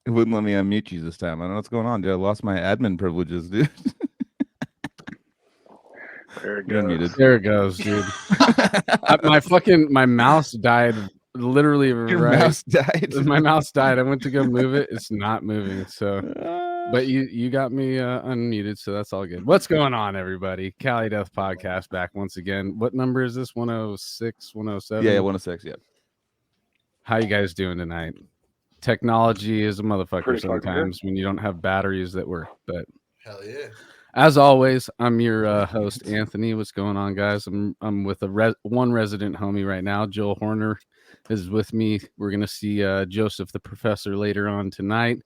It wouldn't let me unmute you this time. I don't know what's going on, dude. I lost my admin privileges, dude. There it You're goes. unmuted. There it goes, dude. my mouse died. Literally, Your right. mouse died. My mouse died. I went to go move it. It's not moving. So, but you got me unmuted, so that's all good. What's going on, everybody? Cali Death Podcast back once again. What number is this? 106, 107? Yeah, 106. Yeah. How you guys doing tonight? Technology is a motherfucker Pretty fucking sometimes when you don't have batteries that work. But Hell yeah. as always, I'm your host, Anthony. What's going on, guys? I'm with one resident homie right now. Joel Horner is with me. We're gonna see Joseph the Professor later on tonight.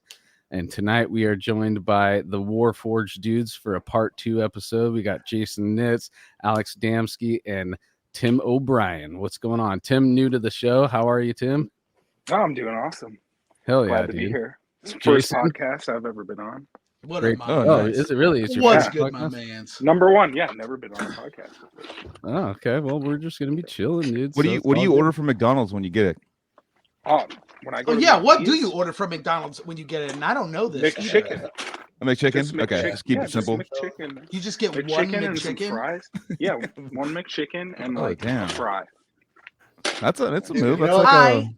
And tonight we are joined by the Warforged dudes for a part 2 episode. We got Jason Nitz, Alex Damsky, and Tim O'Brien. What's going on? Tim, new to the show. How are you, Tim? Oh, I'm doing awesome. Hell Glad yeah, to dude. be here. It's the Jason? first podcast I've ever been on. What Great. up, my Oh, Oh, man? is it really? It's your What's first good, my podcast? mans? Number one. Yeah, never been on a podcast before. Oh, okay. Well, we're just gonna be chilling, dude. What do so you it's What do all you good. order from McDonald's when you get it? When I go Oh to yeah, what do Wendy's, you order from McDonald's when you get it? And I don't know this. McChicken. I make chicken. Just Okay, McChicken. just keep Yeah, it simple. Just McChicken. You just get one McChicken and some McChicken. fries. Yeah, one McChicken and Oh, like damn. a fry. That's a Dude, move. you That's know, like I-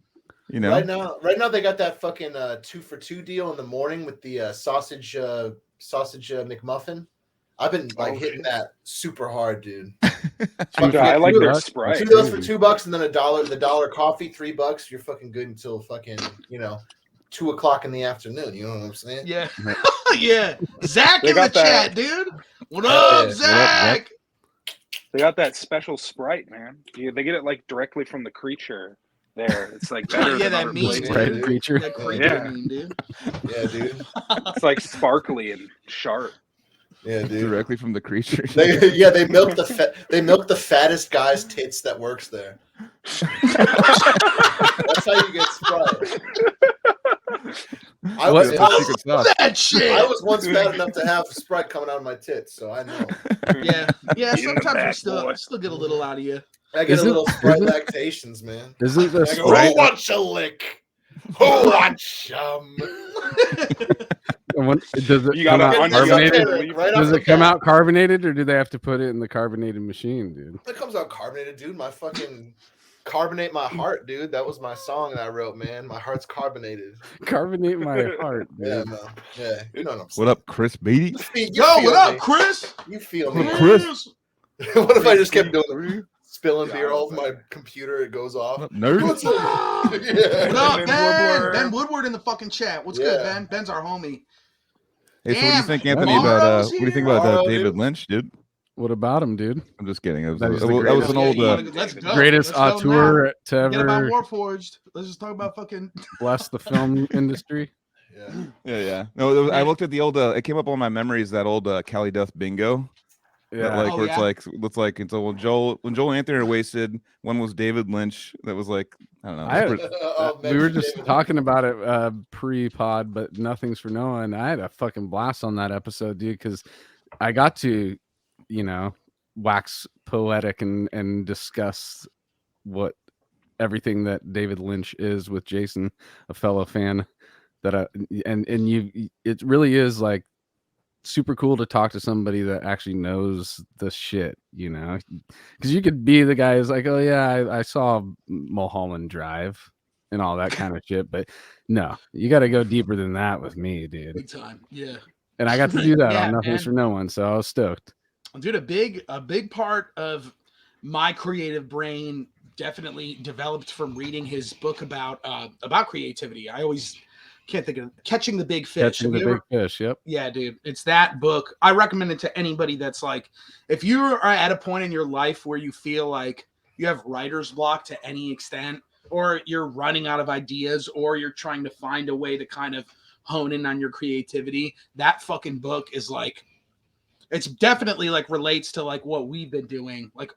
you know. Right now they got that fucking 2-for-2 deal in the morning with the sausage McMuffin. I've been hitting that super hard, dude. Dude, I like their $2 Sprite. 2 of those for $2 and then the dollar coffee, $3. You're fucking good until fucking 2:00 in the afternoon. You know what I'm saying? Yeah, yeah. Zach They in the got that- chat, dude. What up, Yeah. Zach? They got that special Sprite, man. Yeah, they get it like directly from the creature. There, it's like better Yeah, than that other meat, places. Sprite dude. creature. That creature Yeah. meme, dude. Yeah, dude. It's like sparkly and sharp. Yeah, dude. Directly from the creature. They milk the fattest guy's tits that works there. That's how you get Sprite. I What- was, That's I, the secret sauce. That shit. I was once fat enough to have Sprite coming out of my tits, so I know. Yeah, yeah. In the Sometimes back, we boy. still get a little out of you. I get Isn't- a little Sprite isn't- lactations, man. Isn't the I go, Sprite? who wants a lick? Who wants some? Does it You come gotta out un- carbonated? Right Does off the it come bat. out carbonated, or do they have to put it in the carbonated machine, dude? It comes out carbonated, dude. My fucking carbonate my heart, dude. That was my song that I wrote, man. My heart's carbonated. Carbonate my heart, Yeah, dude. man. Yeah, you know what I'm saying. What up, Chris Beatty? Yo, what up, Chris? You feel What me? up, Chris? What if I just kept doing spilling beer all over my computer? It goes off. What up, nerd? What's What up? Yeah. up, Ben Ben? Woodward. Ben Woodward in the fucking chat. What's Yeah. good, Ben? Ben's our homie. Hey, so what do you Damn, think, Anthony? Tomorrow's About what do you think about here. David Tomorrow, Lynch, dude? What about him, dude? I'm just kidding. It was, That is the that was greatest. an Yeah, old. you wanna- let's go. Greatest Let's go auteur to Forget about ever Warforged. Let's just talk about fucking. bless the film industry. Yeah. Yeah. No, there was, I looked at the old. It came up on my memories. That old Cali Death bingo. That, Yeah, like Oh, where yeah? it's like until when Joel and Anthony are wasted. One was David Lynch. That was like I don't know. I- It was Oh, we were mention just David. talking about it pre-pod, but nothing's for Noah. And I had a fucking blast on that episode, dude, because I got to, wax poetic and discuss what everything that David Lynch is with Jason, a fellow fan. It really is like super cool to talk to somebody that actually knows the shit, because you could be the guy who's like, oh yeah, I saw Mulholland Drive and all that kind of shit, but no, you got to go deeper than that with me, dude. Big time. Yeah. And I got to do that Yeah, on Nothing's man. for No One, so I was stoked. Dude, a big part of my creative brain definitely developed from reading his book about creativity. I always can't think of Catching the Big Fish. Catching Have the you Big ever- Fish, yep. Yeah, dude, it's that book. I recommend it to anybody that's like, if you are at a point in your life where you feel like you have writer's block to any extent, or you're running out of ideas, or you're trying to find a way to kind of hone in on your creativity, that fucking book is like, it's definitely like relates to like what we've been doing. Like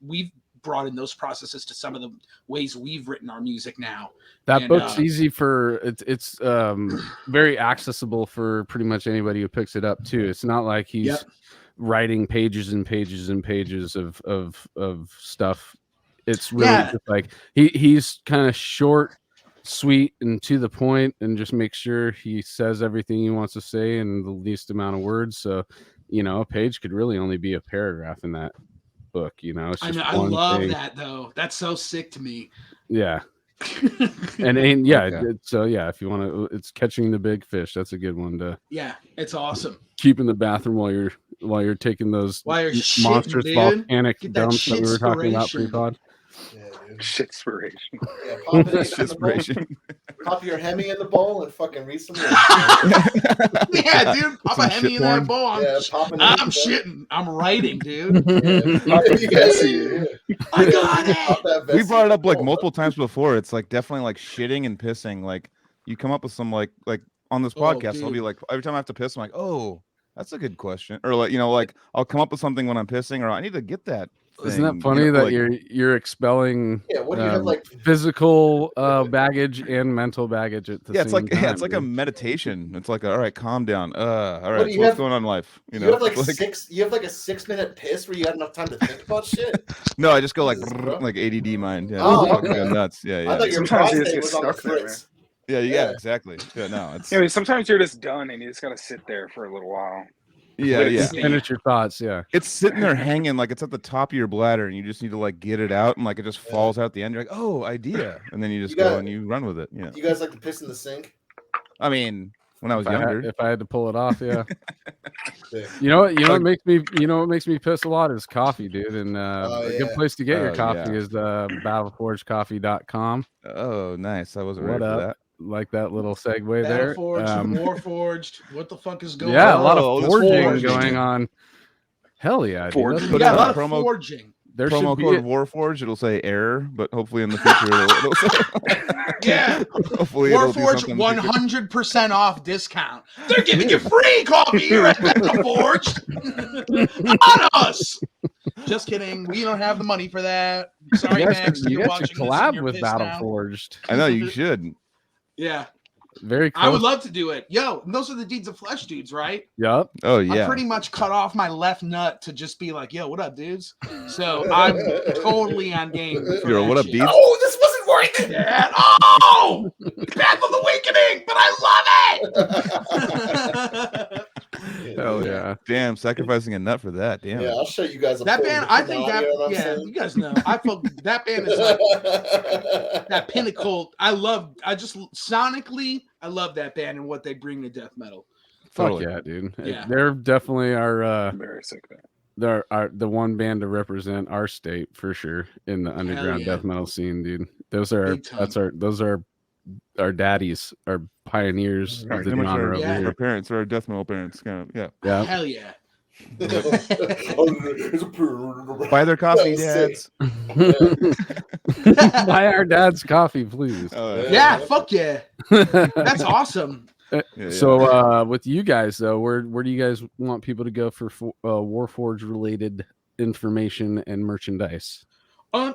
we've brought in those processes to some of the ways we've written our music now. That And, book's easy for it's very accessible for pretty much anybody who picks it up too. It's not like he's Yep. writing pages and pages and pages of stuff. It's really Yeah. just like he's kind of short sweet and to the point, and just make sure he says everything he wants to say in the least amount of words. So, a page could really only be a paragraph in that book. It's I just know. I one love thing. that though. That's so sick to me. Yeah. And yeah, Okay. so yeah, if you want to, it's catching the big fish. That's a good one to Yeah, it's awesome. keep in the bathroom while you're taking those While you're shitting, monstrous dude. volcanic Get that dumps that we were talking about shitspiration. pre-pod. Yeah, dude. Shitspiration. Yeah, pop it in the bowl. Inspiration. Pop your Hemi in the bowl and fucking read some. Yeah, dude. Pop a Some Hemi shit in that porn? bowl. I'm, Yeah, popping it in I'm the bowl. shitting. I'm writing, dude. Pop a Yeah, Vessi. yeah. I got Pop it. that We Vessi brought it in up the like bowl. multiple times before. It's like definitely like shitting and pissing. Like you come up with some like on this Oh, podcast, I'll dude. be like, every time I have to piss, I'm like, oh, that's a good question. Or like I'll come up with something when I'm pissing, or I need to get that. Isn't that thing, funny that like, you're expelling Yeah, what do you have like? physical baggage and mental baggage at the yeah, same time? it's like a dude. meditation. It's like all right, calm down. All What right, do so you what's have- going on in life? You have like You have like a 6-minute piss where you had enough time to think about shit. No, I just go like Jesus, bro. like ADD mind. Yeah, Oh, just fucking okay. go nuts. Yeah, I yeah. thought your Sometimes you just prostate get was on the stuck there, fritz. Yeah, Yeah. exactly. Yeah, no, it's Yeah, sometimes you're just done and you just gotta sit there for a little while. yeah, Let it yeah. steam. Finish your thoughts. Yeah. It's sitting there hanging like it's at the top of your bladder, and you just need to like get it out, and like it just falls out at the end. You're like, oh, idea, and then you just You go got- and you run with it. Yeah, You guys like to piss in the sink? I mean, when I was younger, If I had to pull it off, yeah. Yeah. You know what makes me piss a lot is coffee, dude. And Oh, a good yeah. place to get your Oh, coffee yeah. is battleforgecoffee.com. oh, nice. I wasn't What ready for up? that. Like that little segue there. Battleforged, Warforged. What the fuck is going Yeah, on? a lot Oh, of this forging forging. going on. Hell yeah, dude. Forging. That's Put what- Yeah, a in lot a of promo- forging. There Promo should be code Warforged. It'll say error, but hopefully in the future it'll say. Yeah. Hopefully it'll do Warforged something in the future. 100% off discount. They're giving you free coffee here at Battleforged. On us. Just kidding. We don't have the money for that. Sorry, you guys Max. should, You're you guys watching should this and collab you're with pissed now. Battleforged. I know you should. Yeah. Very close. I would love to do it. Yo, those are the Deeds of Flesh dudes, right? Yup. Oh I yeah. pretty much cut off my left nut to just be like, yo, what up, dudes? So I'm totally on game. For You're a that what up, shit. dudes? Oh, this wasn't worth it. Yeah. Oh! Path of Awakening, but I love it! Hell yeah. Damn, sacrificing a nut for that. Damn. Yeah, I'll show you guys a That full band, I video, think that, you know what I'm yeah, saying? you guys know. I feel that band is like that pinnacle. I just sonically, I love that band and what they bring to death metal. Fuck Totally. yeah, dude. Yeah. They're definitely our Very sick, man. they're the one band to represent our state for sure in the underground yeah. death metal scene, dude. Those are Big time. those are our daddies, our pioneers Right, of the pretty much genre our, over Yeah. here. our parents, our death metal parents. Kind of, yeah. Yeah. Hell yeah. Buy their coffee, That was dads. Buy our dad's coffee, please. Yeah, fuck yeah. That's awesome. So with you guys though, where do you guys want people to go for Warforged related information and merchandise?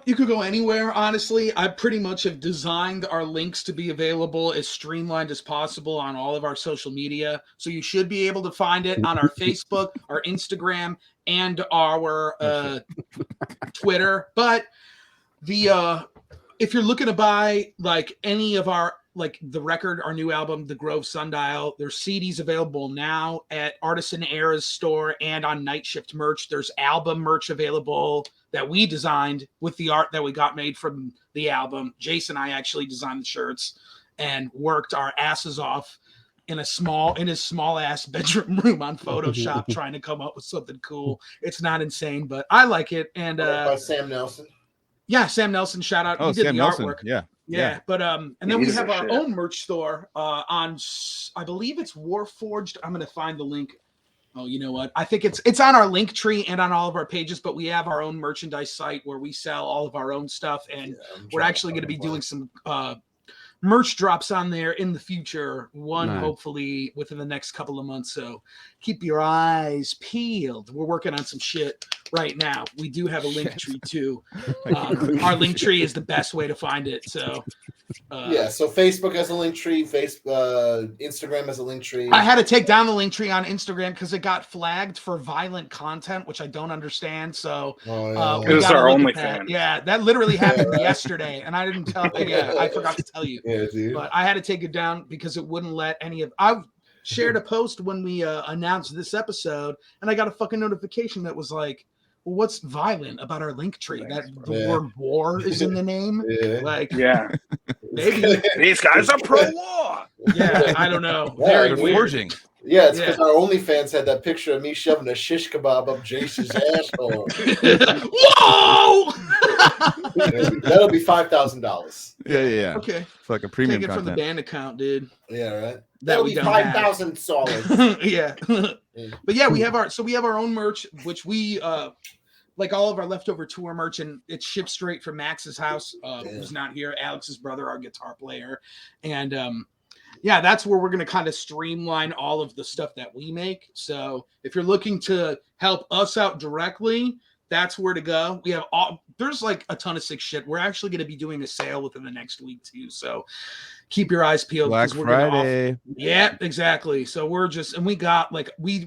You could go anywhere, honestly. I pretty much have designed our links to be available as streamlined as possible on all of our social media. So you should be able to find it on our Facebook, our Instagram, and our Twitter. But if you're looking to buy like any of our the record, our new album, The Grove Sundial, there's CDs available now at Artisan Era's store and on Night Shift merch. There's album merch available that we designed with the art that we got made from the album. Jason and I actually designed the shirts and worked our asses off in his small ass bedroom room on Photoshop trying to come up with something cool. It's not insane, but I like it. And by Sam Nelson. yeah, Sam Nelson, shout out. Oh, He did Sam the Nelson. artwork. Yeah. Yeah, but and then we He's have a our shit. own merch store on I believe it's Warforged. I'm gonna find the link. Oh, you know what? I think it's on our link tree and on all of our pages, but we have our own merchandise site where we sell all of our own stuff, and we're actually going to be doing some merch drops on there in the future. One Nice. hopefully within the next couple of months. So keep your eyes peeled. We're working on some shit right now. We do have a link tree too. Our link tree is the best way to find it. So Yeah, so Facebook has a link tree, Instagram has a link tree. I had to take down the link tree on Instagram because it got flagged for violent content, which I don't understand. So Oh, we It was gotta our look at OnlyFans. that. Yeah, that literally happened right. yesterday, and I didn't tell. Yeah, I forgot to tell you. Yeah, dude. But I had to take it down because it wouldn't let any of. I shared a post when we announced this episode, and I got a fucking notification that was like, well, what's violent about our link tree? That the word war is in the name. Yeah. Like, Yeah. maybe These guys are pro-war. yeah, I don't know. Yeah, Very They're weird. forging. Yeah, it's because our OnlyFans had that picture of me shoving a shish kebab up Jace's asshole. Whoa! That'll be $5,000. Yeah. Okay, It's like a premium take it from the content. band account, dude. Yeah, right. That That'll we be don't 5,000 solid. Yeah. But yeah, we have our own merch, which we like all of our leftover tour merch, and it's shipped straight from Max's house, who's not here, Alex's brother, our guitar player. And yeah, that's where we're going to kind of streamline all of the stuff that we make. So if you're looking to help us out directly, that's where to go. We have there's like a ton of sick shit. We're actually going to be doing a sale within the next week too. So keep your eyes peeled. Black We're gonna Friday. yeah, exactly. So we're just, and we got like, we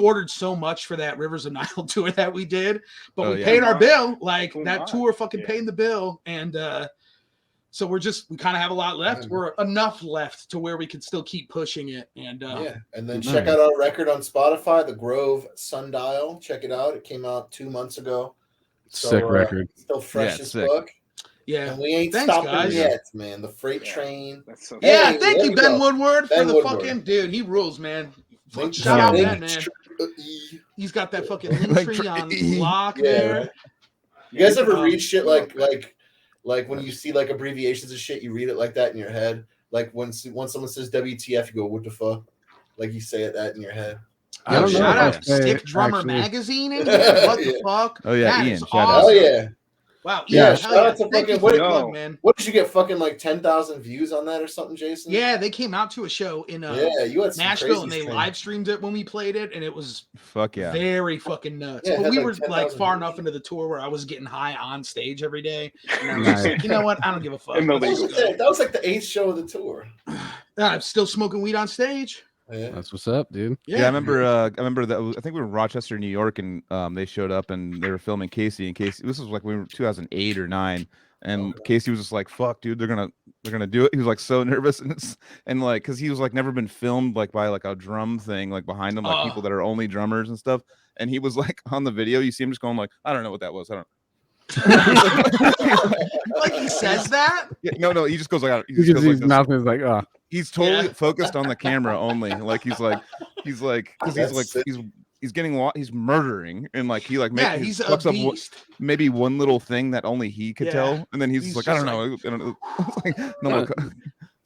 ordered so much for that Rivers of Nile tour that we did, but we paid our bill. Like that tour fucking paying the bill. And so we kind of have a lot left. We're enough left to where we can still keep pushing it. And and then check out our record on Spotify, The Grove Sundial. Check it out. It came out 2 months ago. So, Sick record. Still fresh as sick. fuck. Yeah, and we ain't Thanks, stopping guys. yet, man. The freight train. That's so yeah, Hey, thank there you, we Ben go. Woodward, Ben for the Woodward. fucking dude. He rules, man. Link Shout out, tree. Ben, man. He's got that fucking link tree on lock there. Right? You guys ever read shit like when you see like abbreviations of shit, you read it like that in your head? Like when someone says WTF, you go, what the fuck? Like you say that in your head. I don't know Shout if out I say Stick it, Drummer actually. Magazine in here. What the fuck? Oh, yeah, That Ian, is shout out. awesome. Oh yeah. Wow. Yeah, Ian, shout hell out to yeah. Thank you fucking for the Yo. plug, man. What did you get? Fucking like 10,000 views on that or something, Jason? Yeah, they came out to a show in Yeah, you had some Nashville, and crazy they stream. live streamed it when we played it, and it was Fuck yeah. very fucking nuts. Yeah, it but had we like were 10,000 like far views. enough into the tour where I was getting high on stage every day. And I was Nice. just like, you know what? I don't give a fuck. In the Let's legal just go. That was like the 8th show of the tour. I'm still smoking weed on stage. Yeah. That's what's up, dude. Yeah, I remember that. I think we were in Rochester, New York, and they showed up and they were filming Casey. And Casey, this was like we were 2008 or 9, and Casey was just like, "Fuck, dude, they're gonna do it." He was like so nervous, and like because he was like never been filmed like by like a drum thing like behind him, like people that are only drummers and stuff. And he was like on the video, you see him just going like, "I don't know what that was. I don't." Like he says that? Yeah, no, he just goes like, he Because just goes like his this. mouth is like, oh. He's totally focused on the camera only. Like he's like because That's he's sick. like he's murdering and like he like Yeah, he he's a fucks up beast. maybe one little thing that only he could Yeah. tell, and then he's He's just like, I just don't know. It's like, no,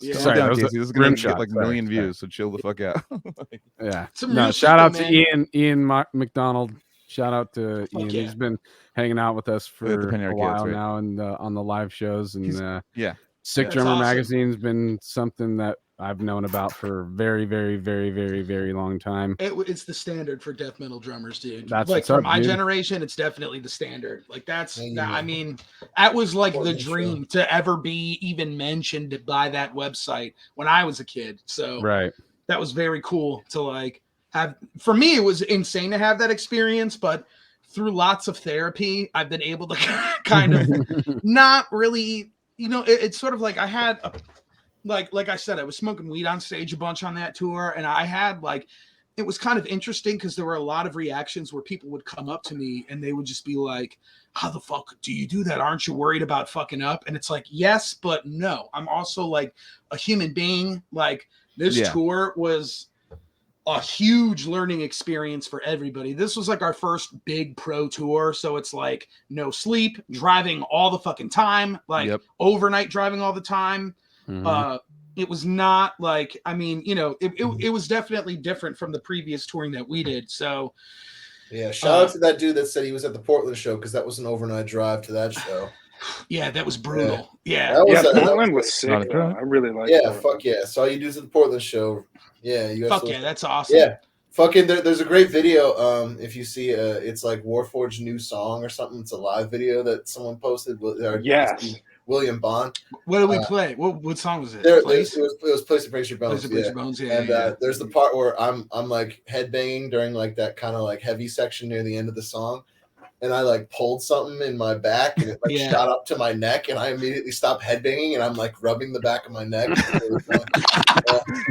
Yeah. slow Sorry, down, that was a Casey. This is gonna rim get shot. like a Sorry, million sorry. views, so chill the fuck out. Yeah. Some No, real shout out shit, to though, man. Ian McDonald. Shout out to Ian. yeah. He's been hanging out with us At the for Penny a Arcade, while that's right. now, and on the live shows. And Yeah, Sick That's Drummer awesome. Magazine's been something that I've known about for a very, very, very, very, very long time. It's the standard for death metal drummers, dude. That's like what's for up, my dude. generation, it's definitely the standard. Like Yeah. I mean, that was like the Important show. dream to ever be even mentioned by that website when I was a kid. So Right. that was very cool to like have. For me, it was insane to have that experience, but through lots of therapy, I've been able to kind of not really, it's sort of like I had like I said, I was smoking weed on stage a bunch on that tour, and I had like, it was kind of interesting because there were a lot of reactions where people would come up to me and they would just be like, how the fuck do you do that? Aren't you worried about fucking up? And it's like, yes, but no. I'm also like a human being. Like this tour was a huge learning experience for everybody. This was like our first big pro tour. So it's like no sleep, driving all the fucking time, like overnight driving all the time. Mhm. It was not like, I mean, it was definitely different from the previous touring that we did. So Yeah, shout out to that dude that said he was at the Portland show because that was an overnight drive to that show. yeah, that was brutal. Yeah. That was Portland was sick. Not a Though. drug. I really like. Yeah, fuck yeah. Saw you dudes at the Portland show. Yeah, you guys. Fuck yeah, that's awesome. Yeah, fucking. There's a great video. If you see, it's like Warforged new song or something. It's a live video that someone posted. Yes. William Bond. What did we play? What song was it? It Place? was Place to Praise Your Bones. Place to Praise Your Bones, yeah. And there's the part where I'm like headbanging during like that kind of like heavy section near the end of the song, and I like pulled something in my back, and it like Yeah. shot up to my neck, and I immediately stopped headbanging, and I'm like rubbing the back of my neck.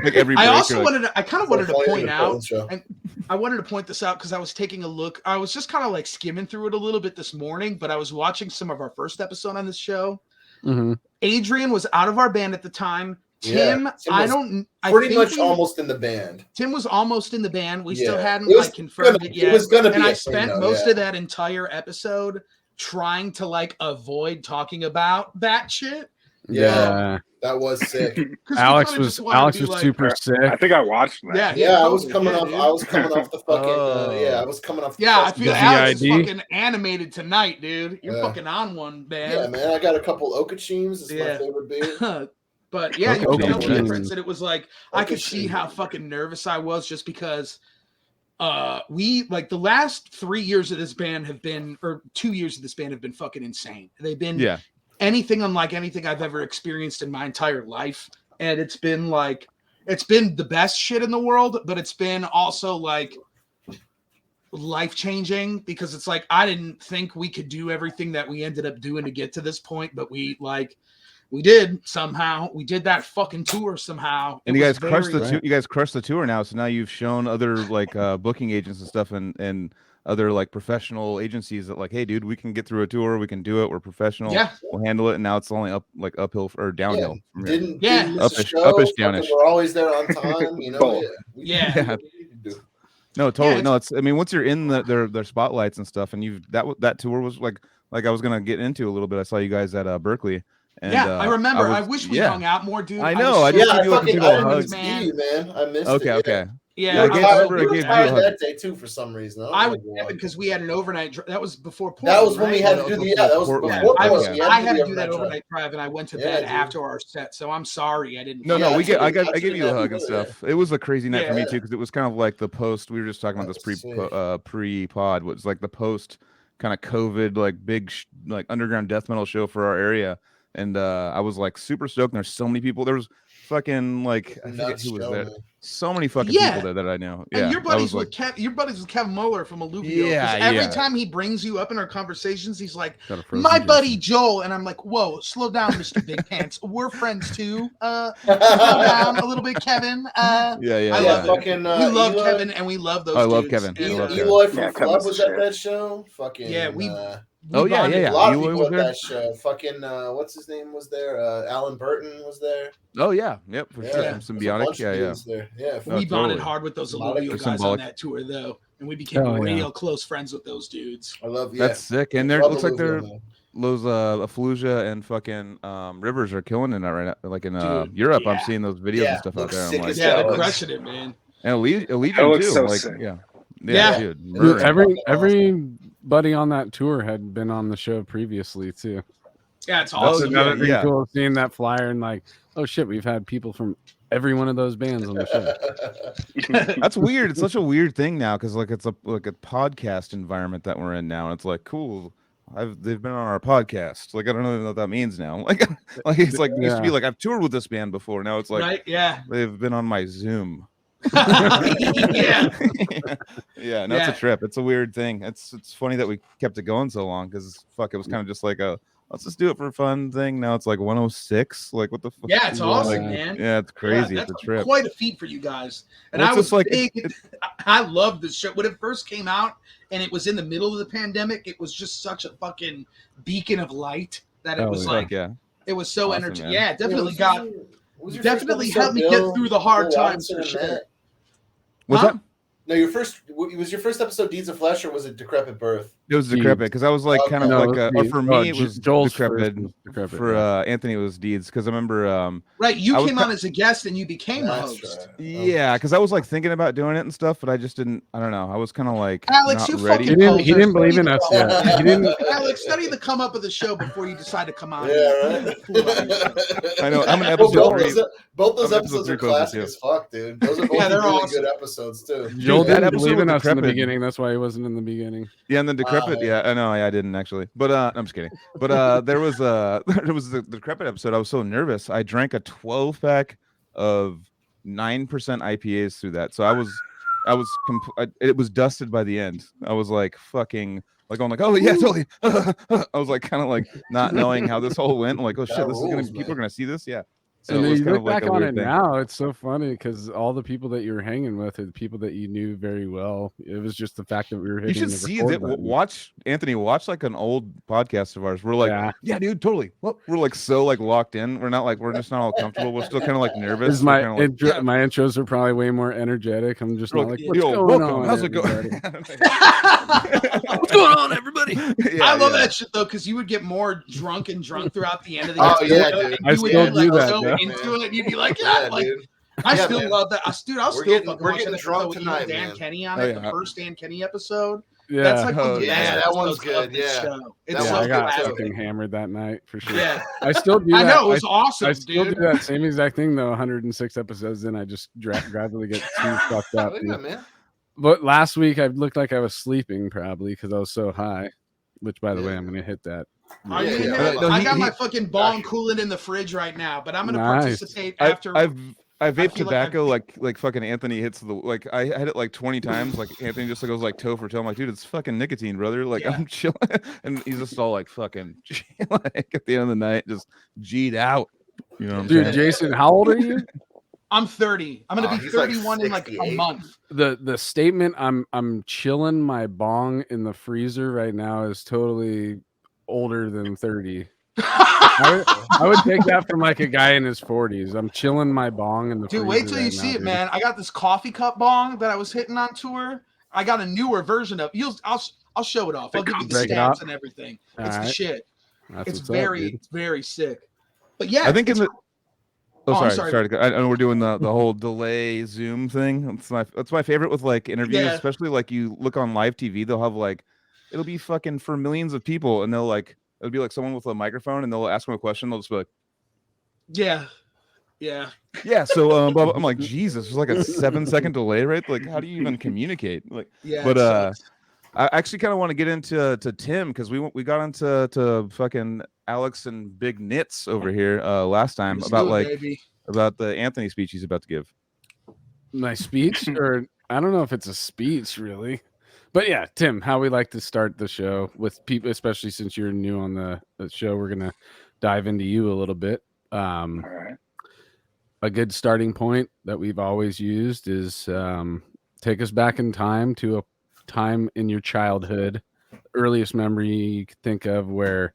Like every I break, also you're like, wanted to, I kind of wanted to funny point in the out, Portland show. and I wanted to point this out because I was taking a look. I was just kind of like skimming through it a little bit this morning, but I was watching some of our first episode on this show. Mhm. Adrian was out of our band at the time. Tim, Yeah, Tim I was don't. I pretty think much we- almost in the band. Tim was almost in the band. We still Yeah. hadn't It was like confirmed gonna- it yet. it was gonna be and a I thing, spent though, most yeah. of that entire episode trying to like avoid talking about that shit. Yeah. That was sick. 'Cause we Alex kinda was just wanted to Alex be was like- super I sick. think I watched that. Yeah, Yeah, I was totally coming did, off. dude. I was coming off the fucking. Oh. Yeah, I was coming off. The Yeah, I fucking- feel The Alex is VID? fucking animated tonight, dude. You're Yeah. fucking on one, man. Yeah, man, I got a couple Okachims. It's Yeah. my favorite beer. But yeah, you Okay, could tell the okay. difference, and it was like I could see Okay. how fucking nervous I was just because we like the last 3 years of this band have been, or 2 years of this band have been fucking insane. They've been yeah, anything unlike anything I've ever experienced in my entire life, and it's been like it's been the best shit in the world, but it's been also like life changing because it's like I didn't think we could do everything that we ended up doing to get to this point, but we did somehow. We did that fucking tour somehow. and It you was guys crushed the very- tour. You guys crushed the tour now. So now you've shown other like booking agents and stuff, and other like professional agencies that like, hey, dude, we can get through a tour. We can do it. We're professional. Yeah, We'll handle it. And now it's only uphill or downhill. from here. Didn't Yeah. didn't miss a Uppish, show. uppish, Fucking downish. We're always there on time. You know. Both. Yeah. Yeah. No, totally. it's- No, it's. I mean, once you're in their spotlights and stuff, and that tour was like I was gonna get into a little bit. I saw you guys at Berkeley. And, yeah. I remember. I was- wish we yeah. hung out more, dude. I know, was I so just Yeah, I give you, like, fucking people I a didn't hug. even see you, man. I missed Okay, it. okay. Yeah, Yeah, I I gave- was I tired, remember I you were gave you a tired hug. that day too for some reason. I don't was know why. because we had an overnight. That was before. That was Portland, when we right? had to do the that was Portland. before I was. Portland. We I had to the do that drive. overnight drive, and I went to Yeah, bed dude. after our set. So I'm sorry I didn't. No, Yeah, no, I took it- I gave you a hug and yeah. stuff. It was a crazy night for me Yeah. too because it was kind of like the post. We were just talking about this That's sick. pre-pod. Was like the post kind of COVID like big like underground death metal show for our area, and I was like super stoked. And there's so many people. There was fucking like I forget Nuts who was show, there. man. So many fucking Yeah. people there that I know. And Yeah, your I buddies was with like, Your buddies with Kevin Muller from Alluvio. Yeah, every yeah. time he brings you up in our conversations, he's like, Got a frozen "My juice. buddy Joel," and I'm like, "Whoa, slow down, Mr. Big Pants. We're friends too. Slow down a little bit, Kevin. yeah, yeah. I yeah. love it. Fucking, we love Eloy- Kevin, and we love those. I love dudes. Kevin. I And, love Kevin. Eloy from Yeah, Club Kevin's was the at shit. that show. Fucking Yeah, we Oh, yeah, bonded. yeah, yeah. A lot of Eloy people was at there? that show. Fucking what's his name was there? Alan Burton was there. Oh yeah, yep, for sure. Yeah, From there's a Symbiotic. bunch of Yeah, yeah. dudes there. Yeah, No, We bonded totally. hard with those A lot of Alluvio good guys on symbolic. that tour, though, and we became Oh, yeah. real close friends with those dudes. I love. Yeah, That's sick. And there Love looks like Alluvio, they're man. those Fallujah and fucking Rivers are killing it right now. Like in Dude, Europe, I'm yeah. seeing those videos Yeah, and stuff out looks there. I'm sick like, as Yeah, hell. they're looks- crushing it, man. and Allegiant That looks too. so Like, sick. yeah, Yeah. dude. Dude, murdering. Everybody on that tour had been on the show previously too. Yeah, it's Oh, That's awesome. another yeah, thing yeah. cool, seeing that flyer and like, oh shit, we've had people from every one of those bands on the show. That's weird. It's such a weird thing now because like it's a podcast environment that we're in now, and it's like cool. They've been on our podcast. Like I don't know what that means now. Like it's like it used to be Yeah. like I've toured with this band before. Now it's like Right? Yeah. they've been on my Zoom. Yeah. Yeah, no, it's Yeah. a trip. It's a weird thing. It's funny that we kept it going so long because fuck, it was kind of just like a let's just do it for a fun thing. Now it's like 106. Like what the fuck? Yeah, it's awesome, Like, man. yeah, it's crazy. Yeah, It's a that's trip. quite a feat for you guys. And Well, I it's was just like- big. I love this show. When it first came out and it was in the middle of the pandemic, it was just such a fucking beacon of light that it Oh, was yeah. like, yeah. it was so Awesome, energetic. man. Yeah, definitely Yeah, got, what was your definitely first helped me episode, get Bill? through the hard Bill times Watson for and sure. Matt? What's Huh? that? No, your first was your first episode Deeds of Flesh or was it Decrepit Birth? It was Deeds. decrepit because I was like kind of No, like Deeds. for me Oh, it was Joel's decrepit. first was Decrepit, For yeah. Anthony it was Deeds because I remember Right, you I was came on as a guest and you became a That's host. right. yeah because I was like thinking about doing it and stuff, but I just didn't. I don't know. I was kind of like Alex, not you ready. He fucking didn't. He didn't believe in us Yeah. yet. He didn't. Alex, study the come up of the show before you decide to come on. Yeah, right. I know. I'm an Well, episode three. both those I'm episode episodes three are closer, classic too. as fuck, dude. Those are both Yeah, they're really awesome. good episodes too. Joel that didn't episode believe in with us in the Decrepit. beginning. That's why he wasn't in the beginning. Yeah, and then decrepit. Wow. Yeah, I know. I didn't actually, but I'm just kidding. But there was the decrepit episode. I was so nervous. I drank a 12-pack of 9% IPAs through that. So I was I was it was dusted by the end. I was like fucking like going like, oh yeah, totally. I was like kind of like not knowing how this whole went. I'm like, oh shit, this is gonna rules, people are man. gonna see this, yeah. So And it then was you kind look of like back a on weird it thing. now, it's so funny because all the people that you were hanging with are the people that you knew very well. It was just the fact that we were You hitting should the see record that. button. Watch Anthony. Watch like an old podcast of ours. We're like, Yeah. yeah, dude, totally. Well, we're like so like locked in. We're not like we're just not all comfortable. We're still kind of like nervous. Is We're my kind of like intro, my intros are probably way more energetic. I'm just we're not like, like, what's yo, going welcome. on? How's it going? everybody?" What's going on, everybody? Yeah, I love yeah. that shit though, because you would get more drunk throughout the end of the Oh, episode. yeah, dude. And I you would still be like do that, so though. into it, and you'd be like, yeah, like dude. I Yeah, still man. love that. Dude, I'll We're still getting- fucking we're watch getting that drunk episode with you and tonight, Dan man. Kenny on Oh, it, yeah. the first Dan Kenny episode. Yeah. That's like one of Oh, the yeah, best that one's episodes of good, this yeah. show. It's That so I one's got good, classic. too. fucking hammered that night for sure. Yeah, I still do that. I know it was awesome, I still dude. do that same exact thing though. 106 episodes in, I just gradually get too fucked up. Oh, dude. yeah, man. But last week I looked like I was sleeping probably because I was so high. Which, by the way, Yeah. I'm gonna hit that. Are you Yeah, gonna yeah. hit it? No, I he- got my he- fucking bong Gotcha. cooling in the fridge right now, but I'm gonna Nice. participate after. I vape feel like tobacco like fucking Anthony hits the like I had it like 20 times. Like Anthony just goes like toe for toe. I'm like, dude, it's fucking nicotine, brother. Like Yeah. I'm chilling, and he's just all like fucking like at the end of the night, just G'd out. You know what I'm Dude, saying? Jason, how old are you? I'm 30. I'm gonna Oh, be he's like 31 in like a 68. month. The statement I'm chilling my bong in the freezer right now is totally older than 30. I would take that from like a guy in his 40s. I'm chilling my bong in the Dude, freezer. wait till you right see now, it, dude. man. I got this coffee cup bong that I was hitting on tour. I got a newer version of. I'll show it off. I'll give you the Break it stats up. and everything. All It's the right. shit. That's It's what's up, very, dude. very sick. But yeah, I think in it's- the Oh, I'm sorry, sorry. sorry. I know we're doing the whole delay Zoom thing. That's my favorite with like interviews, Yeah. especially like you look on live TV. They'll have like it'll be fucking for millions of people, and they'll like it'll be like someone with a microphone, and they'll ask them a question. They'll just be like, yeah. "Yeah." So, blah, blah. I'm like, Jesus, there's like a 7-second delay, right? Like, how do you even communicate? Like, Yeah. but it sucks. I actually kind of want to get into Tim because we got into fucking Alex and Big Nits over here last time Let's about do it, like baby. about the Anthony speech he's about to give. My speech, or I don't know if it's a speech really, but yeah, Tim, how we like to start the show with people, especially since you're new on the show. We're gonna dive into you a little bit. All right. A good starting point that we've always used is take us back in time to a time in your childhood, earliest memory you could think of where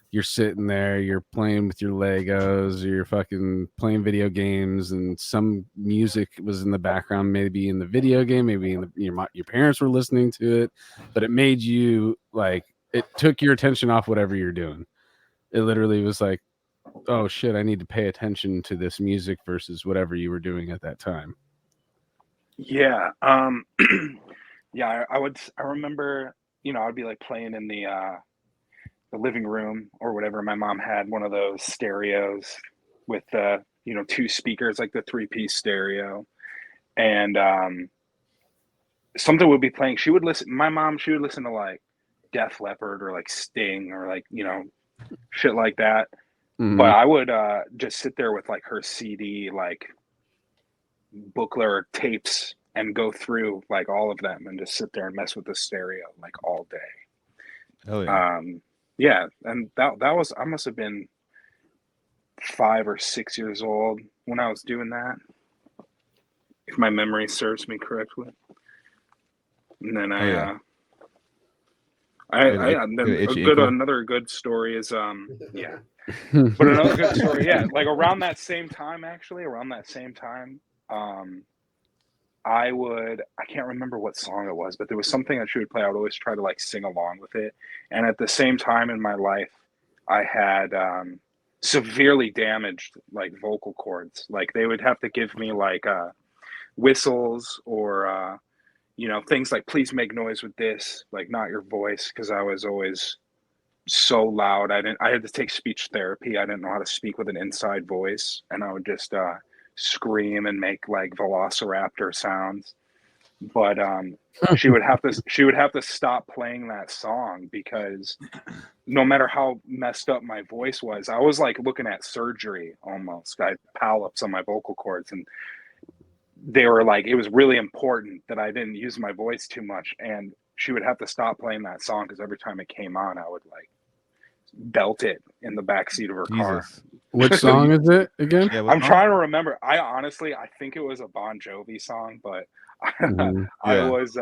you're sitting there, you're playing with your Legos, or you're fucking playing video games, and some music was in the background, maybe in the video game, maybe in your parents were listening to it, but it made you like it took your attention off whatever you're doing. It literally was like, oh shit, I need to pay attention to this music versus whatever you were doing at that time. Yeah. Yeah. I remember. I'd be like playing in the living room or whatever. My mom had one of those stereos with two speakers, like the 3-piece stereo, and something would be playing. She would listen to like Def Leppard or like Sting or like shit like that. Mhm. But I would just sit there with like her CD like booklet or tapes and go through like all of them and just sit there and mess with the stereo like all day. Hell yeah. Yeah, and that was I must have been 5 or 6 years old when I was doing that, if my memory serves me correctly. And then another good story is yeah. But another good story, yeah, like around that same time, I can't remember what song it was, but there was something that she would play. I would always try to like sing along with it. And at the same time in my life, I had severely damaged like vocal cords. Like they would have to give me like whistles or things like please make noise with this, like not your voice, because I was always so loud. I had to take speech therapy. I didn't know how to speak with an inside voice, and I would just scream and make like velociraptor sounds. But she would have to stop playing that song because no matter how messed up my voice was, I was like looking at surgery almost. I had polyps on my vocal cords, and they were like, it was really important that I didn't use my voice too much, and she would have to stop playing that song because every time it came on, I would like belt it in the back seat of her car. Jesus. Which song is it again? Yeah, what I'm song? trying to remember. I think it was a Bon Jovi song, but Mhm. I Yeah. was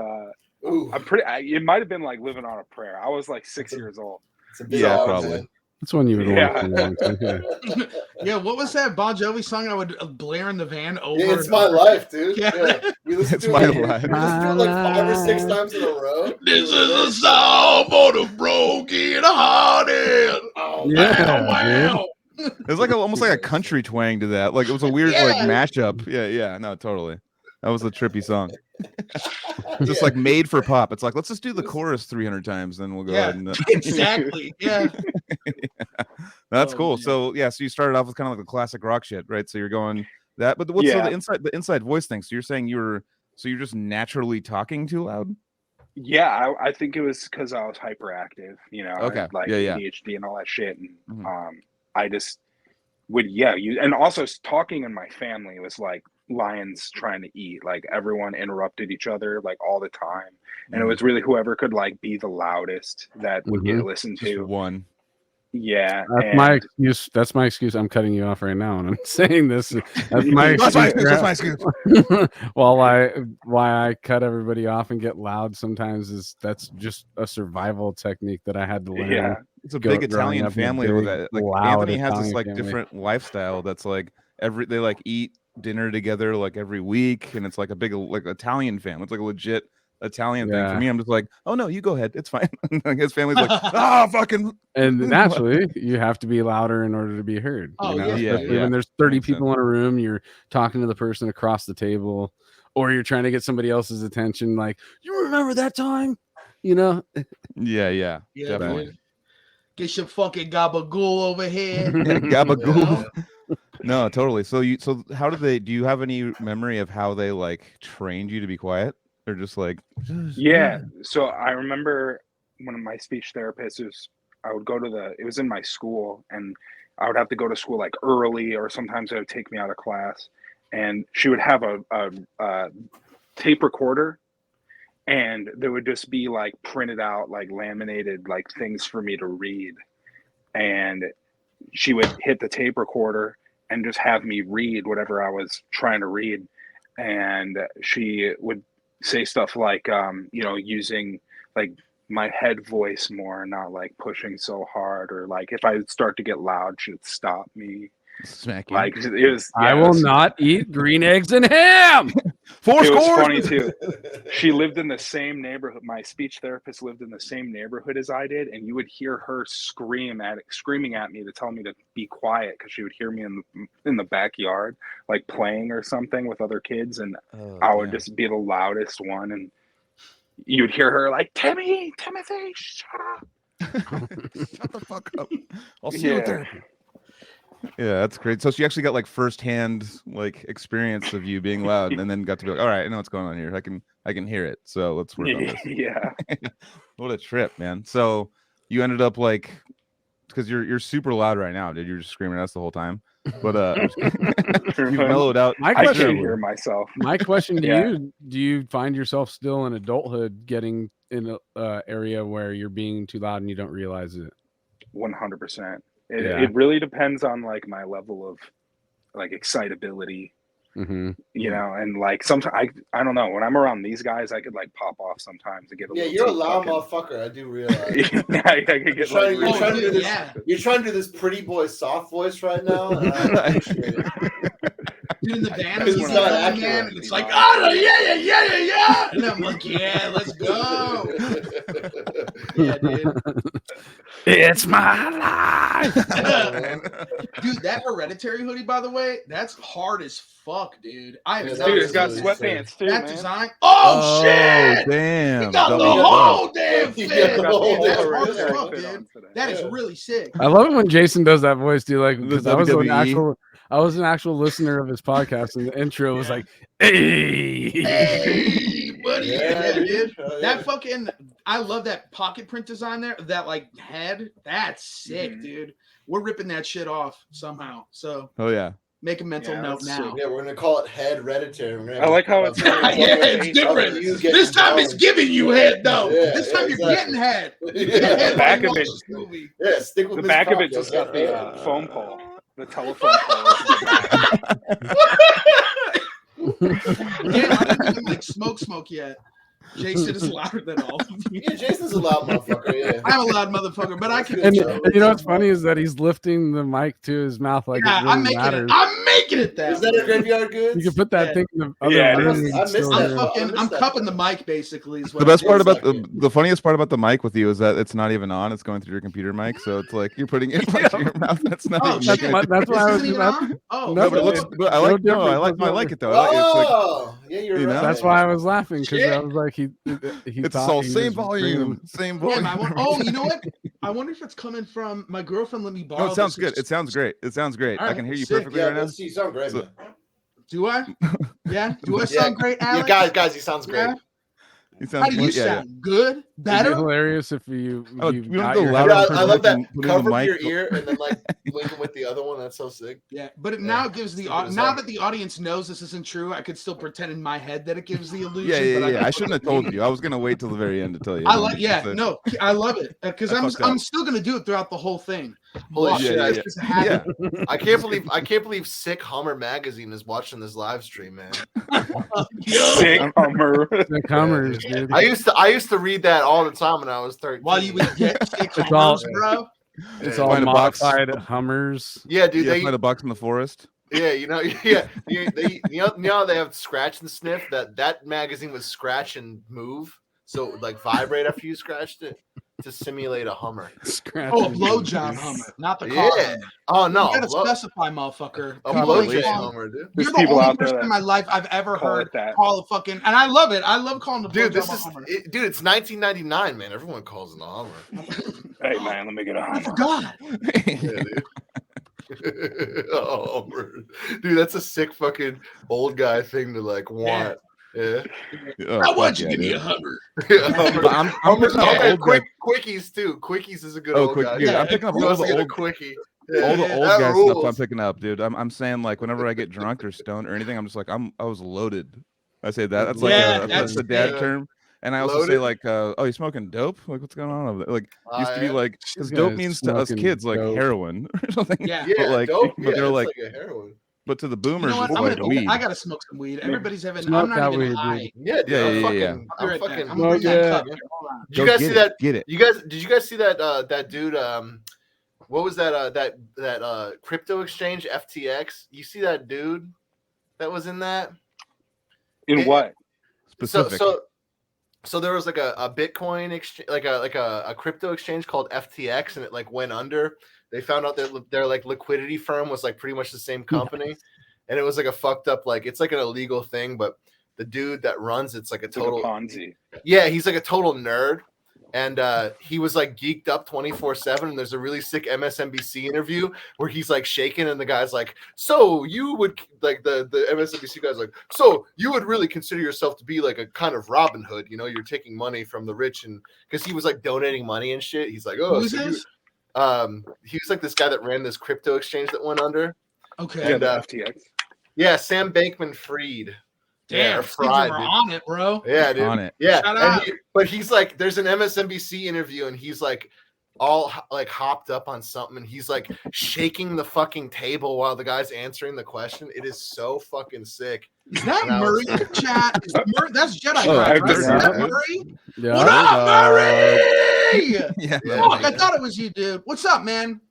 Ooh, it might have been like Living on a Prayer. I was like 6 years old. it's a big Yeah, song, probably. man. That's one you would want Yeah. to sing along to. Yeah. Yeah, what was that Bon Jovi song I would blare in the van over? Yeah, it's and my over? life, dude. Yeah. Yeah. We listened It's to my it like, life. we listened to it like 5 or 6 times in a row. This is a song for the broken hearted. Oh, Yeah, wow. There's like almost like a country twang to that. Like it was a weird like mashup. Yeah, no, totally. That was a trippy song. Just Yeah. like made for pop. It's like let's just do the chorus 300 times, then we'll go Yeah. ahead and. Exactly. Yeah. That's Oh, cool. man. So yeah, so you started off with kind of like the classic rock shit, right? So you're going that, but what's so Yeah. the inside voice thing? So you're saying you're just naturally talking too loud? Yeah, I think it was because I was hyperactive, you know, Okay. and like Yeah. ADHD and all that shit, and Mhm. I just would and also talking in my family was like lions trying to eat. Like everyone interrupted each other like all the time, and it Mhm. was really whoever could like be the loudest that would get listened Just to. one. Yeah, That's my and excuse. That's my excuse. I'm cutting you off right now, and I'm saying this. That's my excuse. That's my excuse. Why I cut everybody off and get loud sometimes is that's just a survival technique that I had to learn. yeah, It's a Growing big Italian up in a family with big, that. Like loud Anthony has this Italian like family. different lifestyle that's like they like eat dinner together like every week, and it's like a big like Italian family. It's like a legit Italian thing. For Yeah. me, I'm just like, oh no, you go ahead, it's fine. Like his family's like, ah, fucking. And naturally, you have to be louder in order to be heard. Oh, you know? yeah, Especially yeah. when there's 30 Makes people in a room, you're talking to the person across the table, or you're trying to get somebody else's attention. Like, you remember that time? You know? Yeah, Yeah, definitely. dude. Get your fucking gabagool over here. Gabagool. No, totally. So how do you have any memory of how they like trained you to be quiet? Or just like yeah. So I remember one of my speech therapists I would go it was in my school, and I would have to go to school like early, or sometimes they would take me out of class, and she would have a tape recorder, and there would just be like printed out like laminated like things for me to read, and she would hit the tape recorder and just have me read whatever I was trying to read, and she would say stuff like using like my head voice more, not like pushing so hard, or like if I would start to get loud, she'd stop me. smack you. Like it was I will not eat green eggs and ham. Four it was scores. funny too. She lived in the same neighborhood. My speech therapist lived in the same neighborhood as I did, and you would hear her screaming at me to tell me to be quiet because she would hear me in the backyard, like playing or something with other kids, and I would just be the loudest one, and you'd hear her like, Timothy, shut up. Shut the fuck up. I'll see you there. Yeah, that's great. So she actually got like firsthand like experience of you being loud, and then got to be like, all right, I know what's going on here. I can hear it. So let's work on this. Yeah. What a trip, man. So you ended up like, because you're super loud right now, dude. You're just screaming at us the whole time. But you've mellowed out. My I question- can't hear myself. My question to Yeah. you: do you find yourself still in adulthood getting in a area where you're being too loud and you don't realize it? 100%. Yeah. It really depends on like my level of like excitability, Mm-hmm. you know, and like sometimes I don't know, when I'm around these guys, I could like pop off sometimes and get a Yeah, little you're a too loud fucking- motherfucker. I do realize. I could get like You're really- trying to do this. Yeah. You're trying to do this pretty boy soft voice right now, and I appreciate it. Dude, in the van, Because he's it's not man, accurate. and it's like, oh yeah, and I'm like, yeah, let's go. Yeah, dude. It's my life. Dude, that Hereditary hoodie, by the way, that's hard as fuck, dude. I have Yeah, not Dude, it's got Really sweatpants too, that man. design. Oh, shit! Damn. He got the Double whole up. damn You thing. got the whole That's damn hard as thing. fuck, dude. That is really sick. I love it when Jason does that voice, dude. Like, The because I was WWE. an actual listener of his podcast, and the intro was like, "Hey, Hey, buddy. Yeah, dude. Oh, That yeah. fucking, I love that pocket print design there. That like head, that's sick, Mhm. dude. We're ripping that shit off somehow. So Oh yeah. Make a mental Yeah, note that's now. Yeah, we're gonna call it head hereditary. We're gonna I like how it's Yeah, it's different. You This time it's giving you head, though. Yeah, This time you're getting head. You're getting Yeah. head The while back you of watch it- this movie. Yeah, stick with The Miss back of it Cocktail, just got get the head. phone pole. The telephone pole is the back. Damn, I didn't even like smoke yet. Jason is louder than all of you. Yeah, Jason's a loud motherfucker. Yeah. I'm a loud motherfucker, but I can. And, Yeah. and you know what's funny is that he's lifting the mic to his mouth like Yeah, it really I'm making matters. it. I'm making it that. Is that way. a graveyard goods? You can put that Yeah. thing in the other Yeah, it room. is. and I missed still that. hear it. I'm cupping the mic basically. Is what The best I part did. about Exactly. the funniest part about the mic with you is that it's not even on. It's going through your computer mic, so it's like you're putting it like to your mouth. That's not Oh, even shit. making it. That's why I This was. isn't even That's, on? Oh, No, No, but it looks. But I like. No, I like. I like it though. I like it. It's like Oh, yeah, you're You know? right. that's why I was laughing because Shit. I was like, he it's thought all he same was bringing volume, them- same Damn, volume. oh, you know what? I wonder if it's coming from my girlfriend. Let me borrow. No, it sounds this. good. It sounds great. It sounds great. All I right, can hear you sick. perfectly Yeah, right now. let's see. You sound great, So- man. Do I? Yeah. Do I Yeah, sound great, Yeah, Alex? guys, he sounds great. Yeah? You How do you yeah, sound? Good? It'd be Better? hilarious if you. Oh, you you wanna got go your louder Yeah, headphones in I person, love that. putting the Cover mic- your ear and then like linking with the other one. That's so sick. Yeah, but it now gives the Stupid as now hell. that the audience knows this isn't true, I could still pretend in my head that it gives the illusion. Yeah, but I shouldn't have told you. I was gonna wait till the very end to tell you. I like, yeah, no, I love it because I I'm fucked up. I'm still gonna do it throughout the whole thing. Holy Watch, shit! yeah, it's yeah. just a habit. Yeah, I can't believe Sick Hummer Magazine is watching this live stream, man. Sick Hummer. The comers, dude. I used to read that all the time when I was 13. While you would get six It's all- Hummers, bro. It's Yeah. all Find a box. modified Hummers. Yeah, dude. yeah. They Find a box in the forest. Yeah, you know, yeah, you know how they have scratch and sniff. That magazine was scratch and move, so it would like vibrate after you scratched it to simulate a Hummer. Scratch Oh, a and- blowjob Hummer, not the car. Yeah. Hummer. Oh no, You gotta specify, motherfucker. a Probably blowjob so. Hummer, dude. There's You're the people only out there person that in my life I've ever call heard it that. call a fucking, and I love it. I love calling the Dude, blowjob this a is Hummer. dude. It's 1999, man. Everyone calls it a Hummer. Hey man, let me get a I Hummer. forgot. Yeah, dude. Oh, Hummer. Dude, that's a sick fucking old guy thing to like want. Yeah. Oh, Now, why fuck don't you yeah, give me dude. a Hummer? Hummer. But I'm Hummer's picking up okay, old guys. quickies too. Quickies is a good Oh, old quick, guy. dude. Yeah, I'm picking up Who all wants the to get a old, quickie? all the Yeah, old that guy rules. stuff. I'm picking up, dude. I'm saying like whenever I get drunk or stoned or anything, I'm just like I was loaded. I say that. That's like Yeah, that's the that's- dad yeah. term. And I also say Loaded? like, oh, you smoking dope? Like, what's going on over there? Like, used to be Yeah. like, because This dope guy's means to us smoking kids like dope. heroin or something. Yeah. Yeah, but like, dope. but Yeah, they're it's like, like a heroin. but to the You boomers, know what? it's I'm like gonna, weed. I gotta smoke some weed. Everybody's having. Smoke I'm not that even weed, dude. high. Yeah, dude. Yeah, I'm yeah, fucking. yeah. I'll be I'm right back. fucking. I'm gonna bring that Yeah. cup here. Hold on. Did you Go guys get see it, that? Get it. Did you guys see that that dude what was that that crypto exchange FTX? You see that dude that was in that? In It- what? Specific. So there was like a Bitcoin exchange, like a crypto exchange called FTX, and it like went under. They found out that their like liquidity firm was like pretty much the same company, and it was like a fucked up, like it's like an illegal thing, but the dude that runs it's like a It's like total a Ponzi. yeah, he's like a total nerd. And he was like geeked up 24/7. And there's a really sick MSNBC interview where he's like shaking, and the guy's like, "So you would like the MSNBC guy's like, so you would really consider yourself to be like a kind of Robin Hood? You know, you're taking money from the rich, and because he was like donating money and shit. He's like, oh, Who's so you-" this? he was like this guy that ran this crypto exchange that went under. Okay. Yeah, And, the FTX. Yeah, Sam Bankman-Fried. Damn, or Steve, Fried, we're dude. on it, bro. Yeah, dude. On it. Yeah, Shout and out. but he's like, there's an MSNBC interview, and he's like, all like hopped up on something, and he's like shaking the fucking table while the guy's answering the question. It is so fucking sick. Is that And I Murray was- in the chat? Is that's Jedi. Oh, Mind, I've right? heard Is that, that dude. Murray? Yeah. What up, Murray? yeah. Yeah, Fuck, I thought it was you, dude. What's up, man?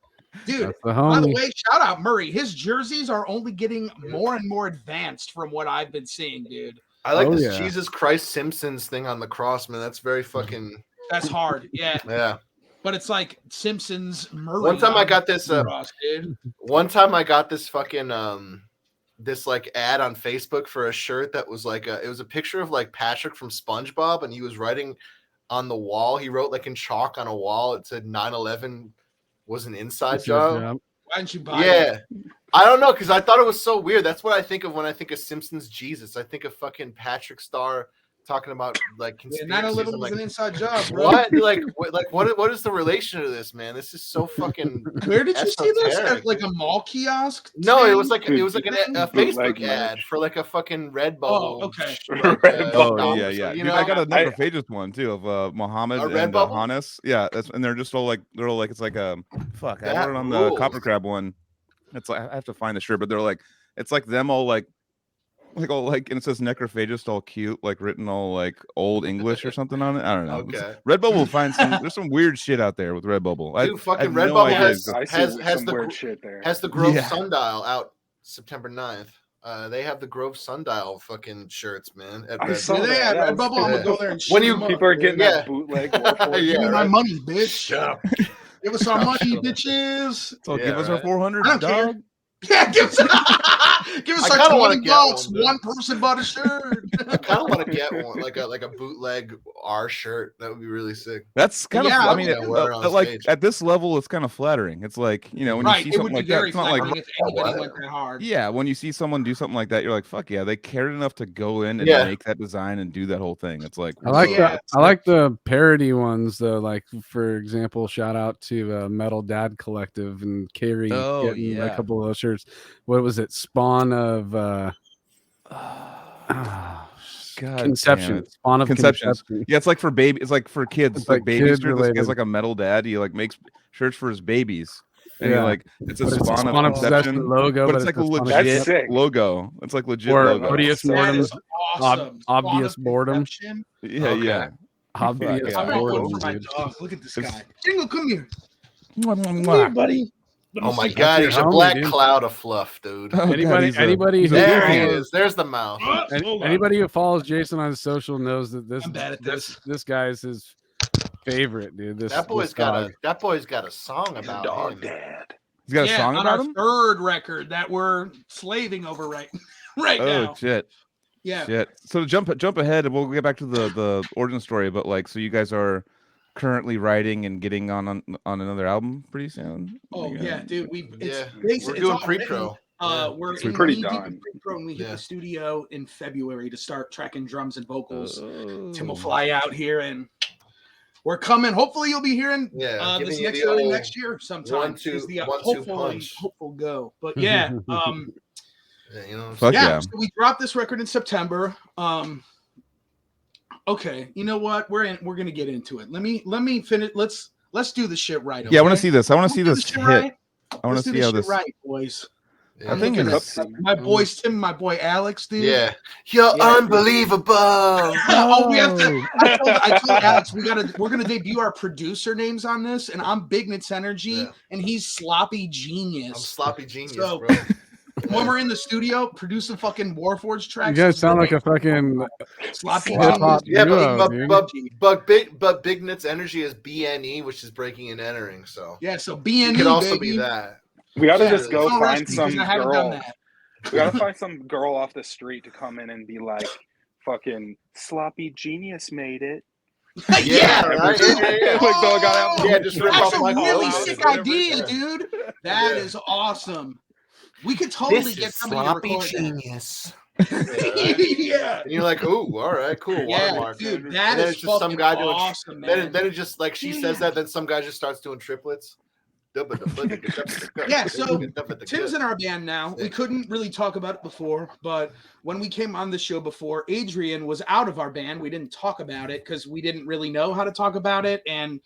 Dude, That's the by the homie. way, shout out Murray. His jerseys are only getting more and more advanced from what I've been seeing, dude. I like Oh, this yeah. Jesus Christ Simpsons thing on the cross, man. That's very fucking That's hard. Yeah. yeah. But it's like Simpsons Murray. One time I on got this the cross, dude. One time I got this fucking this like ad on Facebook for a shirt that was like it was a picture of like Patrick from SpongeBob, and he was writing on the wall. He wrote like in chalk on a wall. It said 9/11 was an inside job. Why didn't you buy it? Yeah. I don't know, because I thought it was so weird. That's what I think of when I think of Simpsons Jesus. I think of fucking Patrick Star talking about like Yeah, conspiracies. 9/11 I'm was like, an inside job, bro. what? What is the relation to this, man? This is so fucking Where did you see this? esoteric, At like dude. a mall kiosk? No, it was thing? like a Bootleg Facebook ad merch. for like a fucking Redbubble. Oh, okay. Like, Redbubble. Oh shop, yeah, so, yeah. you Dude, know, I got a I- necrophagus one too of Muhammad A and Redbubble? Hannes. Yeah, that's and they're just all like it's like a fuck. I That wrote it on the rules. Copper Crab one. It's like I have to find the shirt, but they're like it's like them all like all like and it says necrophagist all cute, like written all like old English or something on it. I don't know. Okay. Redbubble will find there's some weird shit out there with Redbubble. Dude, I fucking had no Redbubble idea has existed. I see has some the weird shit there. has the Grove Yeah. Sundial out September 9th. They have the Grove Sundial fucking shirts, man. At I Redbubble. saw Do they that. at Yeah, Redbubble? I'm yeah. gonna go there and When shoot you- 'em up, People are dude. getting Yeah. that bootleg Warforged. Yeah, Give me my right. money, bitch. Give us our money, Shut up. bitches. So Yeah, give us our right. 400, I don't care. dog. Yeah, give us I our kinda wanna 20 get bucks. one, dude. One person bought a shirt. I kind of want to get one, like a bootleg R shirt. That would be really sick. That's kind Yeah, of. I I mean, would wear it on like stage. at this level, it's kind of flattering. It's like when Right, you see it would something be like that, very it's not like flattering if anybody went that hard. yeah, when you see someone do something like that, you're like, fuck yeah, they cared enough to go in and Yeah. make that design and do that whole thing. It's like I like Yeah. I like the parody ones though. Like for example, shout out to Metal Dad Collective and Carrie Oh, getting a yeah. couple of those shirts. What was it? Spawn of God Conception. damn it. Spawn of Conceptions. Conception. Yeah, it's like for baby. It's like for kids. It's like like baby kid shirts. This guy's related. like a metal dad. He like makes shirts for his babies. And he Yeah. like it's a But it's a spawn Spawn of of Possession conception. logo, But it's like a a Spawn of That's legit sick. logo. It's like legit Or logo. Odious That That Mortem's is awesome. obvious Spawn of boredom. Conception. Yeah, Okay. yeah. Obvious yeah. I'm gonna boredom, go for my dude. dog. Look at this It's- guy. Jingle, come here. Mwah, mwah, Come here, mwah. buddy. Oh my That's god, your he's a homie, black dude. cloud of fluff, dude. Oh, God, Anybody- he's anybody he's who- There he follows- is. There's the mouth. Anybody who follows Jason on his social knows that this I'm bad at this. this guy is his favorite, dude. This That boy's this got dog. a song He's a about dog him. dad. He's got a Yeah, song on about our him. third record that we're slaving over right Oh now. shit. Yeah. Shit. So to jump ahead, and we'll get back to the origin story. But like, so you guys are currently writing and getting on another album pretty soon. Oh Like, yeah, dude. Yeah, We're we're doing pre-pro. We're It's in pretty knee deep done. in pre-pro, and we hit Yeah. the studio in February to start tracking drums and vocals. Tim will Oh. fly out here, and we're coming. Hopefully, you'll be hearing Yeah, this giving you next the early old next year sometime. 1-2 is the 1-2 hopefully punch. hopeful go. But yeah, Yeah, you know what I'm Fuck saying? yeah. yeah. So we dropped this record in September. Okay, you know what? We're gonna get into it. Let me finish. Let's do the shit right. Yeah, I want okay? to see this. I want to see Let's this do hit. the shit right. I want Let's to do see how shit this. right, boys. Yeah. I think Look at it's- that. My boys Tim, my boy Alex, dude. Yeah. You're Yeah. unbelievable. Oh, we have to. I told Alex we're gonna debut our producer names on this, and I'm Big Nits Energy, Yeah. and he's Sloppy I'm Genius. sloppy genius, So- bro. When we're in the studio producing fucking Warforged tracks, You guys sound like a fucking Sloppy hip-hop Genius. Yeah, duo, dude. but Big Nits Energy is BNE, which is breaking and entering. So Yeah, so it BNE, could also baby. be that. We gotta Yeah, just go don't rush find me some 'cause I haven't done girl. that. We gotta find some girl off the street to come in and be like, "Fucking sloppy genius made it." Yeah, right? Like, dog got out. Yeah, just rip That's off a my really clothes, sick whatever. idea, Yeah. dude. That Yeah. is awesome. We could totally get somebody to record genius. that. Yeah. And you're like, ooh, all right, cool, Yeah, watermark. dude, And that then is it's just some fucking guy doing. awesome, man. Then it just like she says that, then some guy just starts doing triplets. Yeah, so Tim's in our band now. We Yeah. couldn't really talk about it before, but when we came on the show before, Adrian was out of our band. We didn't talk about it because we didn't really know how to talk about it. And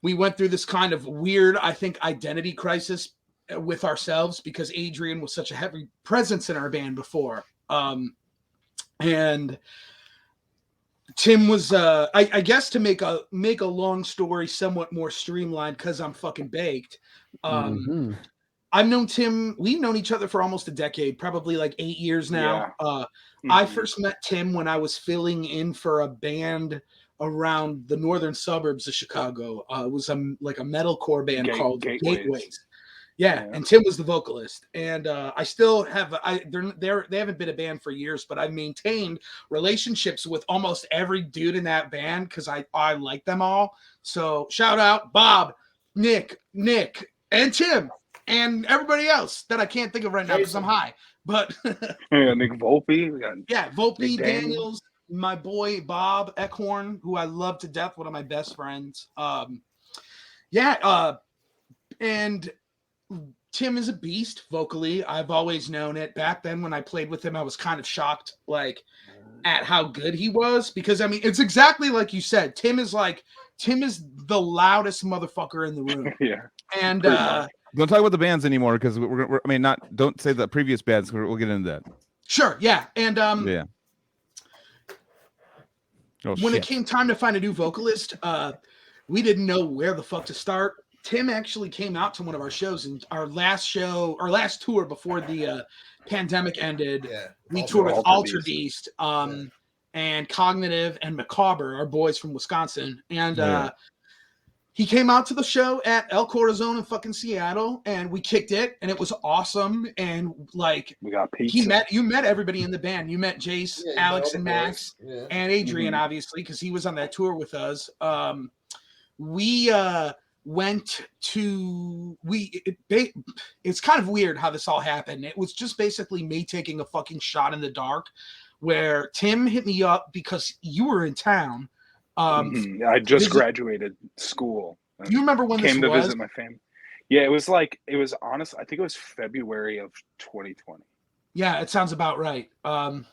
we went through this kind of weird, I think, identity crisis with ourselves because Adrian was such a heavy presence in our band before. And Tim was I guess to make a long story somewhat more streamlined because I'm fucking baked. Mhm. I've known Tim, we've known each other for almost a decade, probably like 8 years now. I Mhm. first met Tim when I was filling in for a band around the northern suburbs of Chicago. It was like a metalcore band called Gateways. Yeah, and Tim was the vocalist, and I still have. They haven't been a band for years, but I've maintained relationships with almost every dude in that band because I like them all. So shout out Bob, Nick, and Tim, and everybody else that I can't think of right now because I'm high. But Yeah, Nick Volpe. We got yeah, Volpe, Nick Daniels, my boy Bob Eckhorn, who I love to death, one of my best friends. And Tim is a beast vocally. I've always known it. Back then when I played with him, I was kind of shocked at how good he was, because I mean, it's exactly like you said. Tim is the loudest motherfucker in the room. Yeah. And don't talk about the bands anymore, because we're I mean, don't say the previous bands. We'll get into that. sure, yeah. And Yeah. Oh, when it shit. came time to find a new vocalist, we didn't know where the fuck to start. Tim actually came out to one of our shows, and our last tour before the pandemic ended. Yeah. We Also toured with Alter Alter Beast, and Cognitive and Macabre, our boys from Wisconsin. And he came out to the show at El Corazon in fucking Seattle, and we kicked it, and it was awesome. And like, We got pizza. you met everybody in the band. You met Jace, Yeah, you Alex, know and the Max, boys. Yeah. and Adrian, Mhm. obviously, because he was on that tour with us. We went to it's kind of weird how this all happened. It was just basically me taking a fucking shot in the dark, where Tim hit me up because you were in town. Mhm. I just visit- graduated school. Do you remember when Came this to was? visit my family. Yeah, it was honest. I think it was February of 2020. Yeah, it sounds about right. No,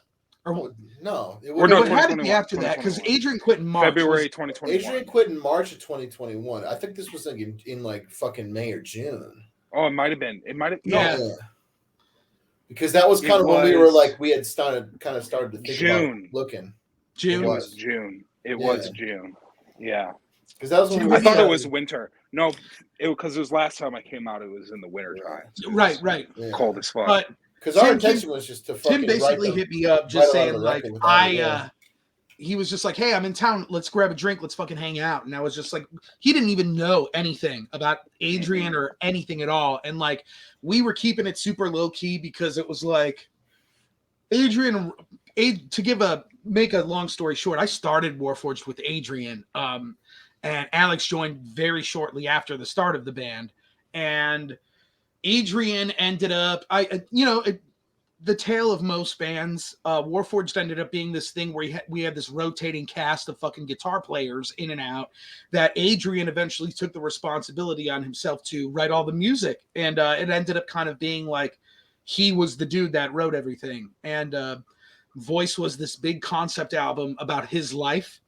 it Or would no, it had to be 2021, after that, because 2021. Adrian quit in March. February 2021. Adrian quit in March of 2021. I think this was like in like fucking May or June. Oh, it might have been. It might have. Yeah. No, Because that was It kind of when we were was like, we had started to think June. about looking. June. it was. was June. It Yeah. was June. Yeah. Because that was when June we I thought it started- was winter. No, because it was last time I came out. It was in the winter time. So it was Right. Yeah. Cold as fuck. But Because our Tim- intention was just to fucking Tim basically write hit me up just right along saying the like, record without it, he was just like, hey, I'm in town. Let's grab a drink. Let's fucking hang out. And I was just like, he didn't even know anything about Adrian or anything at all. And like, we were keeping it super low key because it was like, make a long story short, I started Warforged with Adrian. And Alex joined very shortly after the start of the band. And Adrian ended up, the tale of most bands, Warforged ended up being this thing where we had this rotating cast of fucking guitar players in and out, that Adrian eventually took the responsibility on himself to write all the music. And it ended up kind of being like he was the dude that wrote everything. And Voice was this big concept album about his life,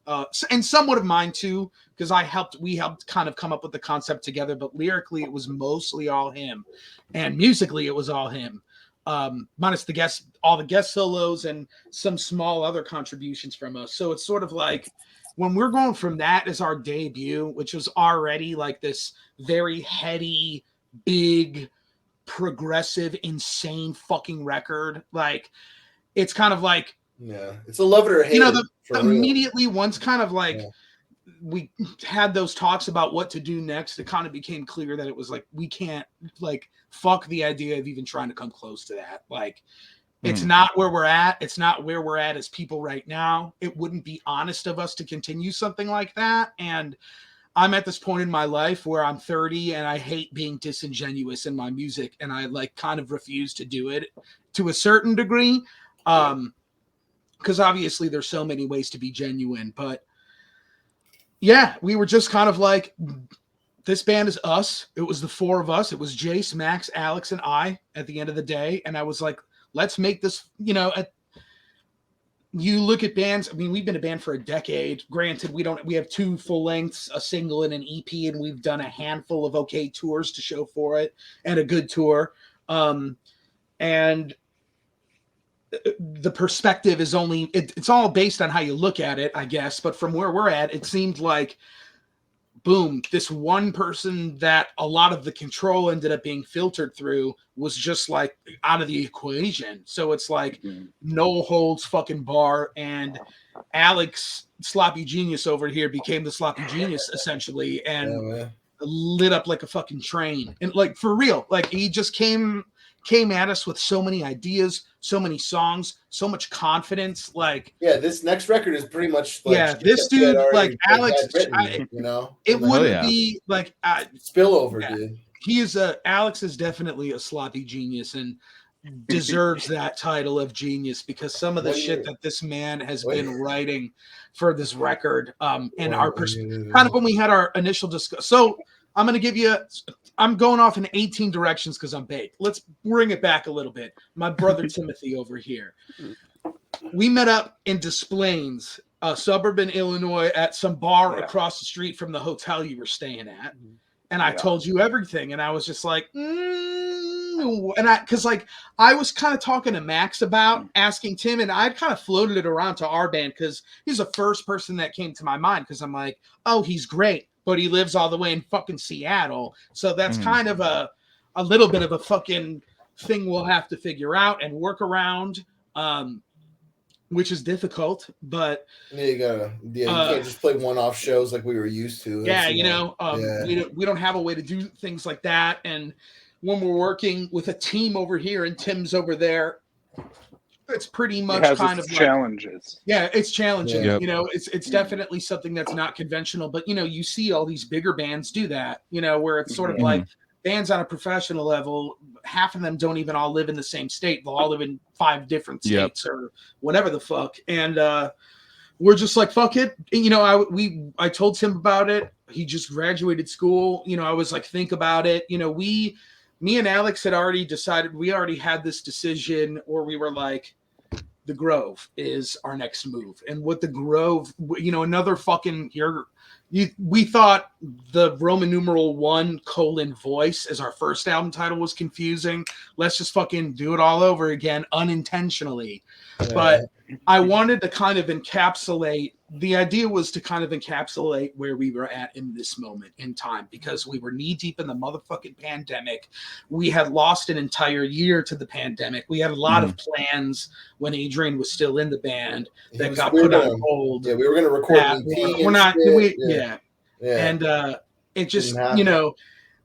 and somewhat of mine too, because we helped kind of come up with the concept together, but lyrically it was mostly all him, and musically it was all him. Minus all the guest solos and some small other contributions from us. So it's sort of like when we're going from that as our debut, which was already like this very heady, big, progressive, insane fucking record. Like, it's kind of like, Yeah, it's a love it or hate it. For real. Immediately once kind of like, Yeah. we had those talks about what to do next, it kind of became clear that it was like, we can't, like, fuck the idea of even trying to come close to that. Like, it's not where we're at. It's not where we're at as people right now. It wouldn't be honest of us to continue something like that. And I'm at this point in my life where I'm 30 and I hate being disingenuous in my music. And I like kind of refuse to do it to a certain degree. Because obviously there's so many ways to be genuine, but yeah, we were just kind of like, this band is us. It was the four of us. It was Jace, Max, Alex, and I at the end of the day. And I was like, let's make this, you look at bands. I mean, we've been a band for a decade. Granted, we have 2 full lengths, a single and an EP, and we've done a handful of okay tours to show for it, and a good tour. And the perspective is only, it's all based on how you look at it, I guess. But from where we're at, it seemed like, boom, this one person that a lot of the control ended up being filtered through was just like out of the equation. So it's like no holds fucking bar. And Alex, sloppy genius over here, became the sloppy genius essentially, and lit up like a fucking train. And like, for real, like he just came at us with so many ideas, so many songs, so much confidence. Like, yeah, this next record is pretty much like, yeah, shit this that we had dude, already, like Alex, had written, it wouldn't yeah. be like spillover, yeah. dude. Alex is definitely a sloppy genius, and deserves that title of genius, because some of the shit that this man has been writing for this record, and our kind of when we had our initial discussion. So I'm going off in 18 directions because I'm baked. Let's bring it back a little bit. My brother Timothy over here. We met up in Des Plaines, a suburb in Illinois, at some bar across the street from the hotel you were staying at. And I told you everything. And I was just like, because like I was kind of talking to Max about asking Tim, and I'd kind of floated it around to our band because he's the first person that came to my mind, because I'm like, oh, he's great, but he lives all the way in fucking Seattle. So that's kind of a little bit of a fucking thing we'll have to figure out and work around. Which is difficult, but you can't just play one-off shows like we were used to. We don't have a way to do things like that. And when we're working with a team over here and Tim's over there, it's pretty much kind of challenges. It's challenging. It's definitely something that's not conventional, but you see all these bigger bands do that, where it's sort of like bands on a professional level, half of them don't even all live in the same state. They'll all live in 5 different states or whatever the fuck. And we're just like, fuck it. I told Tim about it. He just graduated school. I was like, think about it. Me and Alex had already decided, we already had this decision, or we were like, the Grove is our next move. And what the Grove, another fucking we thought the Roman numeral 1 : voice as our first album title was confusing. Let's just fucking do it all over again unintentionally. But I wanted to kind of encapsulate, the idea was to kind of encapsulate where we were at in this moment in time, because we were knee deep in the motherfucking pandemic. We had lost an entire year to the pandemic. We had a lot of plans when Adrian was still in the band that got put on hold. Yeah, we were going to record an EP. We're not. And it just,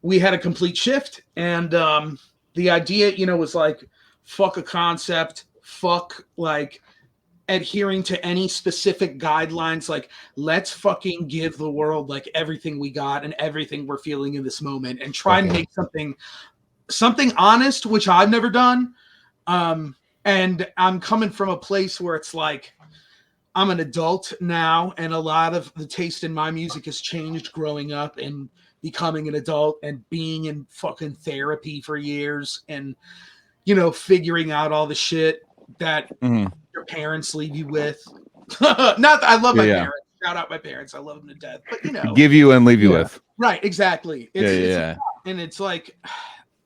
we had a complete shift. And the idea, was like, fuck a concept, fuck like adhering to any specific guidelines. Like, let's fucking give the world like everything we got and everything we're feeling in this moment, and try and make something honest, which I've never done. And I'm coming from a place where it's like, I'm an adult now, and a lot of the taste in my music has changed growing up and becoming an adult and being in fucking therapy for years, and figuring out all the shit that your parents leave you with. Not that I love my parents. Shout out my parents. I love them to death. But give you and leave you with. Right, exactly. And it's like,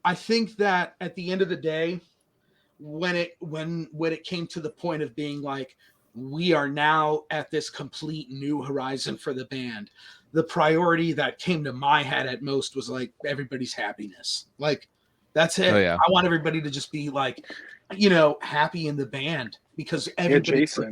I think that at the end of the day, when it came to the point of being like, we are now at this complete new horizon for the band, the priority that came to my head at most was like everybody's happiness. Like, that's it. I want everybody to just be like, happy in the band, because everybody put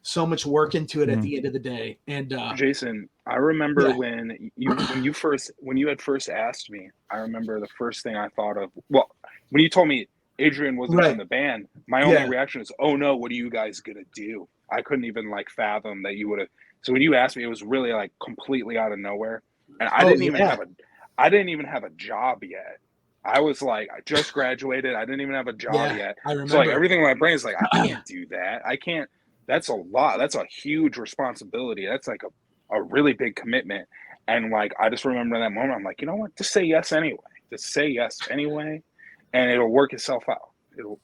so much work into it at the end of the day. And Jason, I remember when you had first asked me, I remember the first thing I thought of, well, when you told me Adrian wasn't in the band, my only reaction is, oh no, what are you guys gonna do? I couldn't even like fathom that you would have. So when you asked me, it was really like completely out of nowhere, and I didn't even have a job yet. I was like, I just graduated. I didn't even have a job yet. I remember. So like everything in my brain is like, I can't do that. I can't. That's a lot. That's a huge responsibility. That's like a really big commitment. And like, I just remember that moment. I'm like, you know what? Just say yes anyway. Just say yes anyway, and it'll work itself out.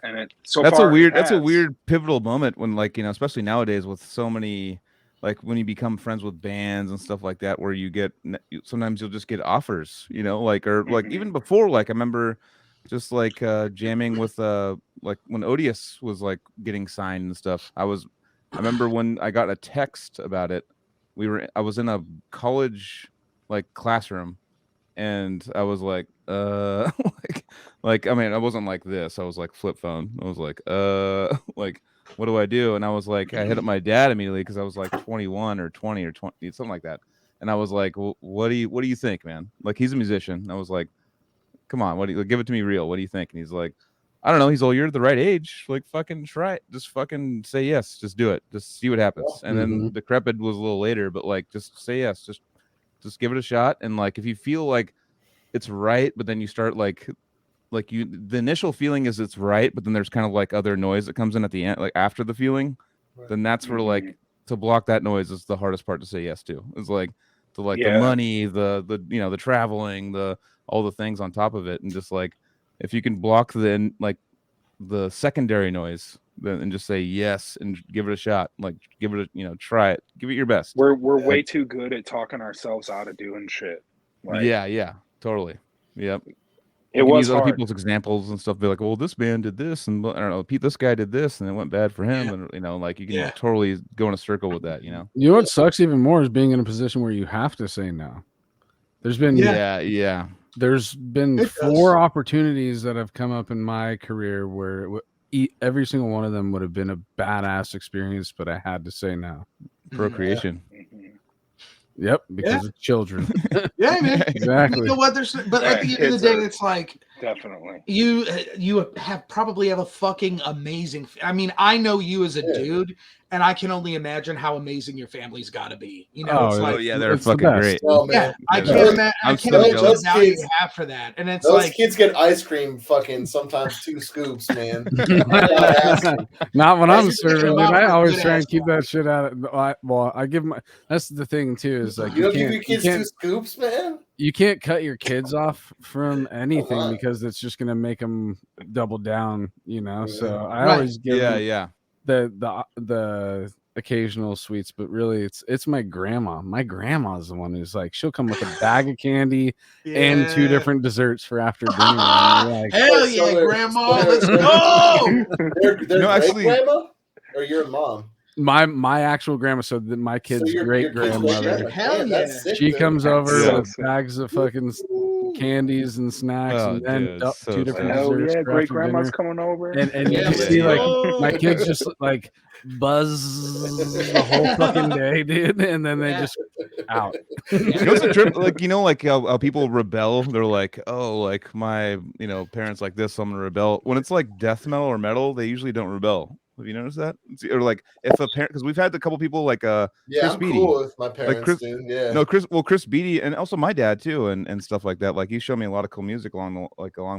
That's a weird pivotal moment when, like, especially nowadays with so many, like when you become friends with bands and stuff like that, where you get, sometimes you'll just get offers, like, or like even before, like I remember just like jamming with like when Odious was like getting signed and stuff. I remember when I got a text about it. I was in a college like classroom, and I was like, like, I mean, I wasn't like this. I was like flip phone. I was like, like, what do I do? And I was like, I hit up my dad immediately because I was like 21 or 20 or 20, something like that. And I was like, well, what do you think, man? Like, he's a musician. I was like, come on, give it to me real. What do you think? And he's like, I don't know. He's all, you're the right age. Like, fucking try it. Just fucking say yes. Just do it. Just see what happens. And then Decrepit was a little later, but like, just say yes. Just give it a shot. And like, if you feel like it's right, but then you start like like the initial feeling is it's right, but then there's kind of like other noise that comes in at the end, like after the feeling. Then that's where like to block that noise is the hardest part to say yes to. It's like the the money, the the traveling, the all the things on top of it, and just like if you can block the secondary noise, then and just say yes and give it a shot, like give it a try it, give it your best. We're way too good at talking ourselves out of doing shit. Like, yeah, totally. Yep. It You can was use other hard. people's examples and stuff. Be like, well, this band did this, and I don't know, Pete, this guy did this, and it went bad for him, and like you can totally go in a circle with that. You know what sucks even more is being in a position where you have to say no. There's been There's been 4 opportunities that have come up in my career where every single one of them would have been a badass experience, but I had to say no. Procreation. Yep, because of children. Yeah, man. Exactly. You know what? But at the end of the day, it's like definitely you probably have a fucking amazing. I mean, I know you as a dude, and I can only imagine how amazing your family's got to be. You know, it's like they're fucking great. Oh, man. I can't imagine. I can't imagine the value you have for that. And it's those kids get ice cream, fucking sometimes 2 scoops, man. Not when I'm serving, dude. I always try and keep that shit out. I give my. That's the thing too. Is like you don't give your kids 2 scoops, man. You can't cut your kids off from anything because it's just gonna make them double down. You know. So I always give the occasional sweets, but really it's my grandma. My grandma's the one who's like, she'll come with a bag of candy and 2 different desserts for after dinner. Like, hell yeah, grandma, let's go. They're actually grandma or your mom. My actual grandma, so my kid's great grandmother. Hell yeah, she comes over with bags of fucking candies and snacks, and then 2 different desserts. Great grandma's coming over, and you can see like my kids just like buzz the whole fucking day, dude, and then they just out. It's a trip, like like how people rebel. They're like, oh, like my parents like this, so I'm gonna rebel. When it's like death metal or metal, they usually don't rebel. Have you noticed that? Or like if a parent, because we've had a couple people like Chris I'm Beatty. Cool with my parents, like Chris, dude. Yeah. No, Chris Beatty, and also my dad too, and stuff like that. Like he showed me a lot of cool music along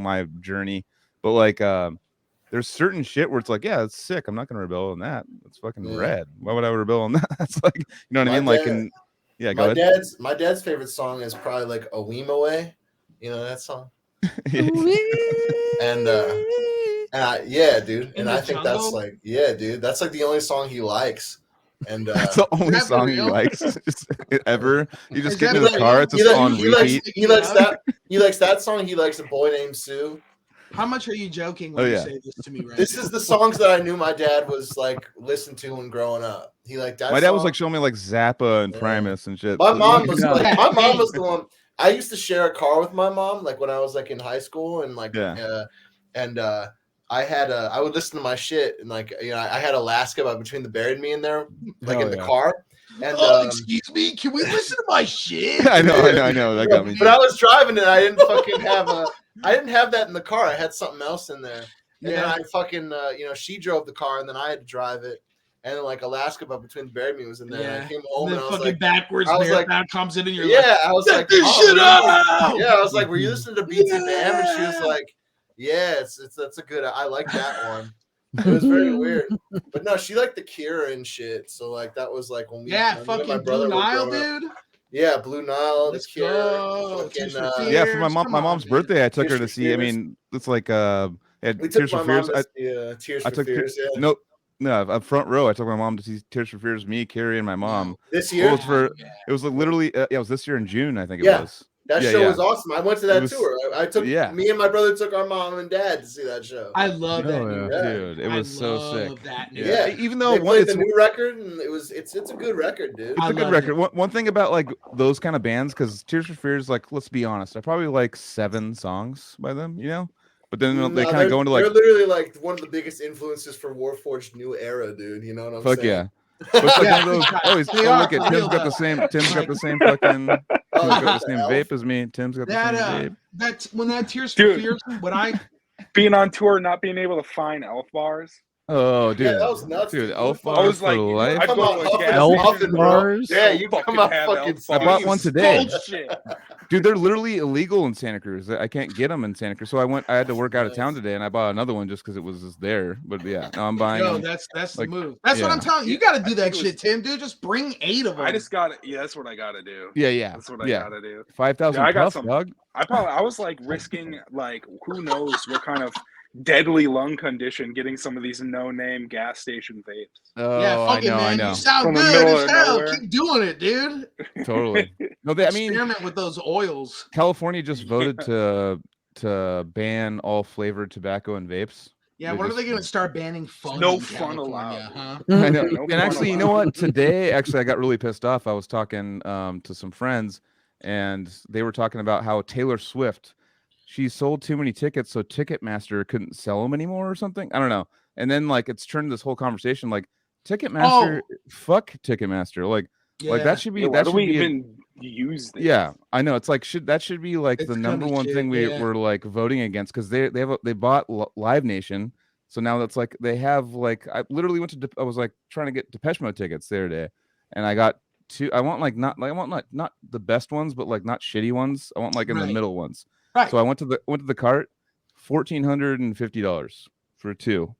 my journey. But like there's certain shit where it's like, yeah, it's sick. I'm not gonna rebel on that. It's fucking rad. Why would I rebel on that? It's like, you know what I mean? Like, and go ahead. My dad's favorite song is probably like "A Weem Away." You know that song? And yeah, dude. And I think that's like, dude. That's like the only song he likes. And that's the only song he likes ever. You just get in his car, it's just on repeat. He likes that. He likes that song. He likes A Boy Named Sue. How much are you joking when you say this to me right This now? is the songs that I knew my dad was like listening to when growing up. He liked that. My dad was like showing me like Zappa and Primus and shit. My mom was like, my mom was the one. I used to share a car with my mom, like when I was like in high school, and like I would listen to my shit, and like I had Alaska by Between the Buried Me in there, like in the car. And excuse me, can we listen to my shit? I know. That got me. But I was driving and I didn't fucking have I didn't have that in the car. I had something else in there. And then I fucking she drove the car and then I had to drive it. And then like Alaska by Between the Buried Me was in there. And I came home and I was fucking like backwards background comes in and you're I was like, this shit out. Yeah, I was like, were you listening to BT Bam? And she was like, yeah, that's a good. I like that one. It was very weird, but no, she liked The Cure and shit. So like that was like when we fucking Blue Nile, dude. Yeah, Blue Nile, The Cure. For my mom's birthday, I took her to see. I mean, it's like Tears for Fears. Tears for Fears. Yeah. No, up front row. I took my mom to see Tears for Fears. Me, Carrie, and my mom. This year. It was like literally. It was this year in June. I think it was. That show was awesome. I went to that tour. I took me and my brother took our mom and dad to see that show. I love that, dude. It was so sick. Yeah, even though it's a new record, and it's a good record, dude. It's a good record. One thing about like those kind of bands, because Tears for Fears, like let's be honest, I probably like 7 songs by them, But then they kind of go into like they're literally like one of the biggest influences for Warforged new era, dude. You know what I'm saying? Fuck yeah. But it's like one of those, look at Tim's got the same fucking Tim's got the same vape as me. Tim's got the same vape. That's when that Tears for Fears, when I being on tour, not being able to find elf bars. Oh, dude, that was nuts. Dude, elf bars for life. Elf bars. Yeah, you come out fucking. I bought one today. Dude, they're literally illegal in Santa Cruz. I can't get them in Santa Cruz. So I had to work out of town today, and I bought another one just because it was just there. But yeah, no, I'm buying Yo, them. that's like, the move. That's what I'm yeah. telling you. You got to do I that think it was- shit, Tim. Dude, just bring 8 of them. I just got it. Yeah, that's what I gotta do. Yeah. That's what I Yeah. gotta do. 5,000 Yeah, I got puff, some- dog. I was like risking like who knows what kind of deadly lung condition getting some of these no-name gas station vapes. Oh, Yeah, fuck it, I man. know. You sound From the good middle as of hell. nowhere. Keep doing it, dude. Totally. No, I mean, Experiment with those oils. California just voted to ban all flavored tobacco and vapes. Yeah, They when are just- they going to start banning fun? No in fun California, allowed. huh? I know. No And fun actually, you know allowed. what? Today, actually, I got really pissed off. I was talking to some friends, and they were talking about how Taylor Swift, she sold too many tickets, so Ticketmaster couldn't sell them anymore or something. I don't know. And then like it's turned this whole conversation like Ticketmaster, fuck Ticketmaster. Like that should be Yeah, why that do should we be even use this? yeah, I know. It's like that should be like It's the number cunty one shit, thing we're like voting against because they bought Live Nation, so now that's like they have like I literally went to I was like trying to get Depeche Mode tickets the other day, and I got two. I want like not the best ones, but like not shitty ones. I want like in the Right. middle ones. Right. So I went to the cart, $1,450 for two.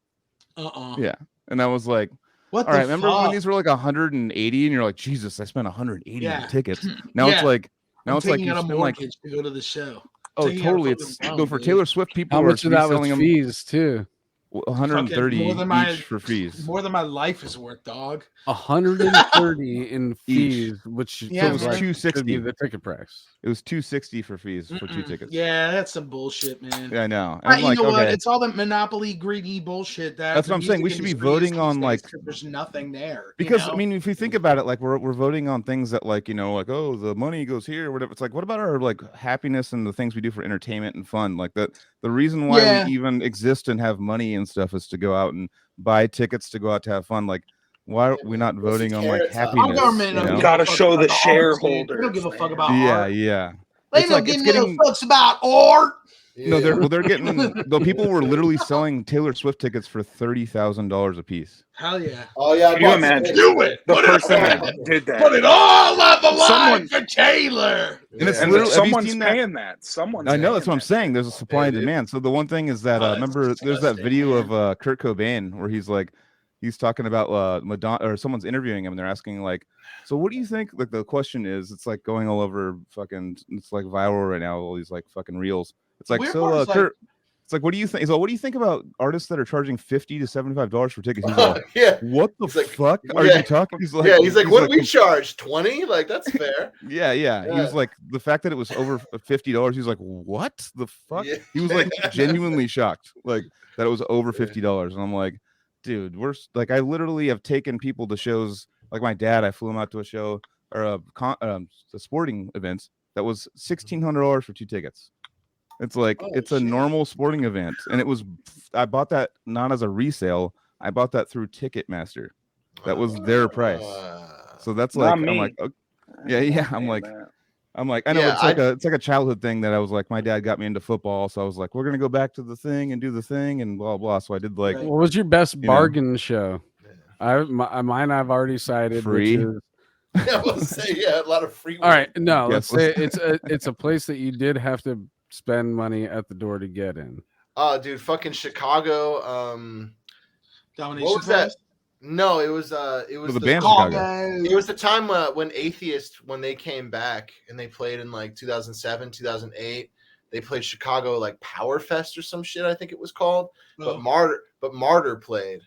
Yeah, and I was like. What All the right, remember when fuck? these were like 180 and you're like, Jesus, I spent 180 Yeah. on tickets. Now Yeah. it's like I'm it's like taking you out a spend like mortgage to go to the show. oh taking out a totally fucking it's loan, no for dude. Taylor Swift people How are much of that was reselling them fees too? 130 Fucking more than my- each for fees. More than my life is worth, dog. 130 in Each. fees, which Yeah, So it was man. like should be 260. the ticket price. It was 260 for fees for two Mm-mm. tickets. Yeah, that's some bullshit, man. Yeah, I know. And Right, I'm you like, know what? okay. It's all that monopoly, greedy bullshit. That's what I'm saying. We should be voting on, like- there's nothing there. Because I mean, if you think about it, like we're voting on things that like like oh the money goes here, or whatever. It's like what about our like happiness and the things we do for entertainment and fun? Like the reason why Yeah. we even exist and have money and stuff is to go out and buy tickets to go out to have fun. Like why are we not What's the voting on like carrot top? happiness? Our government you don't know? give a Gotta fuck show about the art, dude. shareholders, They don't give a fuck man. about Yeah, art. yeah. They It's don't like give it's no getting fucks about art. no. Yeah. They're getting the people were literally selling Taylor Swift tickets for $30,000 a piece. Hell yeah. Oh yeah, I Can you bought imagine? tickets. Do it. The Put it person all- that did that. Put it all on the line Someone- for Taylor. And it's Yeah. And literally- have you someone's seen that? paying that. Someone's I know that's paying what I'm that. saying. There's a supply and dude. demand. So the one thing is that Oh, that's remember there's that disgusting, video man. of Kurt Cobain where he's talking about Madonna or someone's interviewing him and they're asking like, so what do you think? Like the question is, it's like going all over fucking, it's like viral right now. All these like fucking reels. It's like Weird so part is, like- Kurt. It's like what do you think? So what do you think about artists that are charging $50 to $75 for tickets? He's like, Yeah. what the He's like, fuck are yeah. you talking? He's like, Yeah, he's like, what do we charge? 20? Like, that's fair. Yeah. He Yeah. was like, the fact that it was over $50. He's like, what the fuck? Yeah. He was like genuinely shocked, like that it was over $50. And I'm like, dude, like, I literally have taken people to shows. Like my dad, I flew him out to a show or a sporting event that was $1,600 for two tickets. It's like Oh, it's a shit. normal sporting event, and it was. I bought that not as a resale. I bought that through Ticketmaster. That was their price. So that's Not like me. I'm like, okay. yeah. I'm like, I know Yeah, it's like a childhood thing that I was like, my dad got me into football, so I was like, we're gonna go back to the thing and do the thing and blah blah. So I did like Right. What was your best know. bargain show? Mine I've already cited. Free. Which is, Yeah, we'll say, yeah, a lot of free. all right, no, Yes, let's say it's a place that you did have to spend money at the door to get in. Oh, dude, fucking Chicago. Domination What was that? Fest? No, it was the the band Oh, Chicago. man. It was the time when Atheist, when they came back and they played in like 2007, 2008. They played Chicago like Power Fest or some shit, I think it was called. Oh. But Martyr played.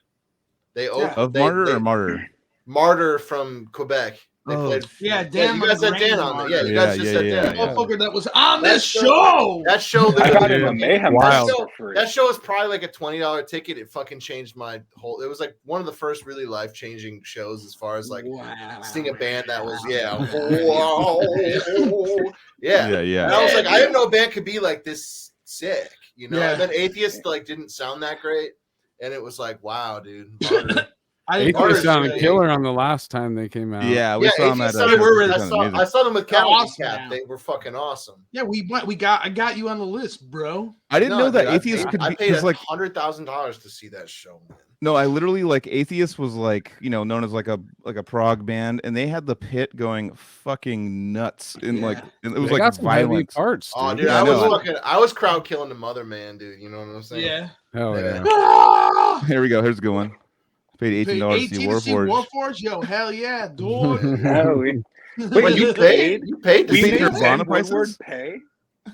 They opened Of Martyr or Martyr? Martyr from Quebec. They Oh, played. Yeah, Yeah, Dan. you guys had Dan on there. Yeah, you guys just said yeah, Dan. yeah. Motherfucker that was on That this show- show. That show, I got him Yeah. a Mayhem Wild. Fest for free. that show was probably like a $20 ticket. It fucking changed my whole. It was like one of the first really life changing shows as far as like Wow. seeing a band that was yeah. Yeah. And I was like, I didn't know a band could be like this sick, you know. Yeah. And then Atheist like didn't sound that great, and it was like, wow, dude. Martyr. I didn't Martyr's Atheist sounded great. killer on the last time they came out. Yeah, we Yeah, saw them at Atheist sounded really- Sounds amazing. I saw them with They're Cali awesome Cap. now. They were fucking awesome. Yeah, I got you on the list, bro. I didn't know that dude, Atheist could I be paid because like $100,000 to see that show, man. No, I literally like Atheist was like, known as like a prog band, and they had the pit going fucking nuts in like it was They like got some heavy violent. parts, Oh, dude. dude, Yeah, I I was know. I was crowd killing the mother man, dude. You know what I'm saying? Yeah. Hell Yeah. yeah. Here we go. Here's a good one. Paid Pay $18 to see 18 to see Warforged. Warforged? Yo, hell yeah, dude. No, Wait, you paid? You paid to we paid see made their him? Nirvana Ben Woodward prices? pay.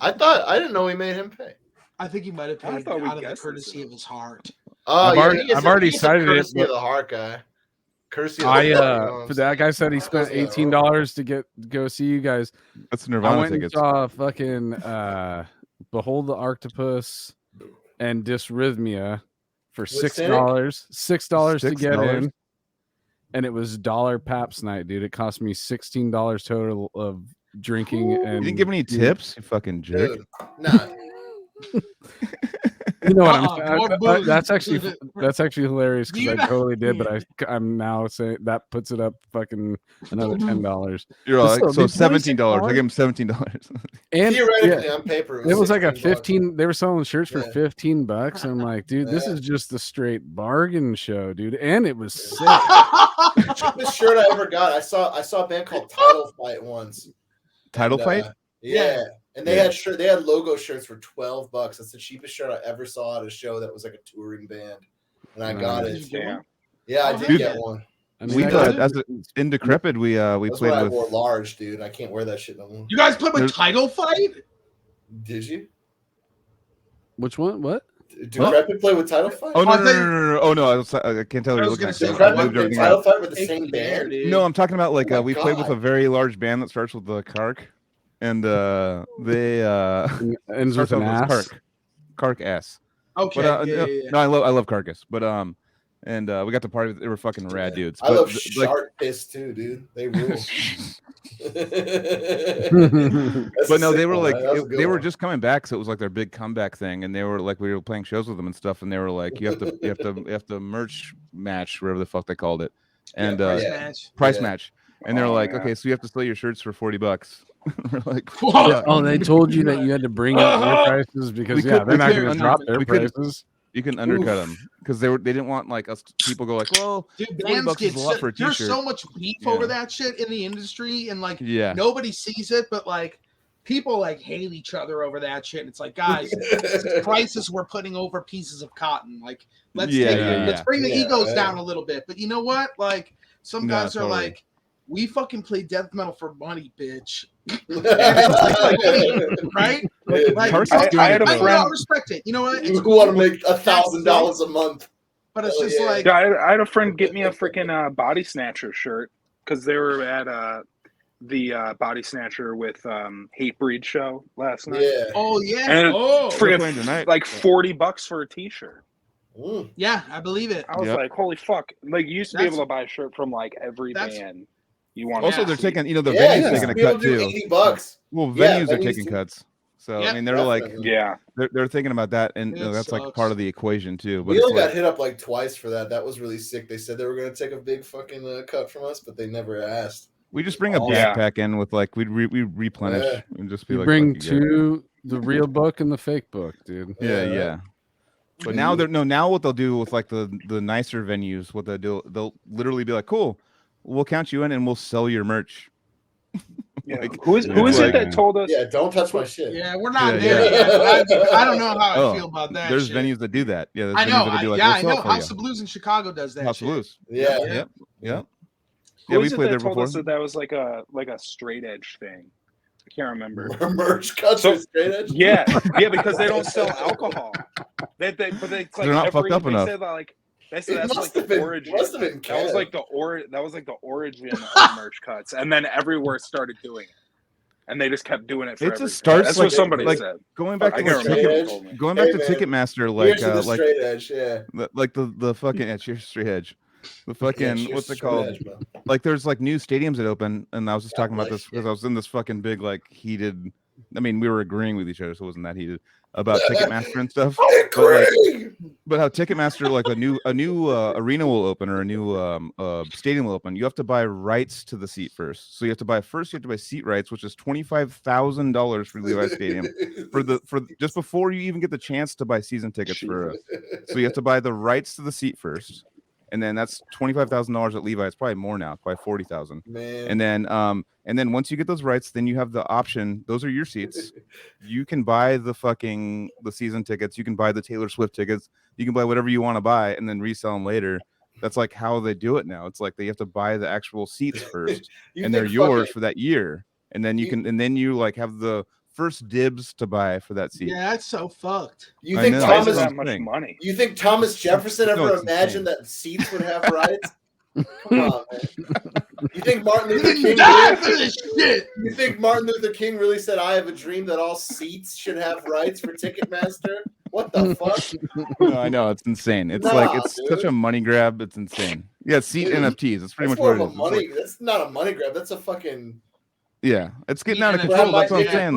I didn't know he made him pay. I think he might have I paid thought we out of the guessed courtesy this. of his heart. Oh, I've yeah, already- I've already cited it, courtesy of but- the heart guy. Courtesy of the heart. You know what For I'm that guy said he That spent goes down $18 to go see you guys. That's I Nirvana went and tickets. saw fucking Behold the Octopus and Dysrhythmia for $6. $6 to get $6? in. And it was dollar Paps night, dude. It cost me $16 total of drinking and You didn't give any tips, you fucking jerk. Dude, nah. You know what More I'm booze. that's actually hilarious because Dude. I totally did, but I'm now saying that puts it up fucking another $10. You're But like, still, so dude, $17. I $26? gave him $17. And Theoretically, on paper, it was like a 16 bucks. 15. They were selling shirts for Yeah. $15. I'm like, dude, this Yeah. is just the straight bargain show, dude. And it was sick. The cheapest shirt I ever got. I saw a band called Title Fight once. Title And, fight? Yeah. And they Yeah. had logo shirts for $12. That's the cheapest shirt I ever saw at a show that was like a touring band. And I got Nice. it. Damn. Yeah, I Oh, did dude. get one. I mean, We that- as in Decrepit, we That's played when I with. wore large, dude. I can't wear that shit no more. You guys played with There's- Title Fight? Did you? which one? What? Decrepit play with Title Fight? Oh no, I no, thought no, you- no, no! Oh no, I can't tell I you. was Looking gonna at say, you. I Decrepit moved and everything Title out. Fight with the Take same me there, band? dude. No, I'm talking about like Oh my we played with God. a very large band that starts with the Kark, and they Ends starts with an off as ass. Kark S. Okay. But yeah, no, yeah, yeah. no, I love Carcass, but and we got to party. They were fucking rad dudes. I But love like, Shark Piss too, dude. They rule. but no, they were like they were just coming back, so it was like their big comeback thing, and they were like we were playing shows with them and stuff, and they were like you have to merch match whatever the fuck they called it, and Price yeah. match. price Yeah. match, and they're Oh, like yeah. okay, so you have to sell your shirts for $40. We're like Whoa. Oh, they told you that you had to bring up their prices because We yeah, could- they're we not couldn't going to under- drop their we couldn't- prices. you can undercut them because they didn't want like us people go like well Dude, $40 bands is get a lot for a there's t-shirt. so much beef Yeah. over that shit in the industry, and like Yeah. nobody sees it, but like people like hate each other over that shit. And it's like, guys, it's prices we're putting over pieces of cotton. Like, let's let's bring the egos down a little bit. But you know what? Like, some No, guys are totally. like, we fucking play death metal for money, bitch. Right? Like, Tark's I, doing it, I, though. I respect it. You know what? It's Who want to cool, make $1,000 a month? but it's Oh, just yeah. like, Yeah, I had a friend get me a freaking body snatcher shirt because they were at the body snatcher with Hatebreed show last night. Yeah. oh yeah, And oh playing Freaking tonight. like $40 for a t-shirt. Mm. yeah, I believe it. I was Yep. like, holy fuck! Like you used to be That's- able to buy a shirt from like every that's- band you want. Also, Yeah. they're taking the Yeah, venues you taking a people cut do too. $80. Well, Yeah, venues are venues taking do. cuts. So Yep. I mean, they're like Definitely. Yeah, they're thinking about that, and It that's like sucks. part of the equation too. But We it's only got like, hit up like twice for that. That was really sick. They said they were going to take a big fucking cut from us, but they never asked. we just bring a Oh, yeah. backpack in with like we replenish Yeah. and just be You like bring fuck you guys. two, the real book and the fake book, dude. Yeah, Yeah. yeah. But now now what they'll do with like the nicer venues, what they'll literally be like, cool, we'll count you in and we'll sell your merch. Yeah. Like, who is like- it that told us? Yeah, don't touch my shit. yeah, we're not Yeah, there yeah. yet. I don't know how I Oh, feel about that. There's shit. venues that do that. Yeah, there's I know. venues that do like, I we'll sell know. it for House you. of Blues in Chicago does that. House shit. of Blues. Yeah. Yep. Yep. Who Yeah, we is it played that there told before. us that was like a straight edge thing? I can't remember. Merch cuts So- are straight edge. Yeah, because they don't sell alcohol. But it's like They're not fucked up they enough. said that, like they It said that's like must have the been. origin. Must have been. That was Kev. like the origin of merch cuts, and then everywhere started doing it, and they just kept doing it. For It just everything. starts That's like- what somebody like- said. Going back I to can't like remember. Straight Who edge. told me. going back Hey, to man. Ticketmaster, Here's like to the straight edge. Yeah. the fucking here's straight edge. The fucking Yeah, what's it straight called? edge, man. Like there's like new stadiums that open, and I was just God talking about bless this because I was in this fucking big like heated I mean, we were agreeing with each other, so it wasn't that heated about Ticketmaster and stuff. I agree. But how Ticketmaster, like a new arena will open or a new stadium will open, you have to buy rights to the seat first. So you have to buy seat rights, which is $25,000 for Levi's Stadium for just before you even get the chance to buy season tickets for. So you have to buy the rights to the seat first, and then that's $25,000 at Levi. It's probably more now, probably $40,000. Man. And then once you get those rights, then you have the option. Those are your seats. You can buy the season tickets. You can buy the Taylor Swift tickets. You can buy whatever you want to buy and then resell them later. That's like how they do it now. It's like they have to buy the actual seats first, and they're yours for that year. And then you like have the first dibs to buy for that seat. Yeah, that's so fucked. You think Thomas that much money? You think Thomas Jefferson ever imagined that seats would have rights? Come on, man. You think Martin Luther King die for this shit? You think Martin Luther King really said, "I have a dream that all seats should have rights for Ticketmaster"? What the fuck? No, I know, it's insane. It's such a money grab. It's insane. Yeah, seat NFTs. That's pretty much what it is. That's not a money grab. That's a fucking. Yeah, it's getting out of control. That's what I'm saying.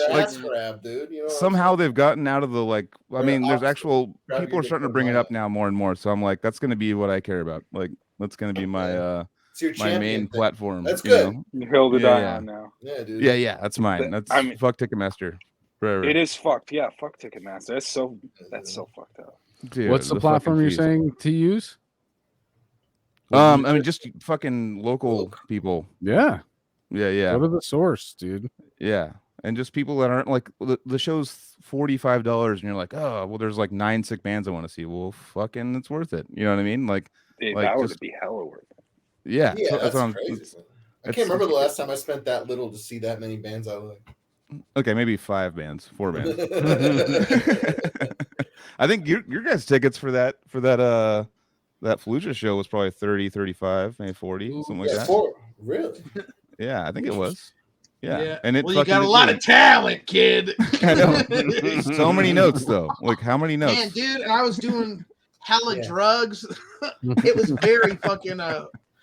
Like, grab, dude. You know somehow they've gotten out of the like. I mean, there's actual people are starting to bring it up now more and more. So I'm like, that's going to be what I care about. Like, that's going to be my my main platform. That's good. You hill to die on now. Yeah, dude. Yeah, that's mine. That's fuck Ticketmaster. Forever. It is fucked. Yeah, fuck Ticketmaster. That's so fucked up. Dude, what's the platform you're saying to use? I mean, just fucking local people. Yeah. Yeah. Go to the source, dude. Yeah. And just people that aren't like the show's $45 and you're like, oh, well, there's like 9 sick bands I want to see. Well, fucking it's worth it. You know what I mean? Like, that would be hella worth it. Yeah. That's crazy. I can't remember the last time I spent that little to see that many bands I like. Okay, maybe 4 bands. I think your guys' tickets for that Fallujah show was probably 30, 35, maybe 40, something like that. Really? Yeah, I think it was. Yeah. And you got a lot of talent, kid. I know. So many notes though. Like how many notes? Man, dude, and I was doing hella drugs. It was very fucking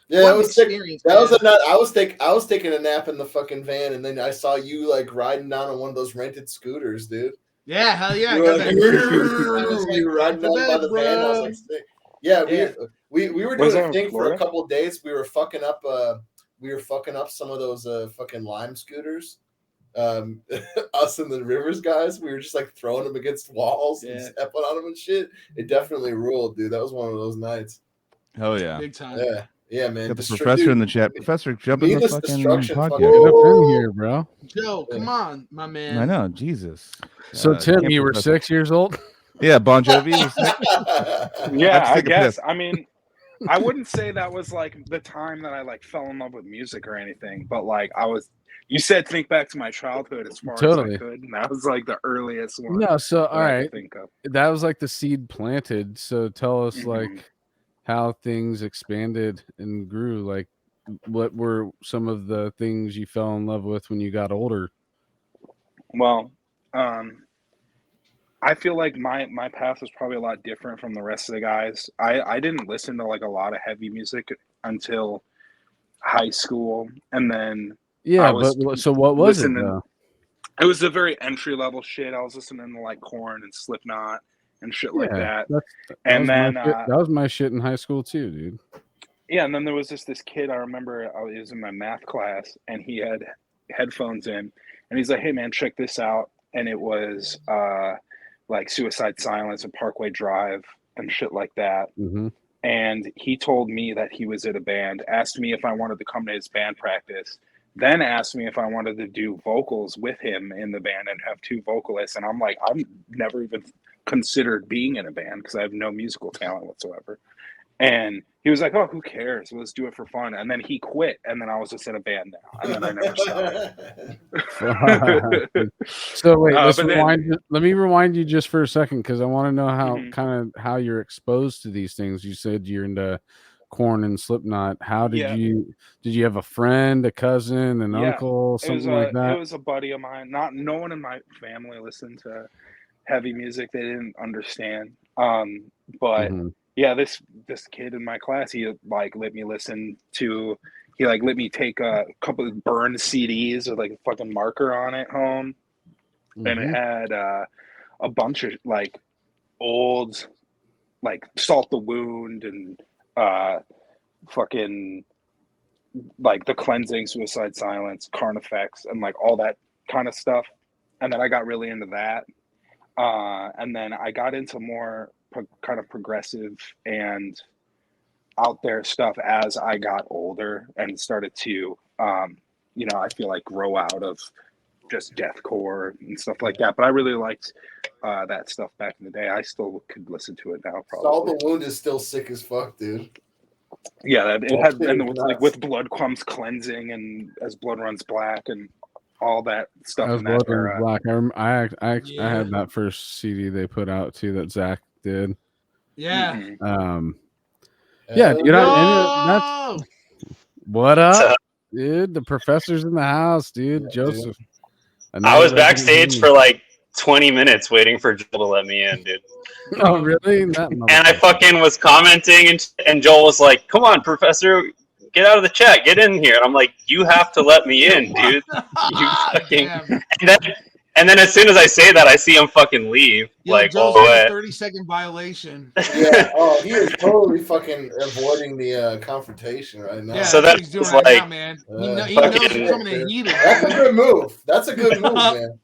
yeah, it was experience. That was a nut. I was taking a nap in the fucking van, and then I saw you like riding down on one of those rented scooters, dude. Yeah, hell yeah. You were riding down by the van. I was like, sick. Yeah, we were doing a thing for a couple of days. We were fucking up. Some of those fucking Lime scooters. Us and the Rivers guys, we were just like throwing them against walls and stepping on them and shit. It definitely ruled, dude. That was one of those nights. Hell yeah, big time. Yeah, man. Got the professor in the chat. Professor, jump in the fucking podcast. Get up in here, bro. Joe, come on, my man. I know, Jesus. So Tim, you were 6 years old? Yeah, Bon Jovi was 6. Yeah, I guess. I mean, I wouldn't say that was like the time that I like fell in love with music or anything, but like you said think back to my childhood as far as I could, and that was like the earliest one. No, so all right. Think of. That was like the seed planted. So tell us like how things expanded and grew. Like what were some of the things you fell in love with when you got older? Well, I feel like my path was probably a lot different from the rest of the guys. I didn't listen to like a lot of heavy music until high school, and then but so what was it? It was a very entry level shit. I was listening to like Korn and Slipknot and shit like that. That was my shit in high school too, dude. Yeah, and then there was this kid I remember. I was in my math class, and he had headphones in, and he's like, "Hey man, check this out," and it was like Suicide Silence and Parkway Drive and shit like that. And he told me that he was in a band, asked me if I wanted to come to his band practice, then asked me if I wanted to do vocals with him in the band and have 2 vocalists. And I'm like, I've never even considered being in a band because I have no musical talent whatsoever. And he was like, oh, who cares? Let's do it for fun. And then he quit. And then I was just in a band now. And then I never stopped. So wait, let me rewind you just for a second because I want to know how how you're exposed to these things. You said you're into Korn and Slipknot. How did you have a friend, a cousin, an uncle, something like that? It was a buddy of mine. No one in my family listened to heavy music. They didn't understand. But yeah, this kid in my class, he like let me listen to. He like let me take a couple of burned CDs with like a fucking marker on it home, and it had a bunch of like old, like Salt the Wound and fucking like The Cleansing, Suicide Silence, Carnifex, and like all that kind of stuff. And then I got really into that. And then I got into more kind of progressive and out there stuff as I got older and started to, I feel like grow out of just deathcore and stuff like that. But I really liked that stuff back in the day. I still could listen to it now, probably. All the Wound is still sick as fuck, dude. Yeah, it had, and with, like with Blood Qualms Cleansing and As Blood Runs Black and all that stuff. As in Blood that Runs era. Black. I had that first CD they put out too that Zach did. Yeah. Yeah, dude. Yo! What up, dude? The professor's in the house, dude. Joseph. I was backstage for like 20 minutes waiting for Joel to let me in, dude. Oh, really? And I fucking was commenting, and Joel was like, "Come on, Professor, get out of the chat, get in here." And I'm like, "You have to let me in, dude." You fucking. And then as soon as I say that, I see him fucking leave. Yo, like, Joe's oh, a 30-second violation. Yeah. Oh, he is totally fucking avoiding the confrontation right now. Yeah, so that's what he's doing right like, now, man. He knows he's coming in heated. That's a good move. That's a good move, man.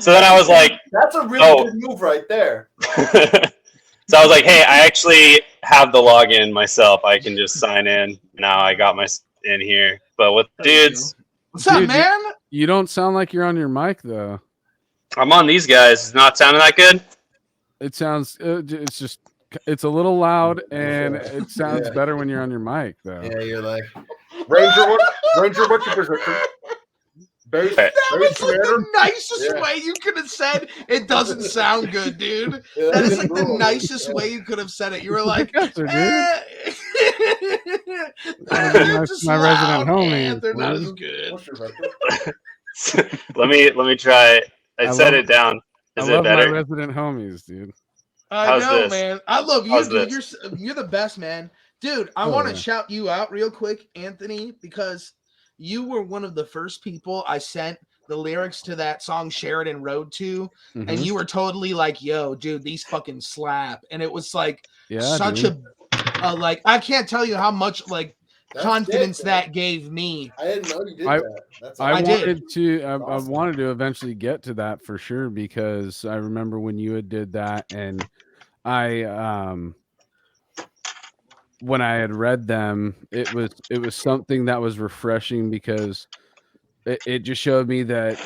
So then I was like, that's a really good move right there. So I was like, hey, I actually have the login myself. I can just sign in. Now I got my in here. But with dudes. What's up, man? You don't sound like you're on your mic, though. I'm on these guys. It's not sounding that good? It sounds, it's a little loud, and it sounds better when you're on your mic, though. Yeah, you're like, Ranger, what's your position? That was like the nicest way you could have said it doesn't sound good, dude. Yeah, that is like the nicest way you could have said it. You were like, my resident homie. They're not as good. let me try. I set it down. Is it better? My resident homies, dude. I know, man. I love you, dude. You're the best, man. Dude, I want to shout you out real quick, Anthony, because you were one of the first people I sent the lyrics to that song Sheridan Road to, and you were totally like, yo, dude, these fucking slap. And it was like such a like, I can't tell you how much like confidence that gave me. I didn't know you did that. I wanted to eventually get to that for sure, because I remember when you had did that, and when I had read them, it was something that was refreshing, because it just showed me that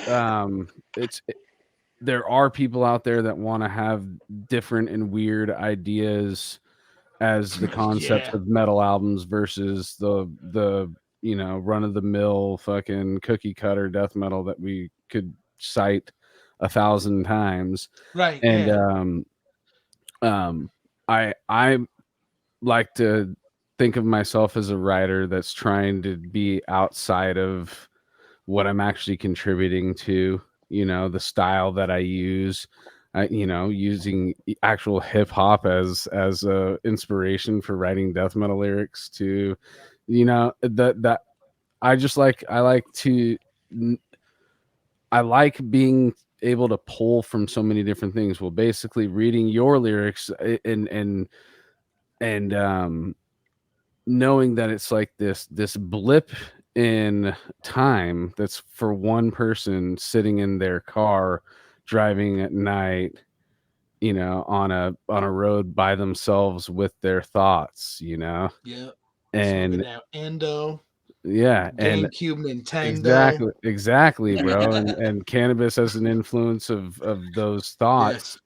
there are people out there that want to have different and weird ideas as the concept of metal albums versus the run of the mill fucking cookie cutter death metal that we could cite 1,000 times. Right. And I like to think of myself as a writer that's trying to be outside of what I'm actually contributing to, the style that I use, using actual hip hop as a inspiration for writing death metal lyrics to, that I like being able to pull from so many different things. Well, basically reading your lyrics and knowing that it's like this blip in time that's for one person sitting in their car driving at night, on a road by themselves with their thoughts, and Endo, and GameCube, Nintendo, exactly, bro. and cannabis as an influence of those thoughts,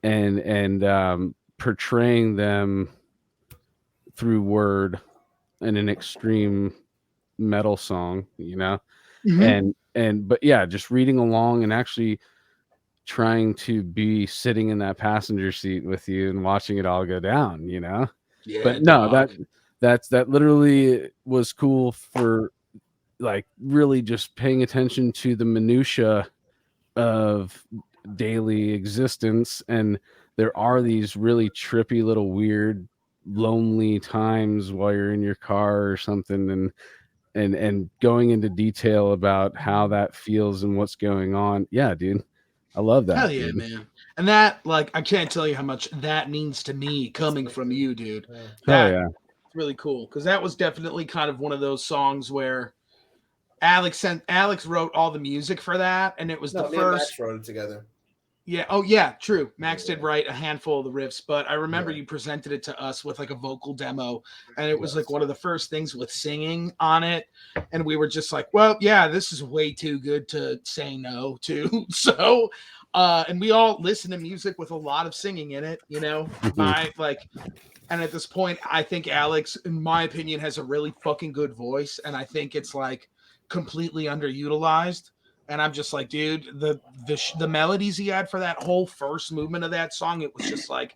and portraying them through word in an extreme metal song, but yeah, just reading along and actually trying to be sitting in that passenger seat with you and watching it all go down, but no, that literally was cool for like really just paying attention to the minutia of daily existence. And there are these really trippy little weird lonely times while you're in your car or something, and going into detail about how that feels and what's going on. Yeah, dude, I love that. Hell yeah, dude. man. And that, like, I can't tell you how much that means to me coming from you, dude. Hell That- yeah. It's really cool because that was definitely kind of one of those songs where Alex wrote all the music for that, and it was No, the me and first. Max wrote it together. Yeah. Oh, yeah. True. Max did write a handful of the riffs, but I remember Yeah. you presented it to us with like a vocal demo, and it was like one of the first things with singing on it, and we were just like, "Well, yeah, this is way too good to say no to." So, and we all listen to music with a lot of singing in it, you know. And at this point, I think Alex, in my opinion, has a really fucking good voice, and I think it's like completely underutilized. And I'm just like, dude, the melodies he had for that whole first movement of that song, it was just like,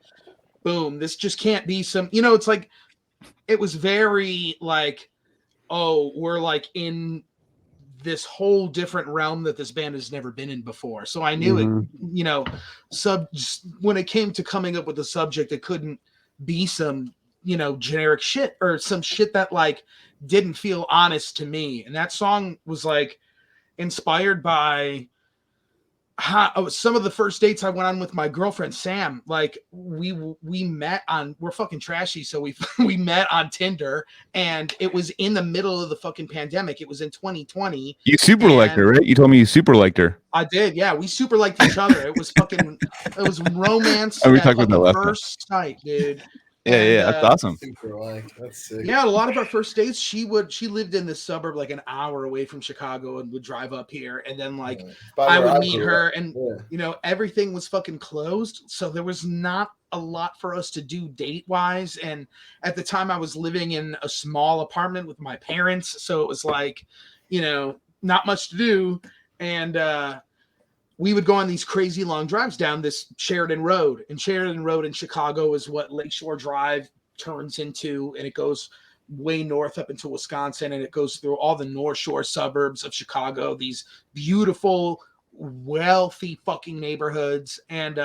boom, this just can't be some, you know, it's like, it was very like, oh, we're like in this whole different realm that this band has never been in before. So I knew it, you know, when it came to coming up with a subject, it couldn't be some, you know, generic shit or some shit that like didn't feel honest to me. And that song was like, inspired by some of the first dates I went on with my girlfriend Sam. Like we met on, we're fucking trashy, so we met on Tinder, and it was in the middle of the fucking pandemic. It was in 2020. You super liked her, right? You told me you super liked her. I did, yeah. We super liked each other. It was romance Oh, we at talked about that fucking last time. first sight, dude. Yeah, that's awesome. Super like, that's sick. Yeah, a lot of our first dates, she lived in this suburb like an hour away from Chicago and would drive up here, and then like I would meet her, and you know, everything was fucking closed, so there was not a lot for us to do date wise. And at the time I was living in a small apartment with my parents, so it was like, you know, not much to do. And we would go on these crazy long drives down this Sheridan Road, and Sheridan Road in Chicago is what Lakeshore Drive turns into, and it goes way north up into Wisconsin, and it goes through all the North Shore suburbs of Chicago, these beautiful, wealthy fucking neighborhoods. And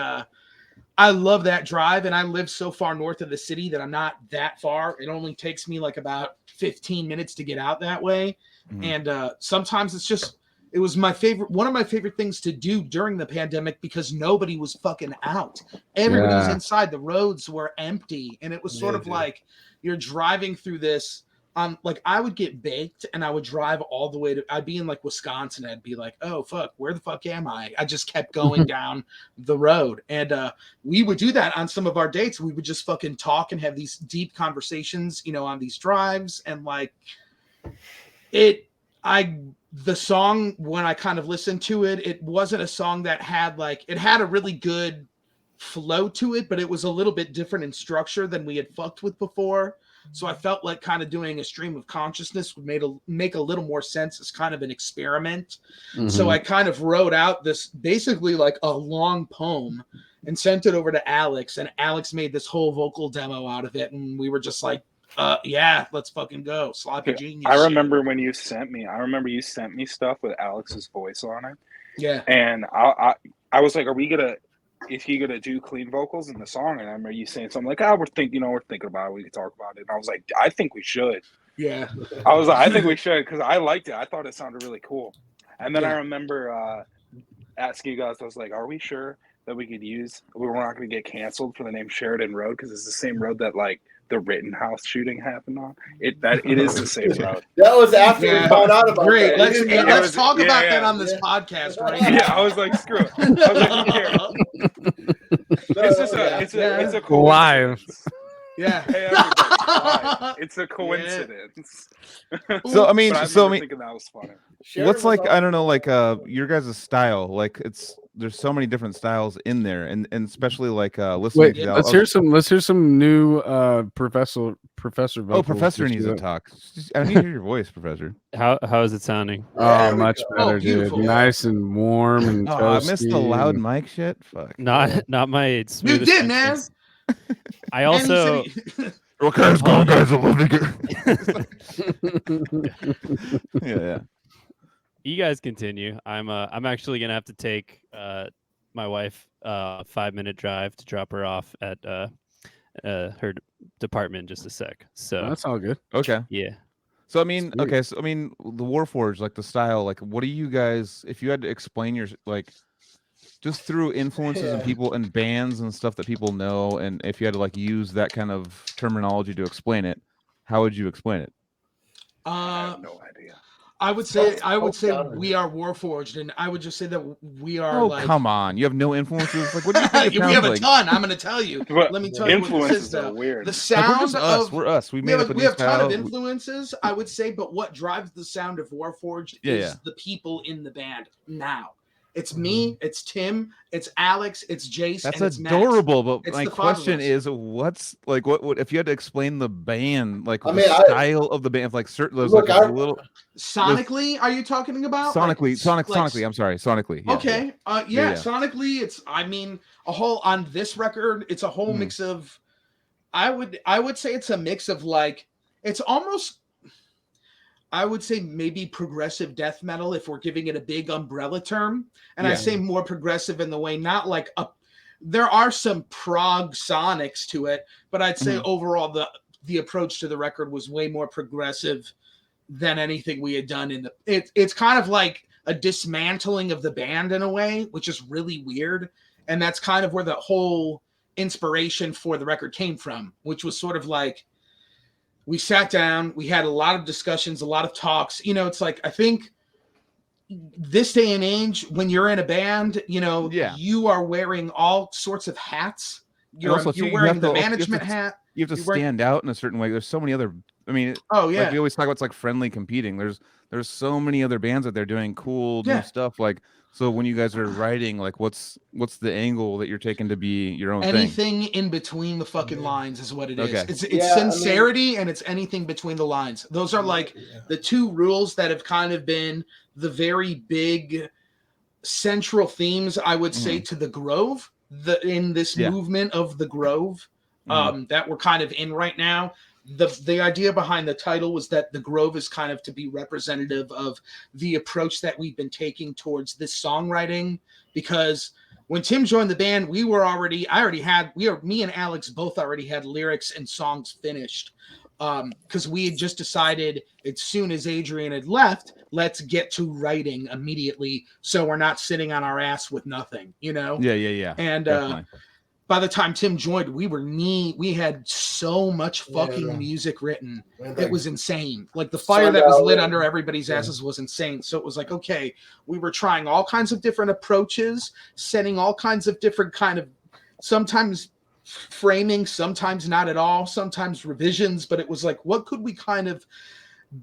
I love that drive, and I live so far north of the city that I'm not that far. It only takes me like about 15 minutes to get out that way. And sometimes it was one of my favorite things to do during the pandemic, because nobody was fucking out. Everybody was inside. The roads were empty. And it was sort of like you're driving through this. Like I would get baked and I would drive all the way I'd be in like Wisconsin. I'd be like, oh fuck, where the fuck am I? I just kept going down the road. And we would do that on some of our dates. We would just fucking talk and have these deep conversations, you know, on these drives. And like the song, when I kind of listened to it, it wasn't a song that had like, it had a really good flow to it, but it was a little bit different in structure than we had fucked with before. So I felt like kind of doing a stream of consciousness would make a little more sense as kind of an experiment. So I kind of wrote out this basically like a long poem and sent it over to Alex, and Alex made this whole vocal demo out of it. And we were just like, yeah, let's fucking go. Sloppy genius. I remember when you sent me stuff with Alex's voice on it. Yeah. And I was like, is he gonna do clean vocals in the song? And I remember you saying something like, we're thinking about it, we can talk about it. And I was like, I think we should. Yeah. I was like, I think we should, because I liked it. I thought it sounded really cool. And then I remember asking you guys, I was like, are we sure that we're not gonna get canceled for the name Sheridan Road, because it's the same road that like the Rittenhouse shooting happened on. It is the same road. That was after we found out about Great. that. Let's talk about that on this podcast, right? Yeah, I was like, screw it. I was like, who cares? It's a coincidence. Live. Yeah. Hey, everybody. It's a coincidence. So I mean, thinking that was funny. What's like, I don't know, like your guys' style, like there's so many different styles in there, and especially like listening to let's hear some new professor vocals. Oh, Professor needs to talk. I need to hear your voice, Professor. How is it sounding? Oh, much better, dude. Nice and warm and toasty. I missed the loud mic shit. Fuck. Not my smooth. You did, man. I also what kind of going, guys? I love it. Yeah. You guys continue. I'm actually gonna have to take my wife 5-minute drive to drop her off at her department in just a sec. So that's all good. Okay. Yeah. So I mean, okay. So I mean, the Warforged, like the style, like what do you guys? If you had to explain your like, just through influences and people and bands and stuff that people know, and if you had to like use that kind of terminology to explain it, how would you explain it? I have no idea. I would say we are Warforged, and I would just say that we are. Oh, like, come on! You have no influences. Like, what do you think? we have a ton. I'm going to tell you. But Let me tell you what this influences is. are weird. The Like, sound of we're us. We made up a we new have a ton style. of influences, I would say, but what drives the sound of Warforged is the people in the band now. It's me, it's Tim, it's Alex, it's Jace. That's and it's adorable. Max. But It's my the 5 of question us. is, what's like what if you had to explain the band, like I the mean, style of the band, like certain there's Look, like a little Sonically, are you talking about? sonically? I'm sorry, sonically. Yeah, Okay. Yeah. Sonically, it's a whole on this record, it's a whole mix of I would say it's a mix of like it's almost I would say maybe progressive death metal if we're giving it a big umbrella term. And I say more progressive in the way not like there are some prog sonics to it, but I'd say overall the approach to the record was way more progressive than anything we had done in it's kind of like a dismantling of the band in a way, which is really weird. And that's kind of where the whole inspiration for the record came from, which was sort of like we sat down, we had a lot of discussions, a lot of talks. It's like I think this day and age, when you're in a band, you are wearing all sorts of hats. You're wearing the management hat. You have to stand out in a certain way. There's so many other. I mean, like we always talk about, it's like friendly competing. There's so many other bands out there doing cool new stuff. Like, so when you guys are writing, like, what's the angle that you're taking to be your own anything in between the fucking lines is what it is. Okay. It's sincerity, and it's anything between the lines. Those are like the 2 rules that have kind of been the very big central themes, I would say, to the Grove. In this movement of the Grove that we're kind of in right now. The idea behind the title was that the Grove is kind of to be representative of the approach that we've been taking towards this songwriting, because when Tim joined the band, me and Alex both already had lyrics and songs finished. Because we had just decided as soon as Adrian had left, let's get to writing immediately, so we're not sitting on our ass with nothing, Yeah. And by the time Tim joined, we had so much fucking music written. It was insane. Like the fire that was lit under everybody's asses was insane. So it was like, okay, we were trying all kinds of different approaches, setting all kinds of different kind of, sometimes framing, sometimes not at all, sometimes revisions. But it was like, what could we kind of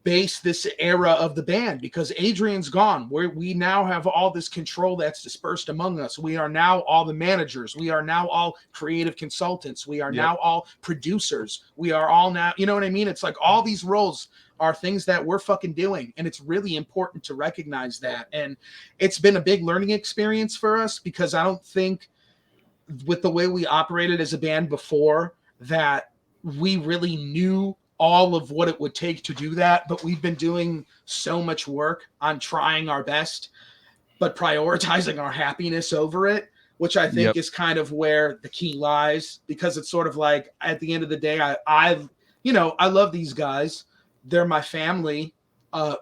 base this era of the band, because Adrian's gone, where we now have all this control that's dispersed among us. We are now all the managers. We are now all creative consultants. We are now all producers. We are all now, you know what I mean? It's like all these roles are things that we're fucking doing. And it's really important to recognize that. And it's been a big learning experience for us, because I don't think with the way we operated as a band before that we really knew all of what it would take to do that. But we've been doing so much work on trying our best, but prioritizing our happiness over it, which I think is kind of where the key lies, because it's sort of like, at the end of the day, I love these guys. They're my family,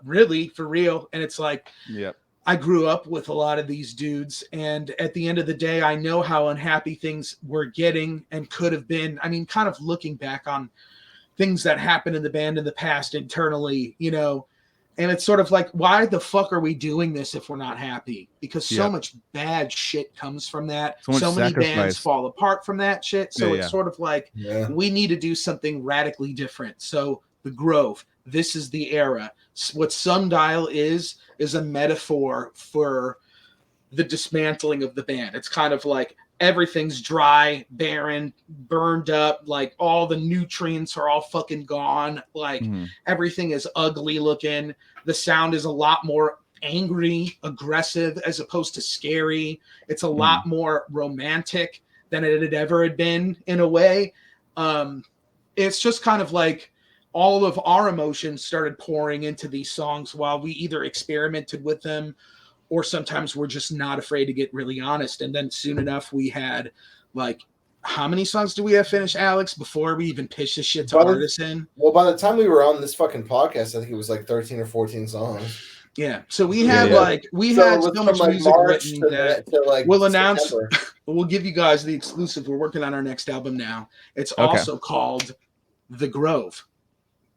really, for real. And it's like, I grew up with a lot of these dudes, and at the end of the day, I know how unhappy things were getting and could have been. I mean, kind of looking back on things that happened in the band in the past internally, and it's sort of like, why the fuck are we doing this if we're not happy? Because so much bad shit comes from that. So many bands fall apart from that shit. So it's sort of like, we need to do something radically different. So the Grove, this is the era. What Sundial is a metaphor for the dismantling of the band. It's kind of like everything's dry, barren, burned up, like all the nutrients are all fucking gone, like everything is ugly looking. The sound is a lot more angry, aggressive, as opposed to scary. It's a lot more romantic than it had been, in a way. It's just kind of like all of our emotions started pouring into these songs while we either experimented with them, or sometimes we're just not afraid to get really honest. And then soon enough, we had, like, how many songs do we have finished, Alex, before we even pitched this shit to artists in? Well, by the time we were on this fucking podcast, I think it was like 13 or 14 songs. Yeah. So we had yeah. like we So had it was so from much like music March written that to like we'll announce. September. We'll give you guys the exclusive. We're working on our next album now. It's Okay. also called The Grove.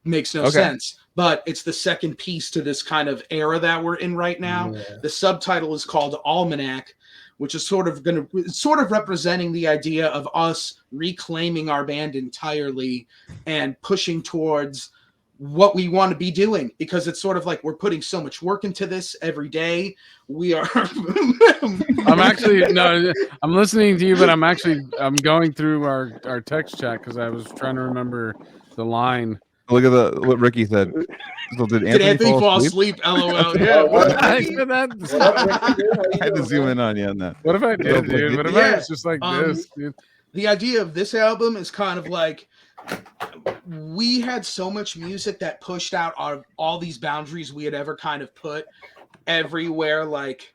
Makes no Okay. sense, but it's the second piece to this kind of era that we're in right now. Yeah. The subtitle is called Almanac, which is sort of representing the idea of us reclaiming our band entirely and pushing towards what we want to be doing, because it's sort of like we're putting so much work into this every day. We are I'm actually no, I'm listening to you, but I'm going through our text chat because I was trying to remember the line. Look at what Ricky said. So did Did Anthony, Anthony fall asleep? asleep? LOL. Yeah. What up, I Ricky? said that. What up, Ricky? How you I had to doing, zoom man? in on you on that. What if I did, dude? What if I Yeah. was just like Um, this, dude? The idea of this album is kind of like we had so much music that pushed out all these boundaries we had ever kind of put everywhere. Like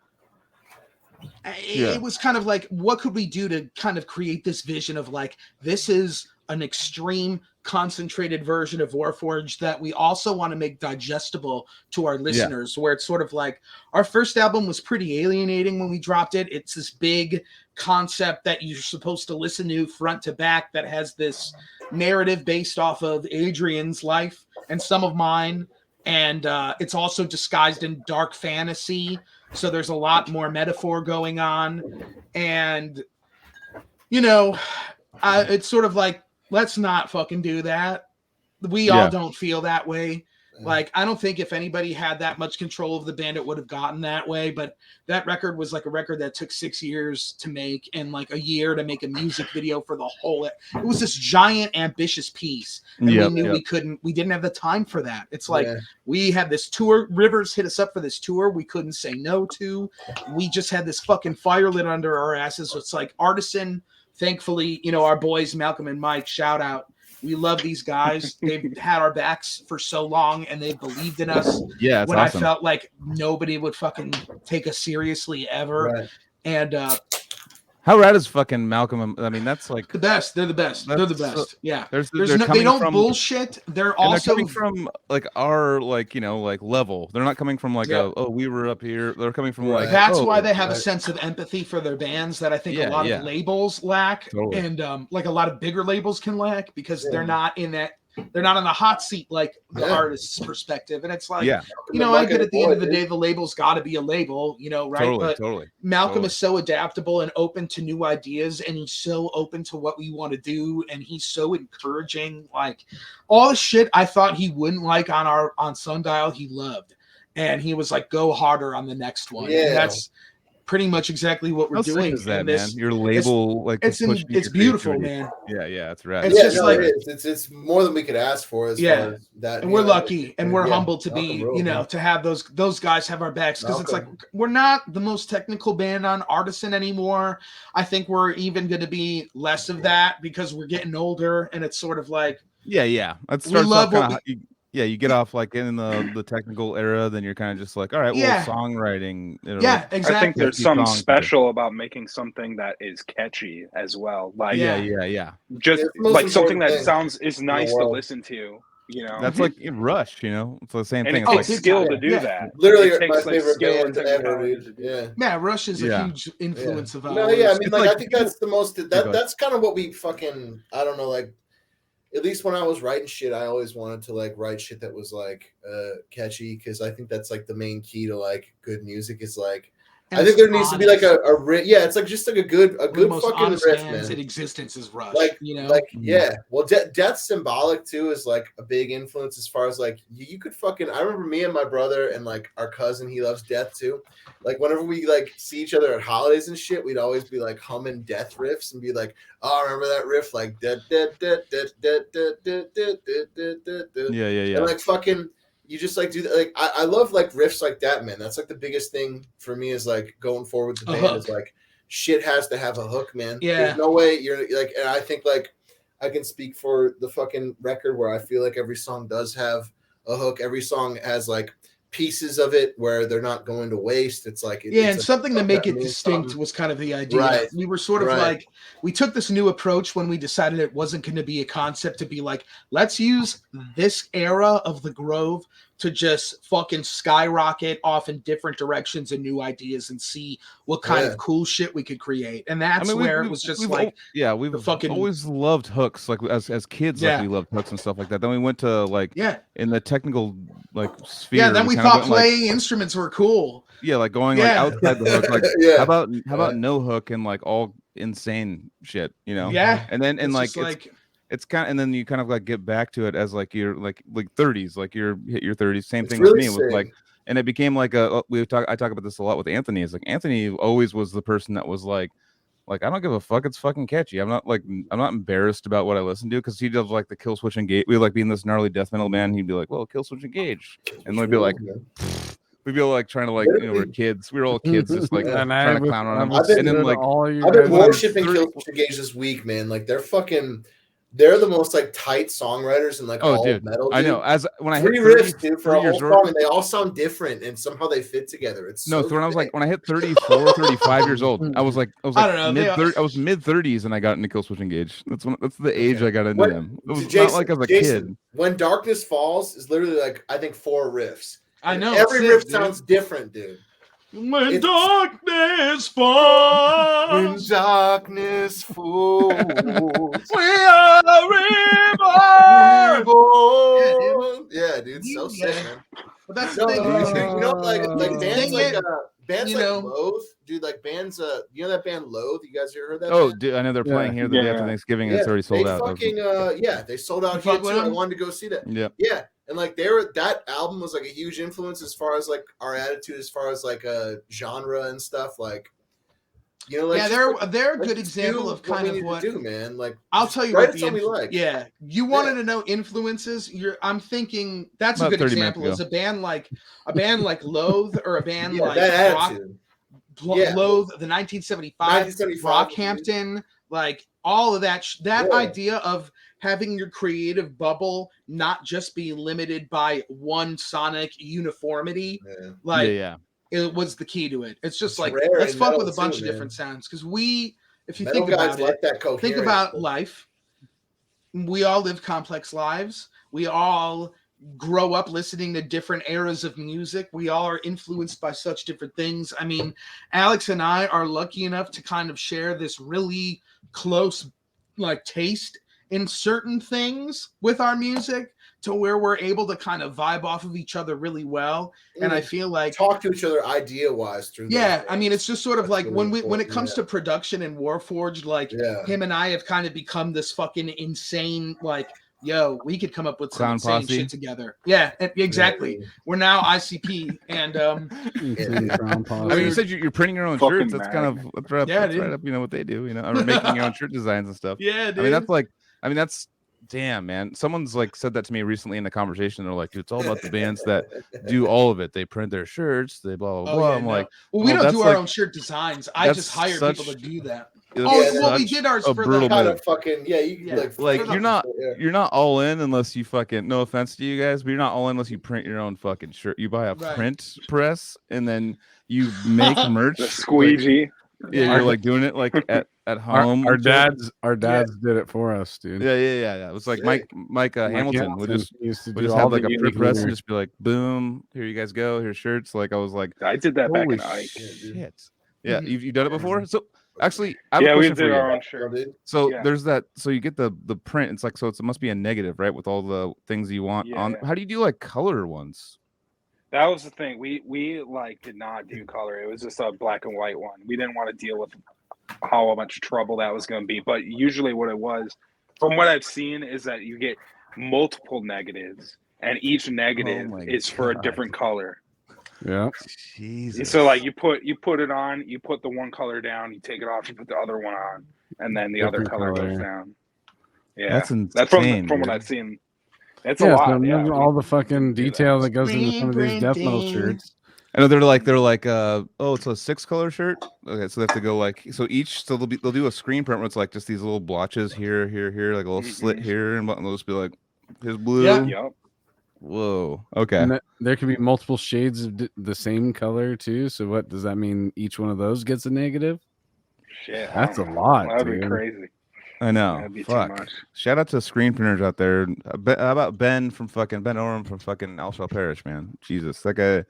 it was kind of like, what could we do to kind of create this vision of like, this is an extreme concentrated version of Warforged that we also want to make digestible to our listeners, where it's sort of like our first album was pretty alienating when we dropped it. It's this big concept that you're supposed to listen to front to back that has this narrative based off of Adrian's life and some of mine, and it's also disguised in dark fantasy, so there's a lot more metaphor going on. And it's sort of like, let's not fucking do that. We all don't feel that way. Like, I don't think if anybody had that much control of the band, it would have gotten that way. But that record was like a record that took 6 years to make and like a year to make a music video for the whole. It was this giant, ambitious piece. And we knew we didn't have the time for that. It's like we had this tour. Rivers hit us up for this tour we couldn't say no to. We just had this fucking fire lit under our asses. So it's like Artisan, thankfully, our boys, Malcolm and Mike, shout out. We love these guys. They've had our backs for so long, and they believed in us. Yeah, when awesome. I felt like nobody would fucking take us seriously ever. Right. And how rad is fucking Malcolm? I mean, that's like the best. They're the best. They're the best. Yeah. They don't bullshit. They're also coming from like our level. They're not coming from like we were up here. They're coming from like that's why they have a sense of empathy for their bands that I think a lot of labels lack, and like a lot of bigger labels can lack, because they're not in that. They're not on the hot seat like the artist's perspective. And it's like, I get at the end of the day, the label's got to be a label, right? But Malcolm is so adaptable and open to new ideas, and he's so open to what we want to do, and he's so encouraging. Like, all the shit I thought he wouldn't like on Sundial, he loved. And he was like, go harder on the next one. Yeah. And that's pretty much exactly what we're doing. Is that, man? Your label, it's beautiful, man. Yeah, it's rad. It's just like it's more than we could ask for as far as that. And we're lucky, and we're humbled to be, to have those guys have our backs, because it's like we're not the most technical band on Artisan anymore. I think we're even going to be less of that because we're getting older, and it's sort of like you get off like in the technical era, then you're kind of just like, all right, songwriting. Exactly. I think there's something special about making something that is catchy as well. Like, just like something that is nice to listen to. That's like in Rush. It's the same thing. It takes skill to do that. Literally, my favorite band ever. Yeah, Rush is a huge influence of ours. No, yeah, I mean, I think that's the most. That's kind of what we fucking. I don't know, like. At least when I was writing shit, I always wanted to like write shit that was like catchy, because I think that's like the main key to like good music is like. And I think there needs to be like a it's like just like a good fucking riff, man. In existence is Rush, Well, Death's Symbolic too is like a big influence as far as like you could fucking. I remember me and my brother and like our cousin, he loves Death too. Like whenever we like see each other at holidays and shit, we'd always be like humming Death riffs and be like, oh, remember that riff, like yeah. And like fucking. You just like do that. Like I love like riffs like that, man. That's like the biggest thing for me is like going forward with the band is like shit has to have a hook, man. Yeah. There's no way you're like, and I think like I can speak for the fucking record where I feel like every song does have a hook. Every song has like pieces of it where they're not going to waste. It's like and something to make it distinct was kind of the idea. Right. We were sort of like, we took this new approach when we decided it wasn't going to be a concept to be like, let's use this era of the Grove to just fucking skyrocket off in different directions and new ideas and see what kind of cool shit we could create. And that's where it was just like, we've always loved hooks, like as kids, like we loved hooks and stuff like that. Then we went to like in the technical like sphere. Then we thought playing instruments were cool. Yeah, like going like outside the hook. Like how about no hook and like all insane shit, you know? Yeah. And then and like it's kind of, and then you kind of like get back to it as like you're like 30s, like you're hit your 30s. Same thing with me. It was like, and it became like I talk about this a lot with Anthony. It's like Anthony always was the person that was like I don't give a fuck. It's fucking catchy. I'm not embarrassed about what I listen to, because he does like the Kill Switch Engage. We like being this gnarly death metal band. He'd be like, well, Kill Switch Engage, and we'd be like. We'd be like trying to like, you know, we're kids. We were all kids, just like trying to clown on them. And then like, I've been worshiping Kill Switch Engage this week, man. Like they're the most like tight songwriters and like all metal. Dude. I know. As when I hit 30 riffs, dude, for a whole song, and they all sound different, and somehow they fit together. It's no. So when I was like, when I hit 34, 35 years old, I was like I was mid 30s, and I got into Kill Switch Engage. That's the age I got into them. It was not like I was a kid. When Darkness Falls is literally like, I think 4 riffs. I know every riff sounds different, dude. When darkness falls, when darkness falls, we are reborn. Yeah, dude, so sick, man. But that's the thing, you know, like bands like Loathe, dude, like bands. You know that band Loathe? You guys ever heard that? Oh, dude, I know they're playing here the day after Thanksgiving, and it's already sold out. They sold out here too. I wanted to go see that. Yeah. And like that album was like a huge influence as far as like our attitude, as far as like a genre and stuff. Like, you know, like they're a good example of kind of what do, man. Like, I'll tell you what we like. Yeah, you wanted to know influences. I'm thinking that's about a good example. Is a band like Loathe, or a band like Loathe, the 1975 Rockhampton, like all of that. That idea of having your creative bubble not just be limited by one sonic uniformity, it was the key to it. It's just like, let's fuck with a bunch of different sounds, because if you think about it, think about life. We all live complex lives. We all grow up listening to different eras of music. We all are influenced by such different things. I mean, Alex and I are lucky enough to kind of share this really close like taste in certain things with our music, to where we're able to kind of vibe off of each other really well. And I feel like talk to each other idea wise through. Yeah. I mean, it's just sort of like when it comes to production and Warforged, like him and I have kind of become this fucking insane, like, yo, we could come up with some insane shit together. Yeah, exactly. We're now ICP, and I mean, you said you're printing your own shirts. That's kind of right up, you know, what they do, you know, or making your own shirt designs and stuff. Yeah, dude. I mean, that's damn, man. Someone's like said that to me recently in the conversation. They're like, dude, it's all about the bands that do all of it. They print their shirts, they blah blah blah. I'm like, well, we don't do our own shirt designs. I just hire people to do that. We did ours for the kind of fucking like you're not all in unless you fucking, no offense to you guys, but you're not all in unless you print your own fucking shirt. You buy a print press and then you make merch. The squeegee. You're like doing it like at home. Our dads did it for us, dude. Yeah. It was like Mike Hamilton would just have like a print press and just be like, boom, here you guys go, here's shirts. Like I was like, I did that back in Ike. Shit. Yeah, you've done it before. So actually, we did our own shirt. So there's that. So you get the print. It's like, so it must be a negative, right? With all the things you want on. How do you do like color ones? That was the thing. We like did not do color. It was just a black and white one. We didn't want to deal with how much trouble that was going to be. But usually, what it was, from what I've seen, is that you get multiple negatives, and each negative is for a different color. Yeah. Jesus. So like you put it on, you put the one color down, you take it off, you put the other one on, and then the other color goes down. Yeah, that's insane. That's from what I've seen. It's a lot. So all the fucking detail that goes into some of these death metal shirts. I know they're like oh, it's a 6-color shirt. Okay, so they have to go like, so they'll do a screen print where it's like just these little blotches here, like a little slit here, and they'll just be like, here's blue. Yep. Whoa. Okay. And there could be multiple shades of the same color too. So what does that mean? Each one of those gets a negative? Shit, that's a lot. That'd be crazy. I know. That'd be too Fuck. much. Shout out to screen printers out there. How about Ben Oram from fucking Alshell Parish, man? Jesus, that guy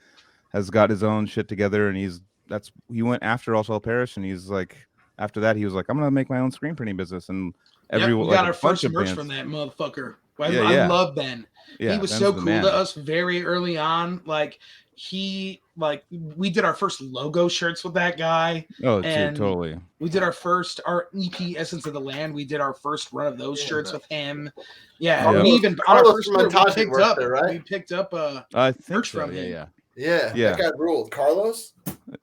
has got his own shit together, and he went after Alshell Parish, and he's like, after that, he was like, I'm gonna make my own screen printing business, and We like got a our bunch first of merch bands. from that motherfucker. I love Ben. Yeah, He was Ben's so the cool man. to us very early on. Like we did our first logo shirts with that guy. Oh, and dude, totally. We did our EP Essence of the Land. We did our first run of those shirts with him. Yeah, Yeah. we even on our Carlos first from tour, we Montage picked worked up. there, right? We picked up I think merch so. from Yeah, him. Yeah, Yeah. that guy ruled. Carlos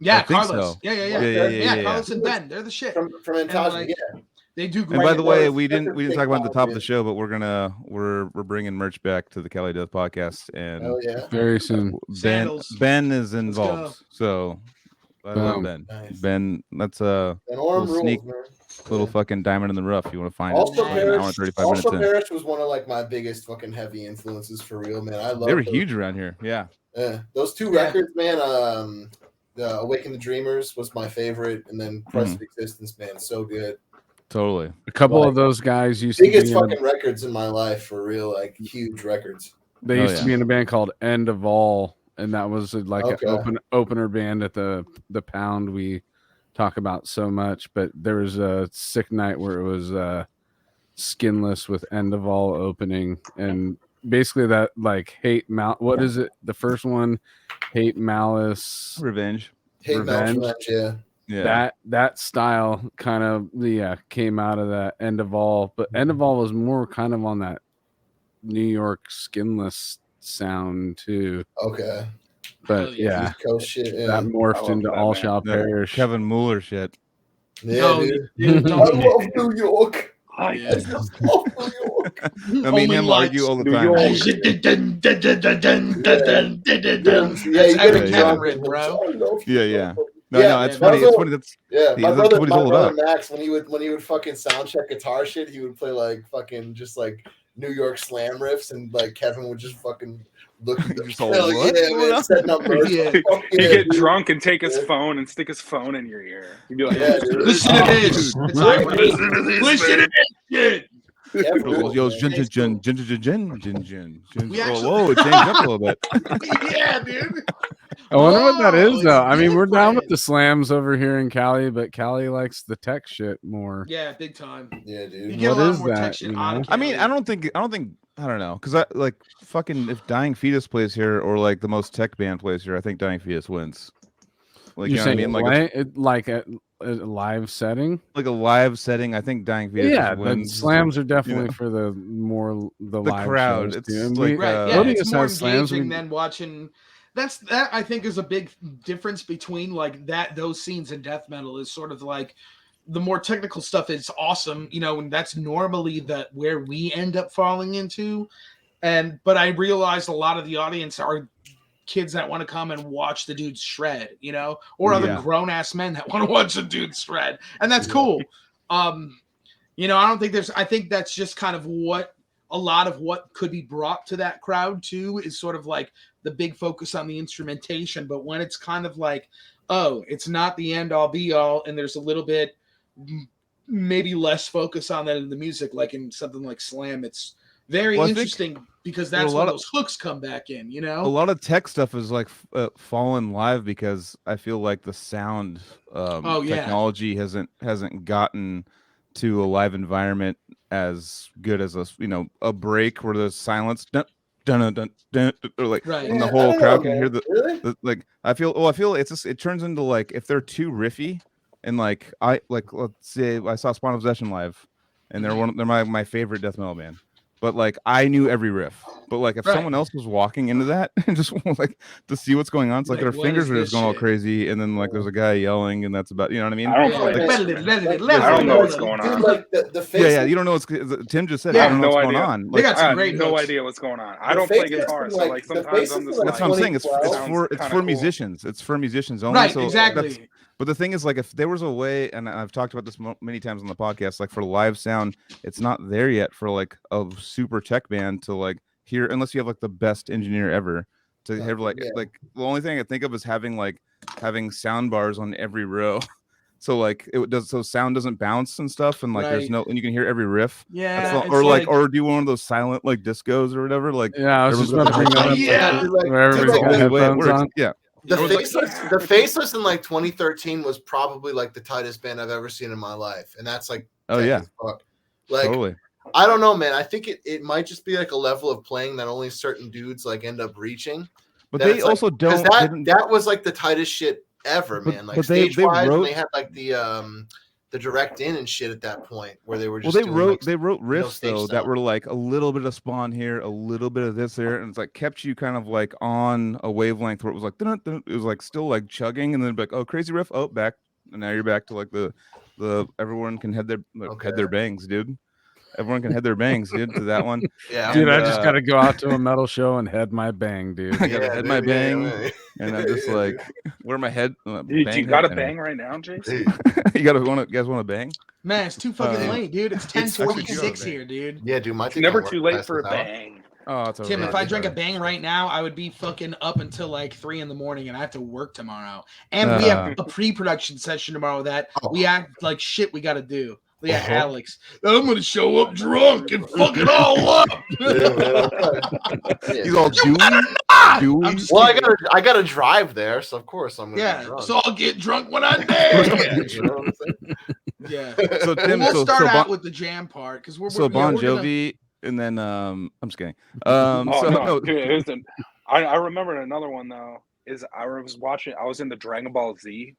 Yeah, I think Carlos. so. Yeah, Carlos and Ben. They're the shit. from Montage. like, Yeah. They do great. And by the Right, way, well, we that's didn't a talk about it at the big top of the dude. show, but we're bringing merch back to the Cali Death podcast, and Oh yeah. Very soon. Sandals. Ben is go. involved. So I love Boom. Ben. Nice. Ben, that's a And Orem little sneak, rules, man. little fucking diamond in the rough. You want to find Also, it? An hour and 35 minutes Also in. Parrish was one of like my biggest fucking heavy influences for real, man. I love. They were huge around here. Yeah. Those two records, man. The Awaken the Dreamers was my favorite, and then Price of Existence, man, so good. Totally. A couple Like, of those guys used to be Biggest in fucking records in my life for real, like huge records. they Oh, used to yeah. be in a band called End of All, and that was like Okay. an opener band at the Pound we talk about so much. But there was a sick night where it was Skinless with End of All opening, and basically that like what is it? The first one, Hate Malice Revenge. Hate Revenge. Revenge, yeah. Yeah. That style kind of came out of that End of All, but End of All was more kind of on that New York Skinless sound too. Okay. But yeah, East Coast shit. Yeah. that morphed love into that, All man. Shall That Perish. Kevin Mueller shit. Yeah, No, dude. dude, I don't- love New York. I I just love New York. I mean, Only him lights. argue all the New time. York. That's Yeah, every get Kevin drunk riff, and bro. I love Yeah, New yeah. York. No, Yeah, no, it's man, funny. that was It's all- funny. That's Yeah, He- my that's brother, what he's all about. Max, when he would fucking sound check guitar shit, he would play like fucking just like New York slam riffs, and like Kevin would just fucking look at Just all, hell "What? yeah, What man, up?" setting up merch. Yeah. Like, fuck He'd yeah, get dude. drunk and take his Yeah. phone and stick his phone in your ear. He'd be like, Yeah, dude. Listen to this. dude. It's like, Listen to this, listen to man. this shit. Yeah, Yo, rules, yo, man. gin, Thanks, gin, bro. gin. We Oh, actually- whoa, it changed up a little bit. Yeah, dude. I wonder what that Oh, is though. I it's mean, we're down with different. the slams over here in Cali, but Cali likes the tech shit more. Yeah, big time. Yeah, You dude. get What a lot is more that, texture you out of know? I mean, Cali. I don't think, I don't know, because I like fucking if Dying Fetus plays here or like the most tech band plays here, I think Dying Fetus wins. Like, You're you know what I saying mean? like at a live setting? Like a live setting, I think Dying Fetus Yeah, just the wins. slams are definitely know. for the The live crowd. shows, It's too. And like, Right, yeah, Loading it's us more has slams, engaging we- than watching. That I think is a big difference between like those scenes in death metal is sort of like the more technical stuff is awesome, you know, and that's normally where we end up falling into. But I realized a lot of the audience are kids that want to come and watch the dudes shred, you know, or other Yeah. grown ass men that want to watch the dudes shred, and that's Yeah. cool. You know, I think that's just kind of what a lot of what could be brought to that crowd too is sort of like the big focus on the instrumentation. But when it's kind of like, oh, it's not the end all be all, and there's a little bit maybe less focus on that in the music, like in something like Slam, it's very Well, I think interesting because there are that's a when lot of- those hooks come back in, you a know? lot of tech stuff is like fallen live because I feel like the sound Oh, yeah. technology hasn't gotten to a live environment as good as a break where there's silence dun, dun, dun, dun, or like Right. when the Yeah, whole I don't crowd know, can hear man. Really? like I feel it's just it turns into like if they're too riffy and like let's say I saw Spawn of Possession live and they're my favorite death metal band. But like I knew every riff. But like if Right. someone else was walking into that and just like to see what's going on, it's like Like, their what fingers is are just this going all shit? crazy, and then like there's a guy yelling, and that's about, you know what I mean? I don't Yeah, play like, instruments. I don't know what's going on. Dude, like the face. Yeah, you don't know what's Tim just said. Yeah, I I don't have know no what's going idea. on. They Like, got I some have great no hooks. idea what's going on. I The don't play face is guitar, from, so like, like the sometimes face I'm is just from, that's like, what I'm saying. It's 2012. for Kinda musicians. It's for musicians only. Right, So exactly. But the thing is, like, if there was a way, and I've talked about this many times on the podcast, like for live sound, it's not there yet for like a super tech band to like hear, unless you have like the best engineer ever to have like Yeah. like the only thing I think of is having sound bars on every row so like it does, so sound doesn't bounce and stuff, and like there's Right. no, and you can hear every riff. Yeah, or it's like, or do one of those silent like discos or whatever. Like Yeah, I was just about to bring that up. Yeah. Where that's everybody's the got only way it headphones works. on. Yeah. The I was like, Faceless in like 2013 was probably like the tightest band I've ever seen in my life, and that's like Oh yeah, fuck. Like totally. I don't know, man. I think it might just be like a level of playing that only certain dudes like end up reaching. But That they it's, like, also don't. that was like the tightest shit ever, man. Like they stage wise, wrote- and they had like the direct in and shit at that point where they were just Well, doing, they wrote riffs stage though that sound. were like a little bit of Spawn here, a little bit of this there, and it's like kept you kind of like on a wavelength where it was like dun, dun, it was like still like chugging, and then like, oh, crazy riff, oh, back, and now you're back to like the everyone can head their bangs, dude. Everyone can head their bangs, dude, to that one. Yeah, Dude, And, I just gotta go out to a metal show and head my bang, dude. I gotta head my bang, man. and I'm just like, where my head? Dude, you got a bang right now, Jason? You guys want to bang? Man, it's too fucking late, dude. It's It's 10:46 here, dude. Yeah, dude, my It's never too late for a bang. Oh, it's Tim, over. if I drank a bang right now, I would be fucking up until like 3 in the morning, and I have to work tomorrow. And we have a pre-production session tomorrow that we act like shit. We got to do. Yeah, Alex. I'm gonna show up drunk and fuck it all up. He's all dewy. I'm just Well, kidding. I gotta drive there, so of course I'm gonna be drunk. So I'll get drunk when I'm there. You know what I'm saying? Yeah. So Tim, We'll start out Bon, with the jam part because we're so Bon we're gonna- Jovi, and then I'm just kidding. Oh, So no, no, dude, it was I remember another one though. Is I was in the Dragon Ball Z,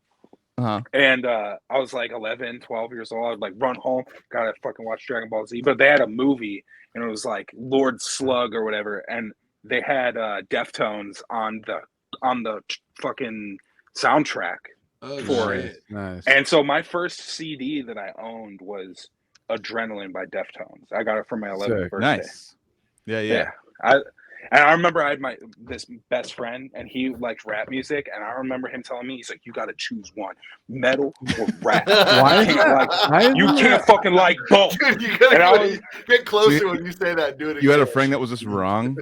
and I was like 11, 12 years old. I would like run home, gotta fucking watch Dragon Ball Z. But they had a movie, and it was like Lord Slug or whatever, and they had Deftones on the fucking soundtrack for it. Nice. And so my first CD that I owned was Adrenaline by Deftones. I got it for my 11th Sick. birthday. nice. Yeah. I remember I had this best friend, and he liked rap music, and I remember him telling me, he's like, you got to choose one, metal or rap. Why You can't fucking like both. Dude, you gotta And I was- get closer when you say that, dude. You had a friend that was just wrong.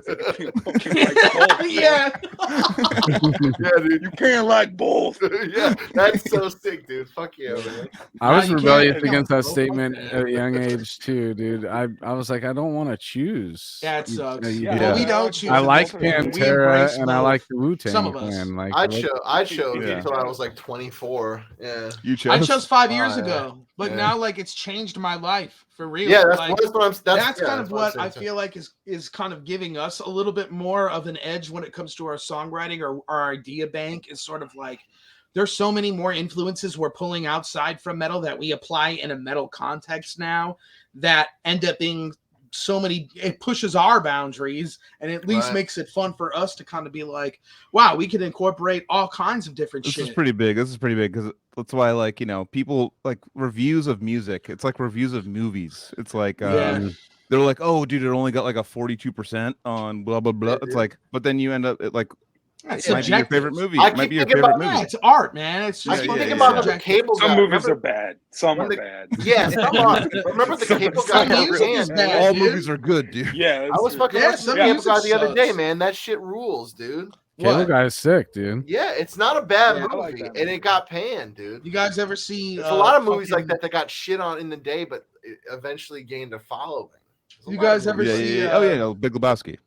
Yeah. Yeah, dude. You can't like both. Yeah, that's so sick, dude. Fuck yeah, man. I was you can't- rebellious no, against that go statement fucking- at a young age too, dude. I was like, I don't want to choose. Yeah, it sucks. You- Yeah. Well, we don't choose. I it, like both of us. We Pantera embrace and I both. like the Wu-Tang Some of us. Clan. Like, I chose Yeah. until I was like 24. Yeah. You chose. I chose 5 years Oh, yeah. ago, but Yeah. now like it's changed my life for real. Yeah, that's, like, that's what I'm. that's yeah, kind of that's what I'm I saying, feel like is kind of giving us a little bit more of an edge when it comes to our songwriting or our idea bank. Is sort of like there's so many more influences we're pulling outside from metal that we apply in a metal context now that end up being so many. It pushes our boundaries and at least Right. makes it fun for us to kind of be like, wow, we could incorporate all kinds of different This shit. is pretty big. This is pretty big because that's why, like, people like reviews of music. It's like reviews of movies. It's like Yeah. they're like, oh, dude, it only got like a 42% on blah blah blah. Yeah, It's dude. like, but then you end up like That's it might be your subjective. favorite movie. I It might keep be your thinking favorite about Yeah, movie. it's art, man. It's I just keep Yeah, thinking yeah, about yeah. the cable guy. Some movies Remember- are bad. Some when are the- bad. Yeah, some are. Remember the cable guy Some had music a is band? bad. All dude. movies are good, dude. Yeah, I was fucking Yeah, watching some the cable music guy the other day, sucks. man. That shit rules, dude. Cable What? Guy is sick, dude. Yeah, it's not a bad Yeah, I like movie, that and movie. it got panned, dude. You guys ever see? There's a lot of movies fucking- like that got shit on in the day, but it eventually gained a following. There's a You lot of guys ever movies Yeah, like see, yeah, that. yeah. Oh yeah, no, Big Lebowski.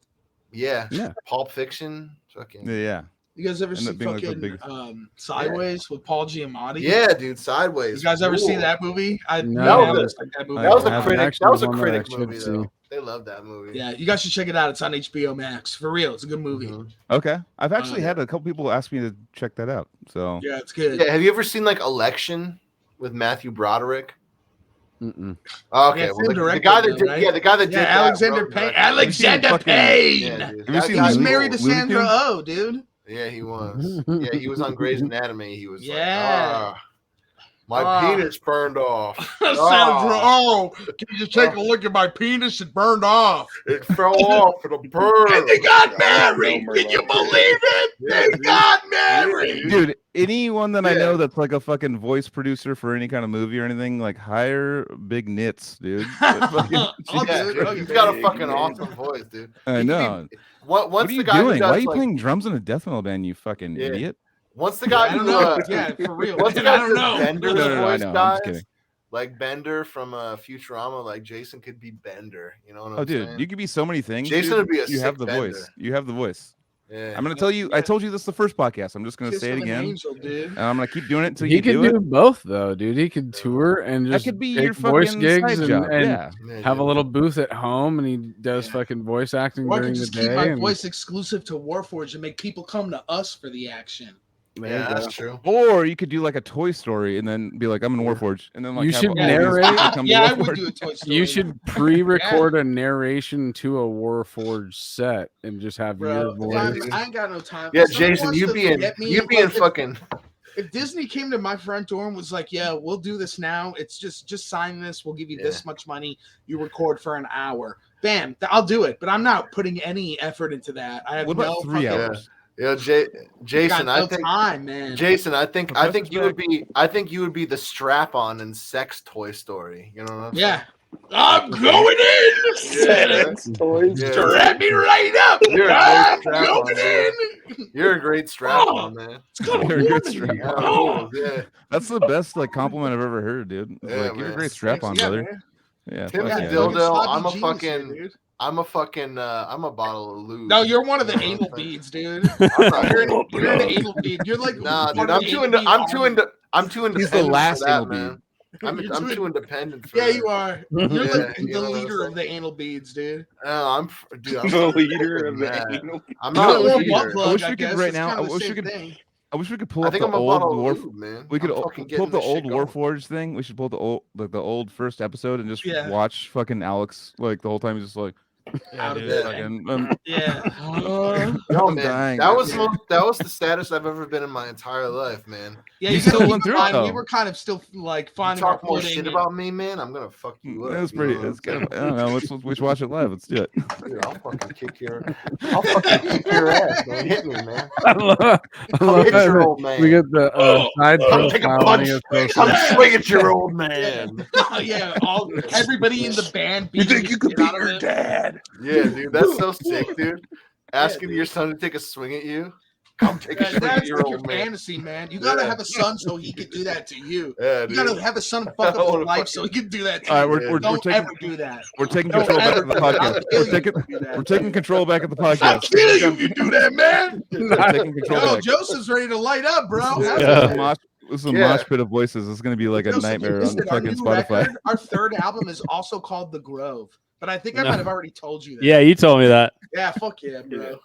Yeah, Yeah. Pulp Fiction, fucking Yeah. You guys ever End see up being, like, the fucking big- Sideways with Paul Giamatti? yeah, dude. Sideways. You guys ever see rule. that movie? I No. never That was liked that movie. That was I a haven't critic. actually That was a one that I critic should movie, see. though. They love that movie. Yeah, you guys should check it out. It's on HBO Max. For real, it's a good movie. Mhm. Okay. I've actually yeah. had a couple people ask me to check that out. So Yeah, it's good. Yeah, have you ever seen like Election with Matthew Broderick? Mm-mm. Okay, Yeah, well, Sam the directed guy that them, did, right? yeah, the guy that did Yeah, that Alexander wrote Payne. that. Alexander fucking- Payne. Yeah, dude. Have you That seen He guy- was Looney- married to Looney Sandra Tunes? Oh, dude. Yeah, he was. Yeah, he was on Grey's Anatomy. He was Yeah. like, my penis burned off. Sandra Oh, can you just take a look at my penis? It burned off. It fell off in a bird. And they got Yeah, married. no, Can you Merlot. believe it? Yeah, They dude. got married. dude, anyone that I Yeah. know that's like a fucking voice producer for any kind of movie or anything, like hire Big Nits, dude. I'll Yeah, do it. I'll he's get got a big, fucking big. awesome voice, dude. I know. Once What are the you guy who doing? Why are does, you like, playing drums in a death metal band, you fucking Yeah. idiot? Once the guy I don't who, know. Yeah, for real. once the man, I guy don't who know. Bender No, the I voice know. I'm guys, just kidding. like Bender from Futurama, like Jason could be Bender. You know what I'm Oh, dude, saying? you could be so many things. Jason dude. would be a You sick have the Bender. voice. You have the voice. Yeah. I'm gonna tell you. I told you this the first podcast. I'm just gonna Kiss say it of an again, angel, dude. and I'm gonna keep doing it until He you could do do it. both though, dude. He could tour and That just could be take your voice fucking gigs side job. and Yeah. have a little booth at home, and he does fucking voice acting Or I during could the just day. keep my and voice exclusive to Warforged and make people come to us for the action. there Yeah, you go. that's true. Or you could do like a Toy Story and then be like, I'm in Warforged, and then like You have should all these narrate- people come to Yeah, I would Warforged. do a Toy Story. You should pre-record a narration to a Warforged set and just have your Bro, I voice. ain't got no time. Yeah, If someone Jason, wants you to be in get me, you be in like, fucking. If Disney came to my front door and was like, "Yeah, we'll do this now. It's just sign this. We'll give you this much money. You record for an hour." Bam, I'll do it. But I'm not putting any effort into that. I have What about no 3 fucking- hours? Yeah, Jason, got no I think time, man. Jason, I think Professor's you would be the strap on in Sex Toy Story. You know what I'm saying? Yeah, I'm going in. Sex toys. Yeah. Strap me right up. You're a I'm great strap-on, going dude. in. You're a great strap on, man. It's kind of You're a good warm in strap here. on. Oh. Yeah. That's the best like compliment I've ever heard, dude. It's Yeah, like you're a man. great strap on, Yeah, brother. man. Yeah, Tim's fuck a yeah, dildo. dude. Sloppy I'm a genius fucking- here, dude. I'm a bottle of lube. No, you're one of the You know anal what I'm saying? beads, dude. I'm not You're anal, an bro. anal bead. You're like Nah, part dude. of I'm the too anal into. bead I'm army. too into. I'm too He's the independent last for that, anal bead. man. I'm You're too independent for Yeah, that. you are. You're Yeah, like you the know what I'm leader saying? of the anal beads, dude. No, dude. I'm The fucking leader of the mad. anal. I'm You're not a a warm leader. butt plug, I wish I we could guess. right It's now. kinda I the wish we same could. thing. I wish we could pull I up think the I'm a old bottle Warf. of lube, man. We could I'm fucking pull up getting the this shit old going. Warforged thing. We should pull the old first episode and just Yeah. watch fucking Alex like the whole time. He's just like, Out of dude, it. fucking, Yeah. No, I'm man, dying. that was Yeah. that was the saddest I've ever been in my entire life, man. Yeah, You you still still went through it, We though. were kind of still like You finding our talk more footing shit and- about me, man. I'm gonna fuck you up. It was you know pretty. what I'm It's kind of. saying? I don't know. We should watch it live. Let's do it. Dude, I'll fucking kick your ass, man. Hit me, man. I love Come hit that. your old man. We get the side Come take a profile. punch. and it's Come so- swing at your old man. Yeah, everybody in the band. You beating think the you could shit beat out of your it. dad? Yeah, dude, that's so sick, dude. Asking your son to take a swing at you. Come take a swing at That's your like your old man. fantasy, man. You gotta Yeah. have a son so he can do that to you. Yeah, You dude. gotta have a son fuck I up your wanna life fucking- so he can do that to All right, you. we're Don't taking ever do that. we're taking Don't control back ever of the do that. I'll podcast. kill We're you taking if you do that. we're taking control back of the podcast. I'll kill you if you do that, man. We're taking control Yo, back. Joseph's ready to light up, bro. This is Yeah. a mosh. This is a Yeah. mosh pit of voices. It's gonna be like a Joseph, you nightmare missed on it. Our fucking new Spotify. record, our third album is also called The Grove, but I think I No. might have already told you that. Yeah, you told me that. Yeah, fuck yeah, bro.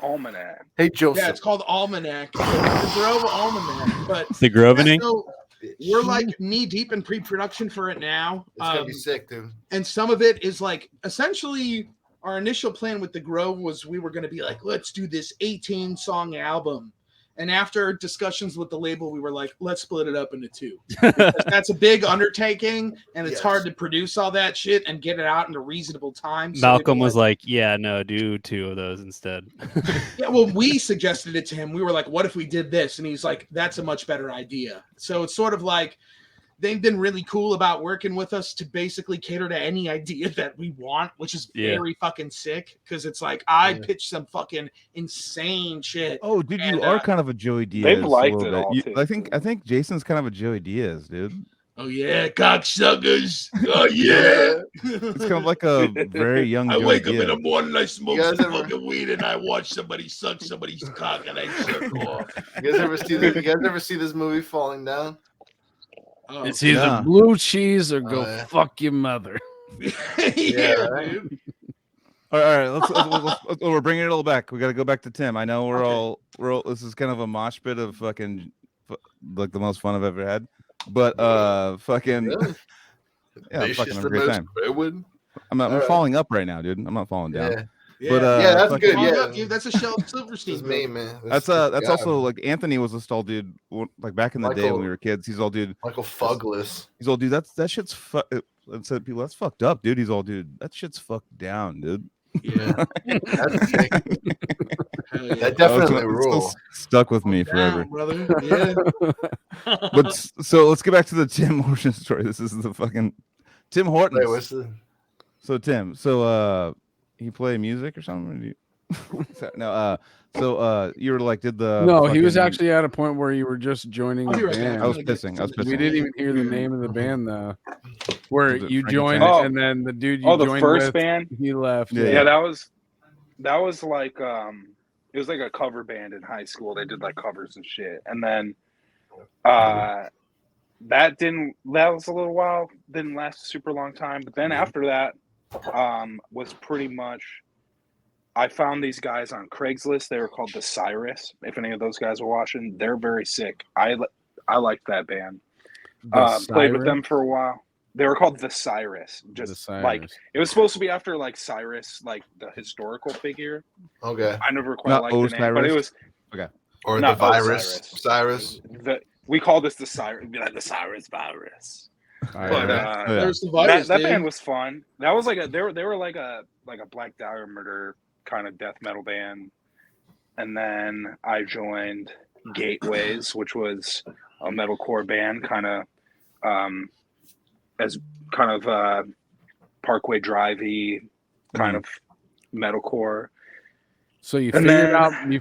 Almanac. Hey, Yeah, Joseph. it's called Almanac. The Grove Almanac. But The Grovening. so we're like knee deep in pre-production for it now. It's gonna be sick, dude. And some of it is like essentially our initial plan with the Grove was we were going to be like, let's do this 18 song album. And after discussions with the label, we were like, let's split it up into two. That's a big undertaking, and it's Yes. hard to produce all that shit and get it out in a reasonable time. So Malcolm it'd be was like, "Yeah, no, do 2 of those instead." yeah, well, we suggested it to him. We were like, what if we did this? And he's like, that's a much better idea. So it's sort of like they've been really cool about working with us to basically cater to any idea that we want, which is Yeah. very fucking sick. Because it's like I Yeah. pitched some fucking insane shit. Oh, dude, you And, are kind of a Joey Diaz. they've a liked little it bit. all, You- too. I think Jason's kind of a Joey Diaz, dude. Oh yeah, cocksuckers. Oh yeah. It's kind of like a very young I Joey wake up Diaz. in the morning, I smoke You guys some ever- fucking weed, and I watch somebody suck somebody's cock, and I jerk off. You guys ever see this movie Falling Down? Oh, It's either Yeah. blue cheese or go Oh, yeah. fuck your mother. yeah, right? dude. All right, we're bringing it all back. We got to go back to Tim. I know we're Okay. all. This is kind of a mosh pit of fucking, like the most fun I've ever had. But fucking, Really? yeah, I'm It's fucking just having a the great most time. growing. I'm Alright. falling up right now, dude. I'm not falling down. Yeah, Yeah, But Yeah, that's fucking- good, Oh, yeah. look, dude, that's a Shell this Silverstein. is me, man. That's God, also like Anthony was this tall dude like back in the day when we were kids. He's all dude. Michael Fugless. He's all dude. That shit's and said people that's fucked up, dude. He's all dude. That shit's fucked down, dude. Yeah, that's sick. Hell yeah. That definitely It's rule. still stuck with me forever. Down, brother. Yeah. But so let's get back to the Tim Horton story. This is the fucking Tim Hortons. Wait, what's the? So Tim, you play music or something? Or do you... no, So you were like, did the No, he was fucking- actually at a point where you were just joining I'll the be right back. band. I was I'm gonna get pissing. I was something to We pissing. didn't even hear the name of the band though. Where Was it you joined, Frankenstein? and then the dude you Oh, the joined first with, band. he left. Yeah, Yeah, that was like it was like a cover band in high school. They did like covers and shit. And then that was a little while, didn't last a super long time. But then after that was pretty much I found these guys on Craigslist. They were called the Cyrus. If any of those guys were watching, they're very sick. I liked that band. Played with them for a while. They were called the Cyrus. Just like it was supposed to be after like Cyrus, like the historical figure. Okay. I never quite Not liked the name, but it was Or not the virus. Cyrus. we call this the Cyrus, like the Cyrus virus. But There's the virus, that dude. band was fun. That was like they were like a Black Dahlia Murder kind of death metal band. And then I joined Gateways, which was a metalcore band, kind of Parkway Drive-y kind of metalcore. So you And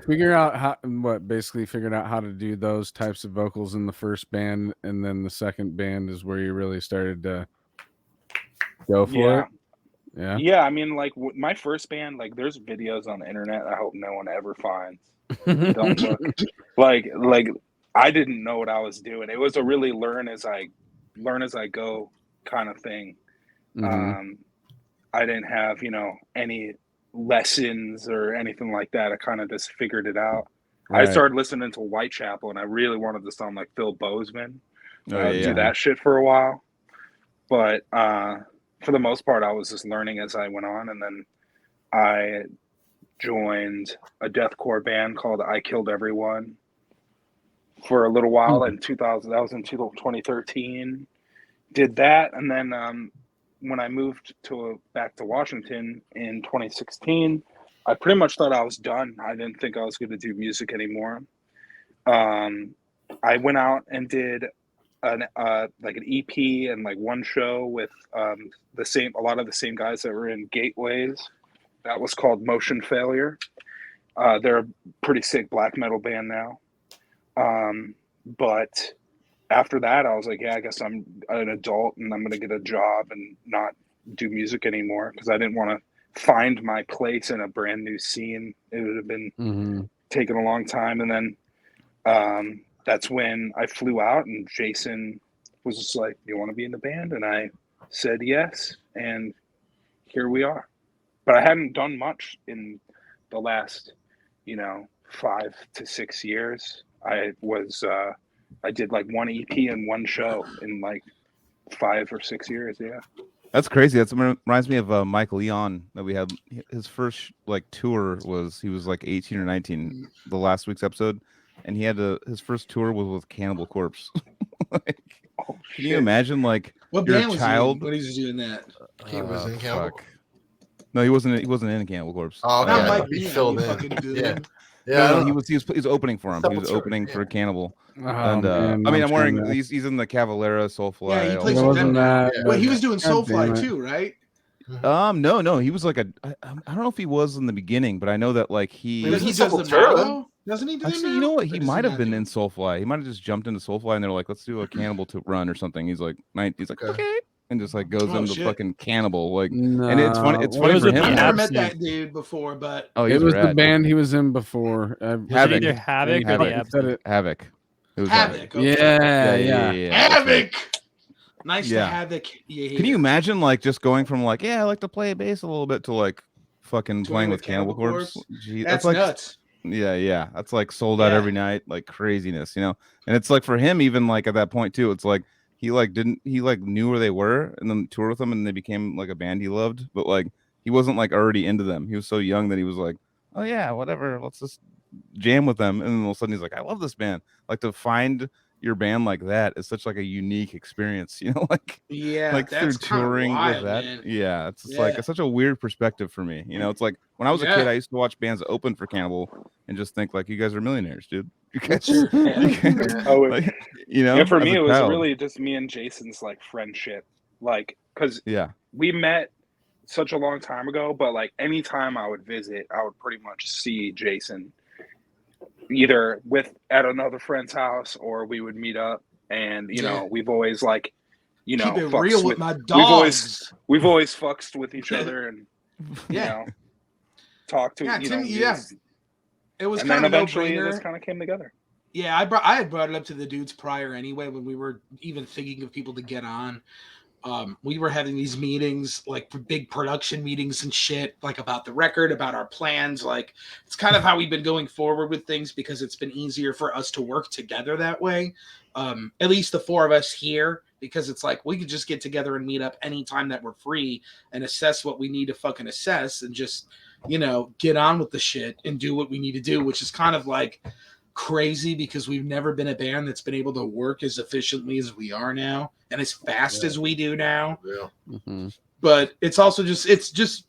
figured out how to do those types of vocals in the first band, and then the second band is where you really started to go for it. Yeah. Yeah, I mean, like my first band, like there's videos on the internet I hope no one ever finds. Don't look. Like I didn't know what I was doing. It was a really learn as I go kind of thing. Mhm. I didn't have, any lessons or anything like that. I kind of just figured it out. Right. I started listening to Whitechapel, and I really wanted to sound like Phil Bozeman. yeah. Do that shit for a while. But for the most part, I was just learning as I went on. And then I joined a deathcore band called I Killed Everyone for a little while in 2000. That was in 2013. Did that. And then when I moved back to Washington in 2016, I pretty much thought I was done. I didn't think I was going to do music anymore. I went out and did an EP and like one show with a lot of the same guys that were in Gateways. That was called Motion Failure. They're a pretty sick black metal band now. But after that, I was like, yeah, I guess I'm an adult and I'm going to get a job and not do music anymore because I didn't want to find my place in a brand new scene. It would have been taking a long time. And then that's when I flew out and Jason was just like, do you want to be in the band? And I said yes. And here we are. But I hadn't done much in the last, 5 to 6 years. I did like one EP and one show in like 5 or 6 years. Yeah. That's crazy. That reminds me of Mike Leon that we had. His first tour he was like 18 or 19. The last week's episode, and he had his first tour was with Cannibal Corpse. Can you imagine what you're band a was child? he in when he was doing that? He was in Cannibal. No, he wasn't in Cannibal Corpse. Oh, Not okay. Mike He Leon, filled you in. fucking dude. Yeah. No, he was opening for him. He was Sepultura, opening for Cannibal. Oh, And man, I mean, I'm trying wearing. to- He's in the Cavalera, Soulfly. Yeah, he all plays that. It with wasn't them. that. Wait, he was doing God damn Soulfly it. too, right? No, he was like I don't know if he was in the beginning, but I know that he. He does them now, Sepultura. though? Doesn't he do them Actually, now? you know what? Or He does might have not been do in them? Soulfly. He might have just jumped into Soulfly, and they're like, "Let's do a Cannibal to run or something." He's like, okay, and just goes Oh, into shit. fucking Cannibal, No, and it's funny. It's funny was for it him. I've the never Absent? met that dude before, but Oh, It he's was the rad. band he was in before. Was it Havoc. either Havoc or Havoc. the Said Absent? it. Havoc. It was Havoc. Okay. Yeah. That's right. Havoc. Nice Yeah. to Havoc. Yeah. Can you imagine just going from I like to play bass a little bit to fucking Touring playing with with Cannibal Cannibal Corpse? Corpse? Gee, That's that's nuts. Yeah. That's sold out Yeah. every night, craziness, And it's for him, even at that point too, it's he knew where they were and then toured with them and they became a band he loved, but he wasn't already into them. He was so young that he was like, oh yeah, whatever, let's just jam with them. And then all of a sudden he's like, I love this band. To find your band like that is such a unique experience, Yeah, through that's kinda touring wild, with that. man. Yeah, it's just Yeah. it's such a weird perspective for me. It's when I was a kid, I used to watch bands open for Cannibal and just think you guys are millionaires, dude. You guys, Sure. you guys Yeah, for as me, a it was child. really just me and Jason's friendship. Because Yeah, we met such a long time ago, but anytime I would visit, I would pretty much see Jason. either at another friend's house, or we would meet up. And we've always like, Keep it fucks real with my we've always dogs. fucked with each other, and Yeah. talked to Tim, it was and kind then of a eventually no-brainer. this kind of came together. Yeah, I had brought it up to the dudes prior anyway when we were even thinking of people to get on. We were having these meetings, like big production meetings and shit, like about the record, about our plans. Like, it's kind of how we've been going forward with things because it's been easier for us to work together that way. At least the four of us here, because it's like we could just get together and meet up anytime that we're free and assess what we need to fucking assess and just, get on with the shit and do what we need to do, which is kind of like crazy because we've never been a band that's been able to work as efficiently as we are now and as fast as we do now. Yeah. Mm-hmm. But it's also just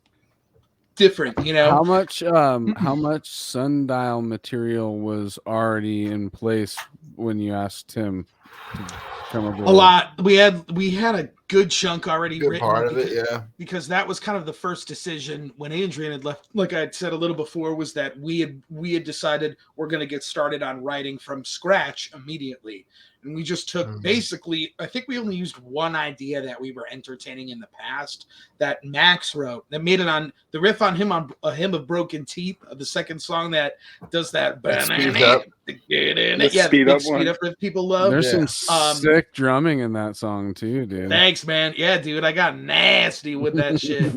different, How much sundial material was already in place when you asked Tim to come aboard? A lot. We had a good chunk already Good written part of it, yeah. because that was kind of the first decision when Adrian had left. Like I had said a little before, was that we had decided we're going to get started on writing from scratch immediately. And we just took basically, I think we only used one idea that we were entertaining in the past that Max wrote that made it on the riff on him on A Hymn of Broken Teeth, the second song that does that. Speeds up. The speed up riff people love. There's some sick drumming in that song too, dude. Thanks, man. Yeah, dude, I got nasty with that shit.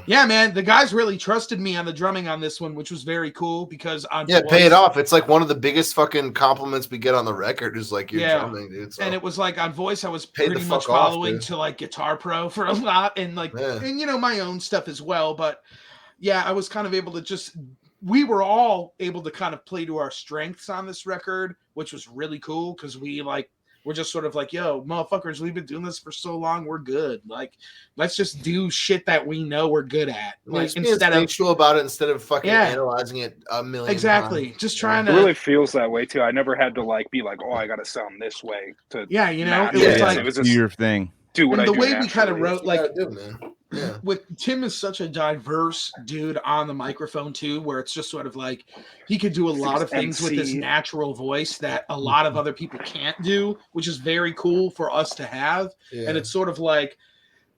Yeah, man. The guys really trusted me on the drumming on this one, which was very cool because on pay it off. It's like one of the biggest fucking compliments we get on the record is like your drumming, dude. So. And it was like on voice, I was pretty much following to like Guitar Pro for a lot, and like and my own stuff as well. But yeah, I was kind of able to we were all able to kind of play to our strengths on this record, which was really cool because we're just sort of like, yo, motherfuckers, we've been doing this for so long, we're good. Like, let's just do shit that we know we're good at. Like, instead of about it, instead of fucking analyzing it a million times. Just trying to. It really feels that way too. I never had to like be like, oh, I got to sound this way to. Yeah, it was just your thing. Do what and I the do way naturally. we kind of wrote, like, Yeah. with Tim is such a diverse dude on the microphone too, where it's just sort of like he could do a lot of things with his natural voice that a lot of other people can't do, which is very cool for us to have. And it's sort of like,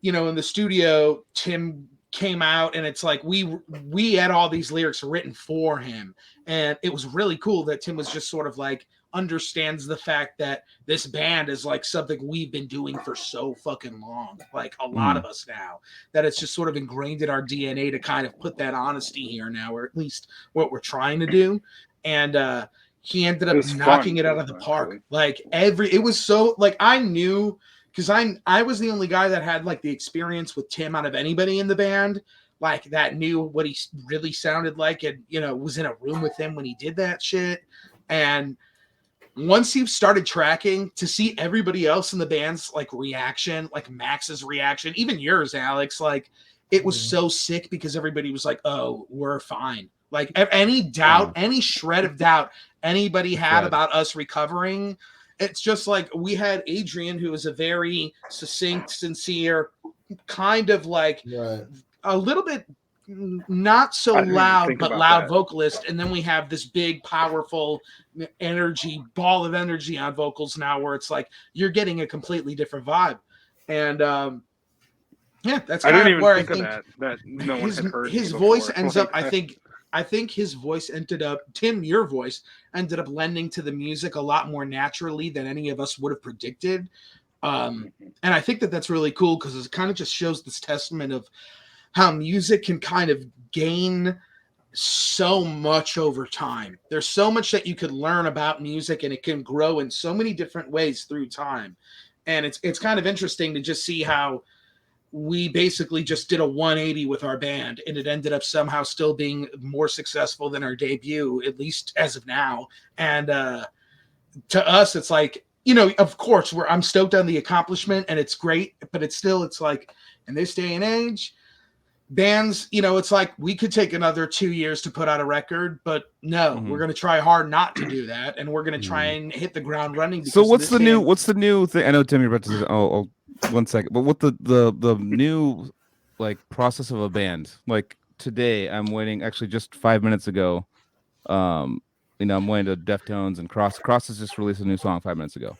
in the studio, Tim came out and it's like we had all these lyrics written for him, and it was really cool that Tim was just sort of like understands the fact that this band is like something we've been doing for so fucking long, like a lot of us now, that it's just sort of ingrained in our DNA to kind of put that honesty here now, or at least what we're trying to do. And he ended up knocking it out of the park. Like it was so like I knew, because I was the only guy that had like the experience with Tim out of anybody in the band, like that knew what he really sounded like, and was in a room with him when he did that shit. And once he started tracking, to see everybody else in the band's like reaction, like Max's reaction, even yours, Alex, like it was so sick because everybody was like, oh, we're fine. Like any doubt, any shred of doubt anybody had about us recovering, it's just like we had Adrian, who is a very succinct, sincere, kind of like a little bit not so loud, but loud vocalist. And then we have this big, powerful ball of energy on vocals now, where it's like you're getting a completely different vibe. And that's kind of where I think that no one had heard his voice ends up. I think his voice ended up, Tim, your voice ended up lending to the music a lot more naturally than any of us would have predicted. And I think that that's really cool because it kind of just shows this testament of how music can kind of gain so much over time. There's so much that you could learn about music, and it can grow in so many different ways through time. And it's kind of interesting to just see how we basically just did a 180 with our band, and it ended up somehow still being more successful than our debut, at least as of now. And to us, it's like, of course, I'm stoked on the accomplishment, and it's great, but it's like in this day and age, bands, it's like we could take another 2 years to put out a record, but no, we're going to try hard not to do that, and we're going to try and hit the ground running. So what's the new thing? I know, Tim, you're about to say, oh, 1 second, but what the new like process of a band? Like today, I'm waiting. Actually, just 5 minutes ago, I'm way into Deftones and Cross. Cross has just released a new song 5 minutes ago,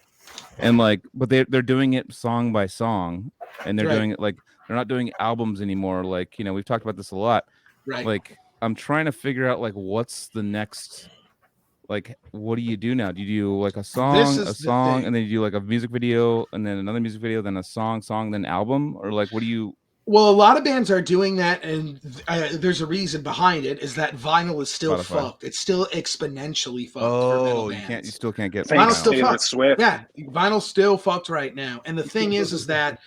and like, but they're doing it song by song, and they're Right. doing it like they're not doing albums anymore. Like, we've talked about this a lot. Right. Like, I'm trying to figure out like what's the next. Like, what do you do now? Do you do like a song, and then you do like a music video, and then another music video, then a song, then album, or like, what do you? Well, a lot of bands are doing that, and there's a reason behind it. Is that vinyl is still Spotify. fucked? It's still exponentially fucked for metal bands. You still can't get Vinyl's Thanks, still Taylor fucked. Swift. Yeah, vinyl's still fucked right now. And the thing is that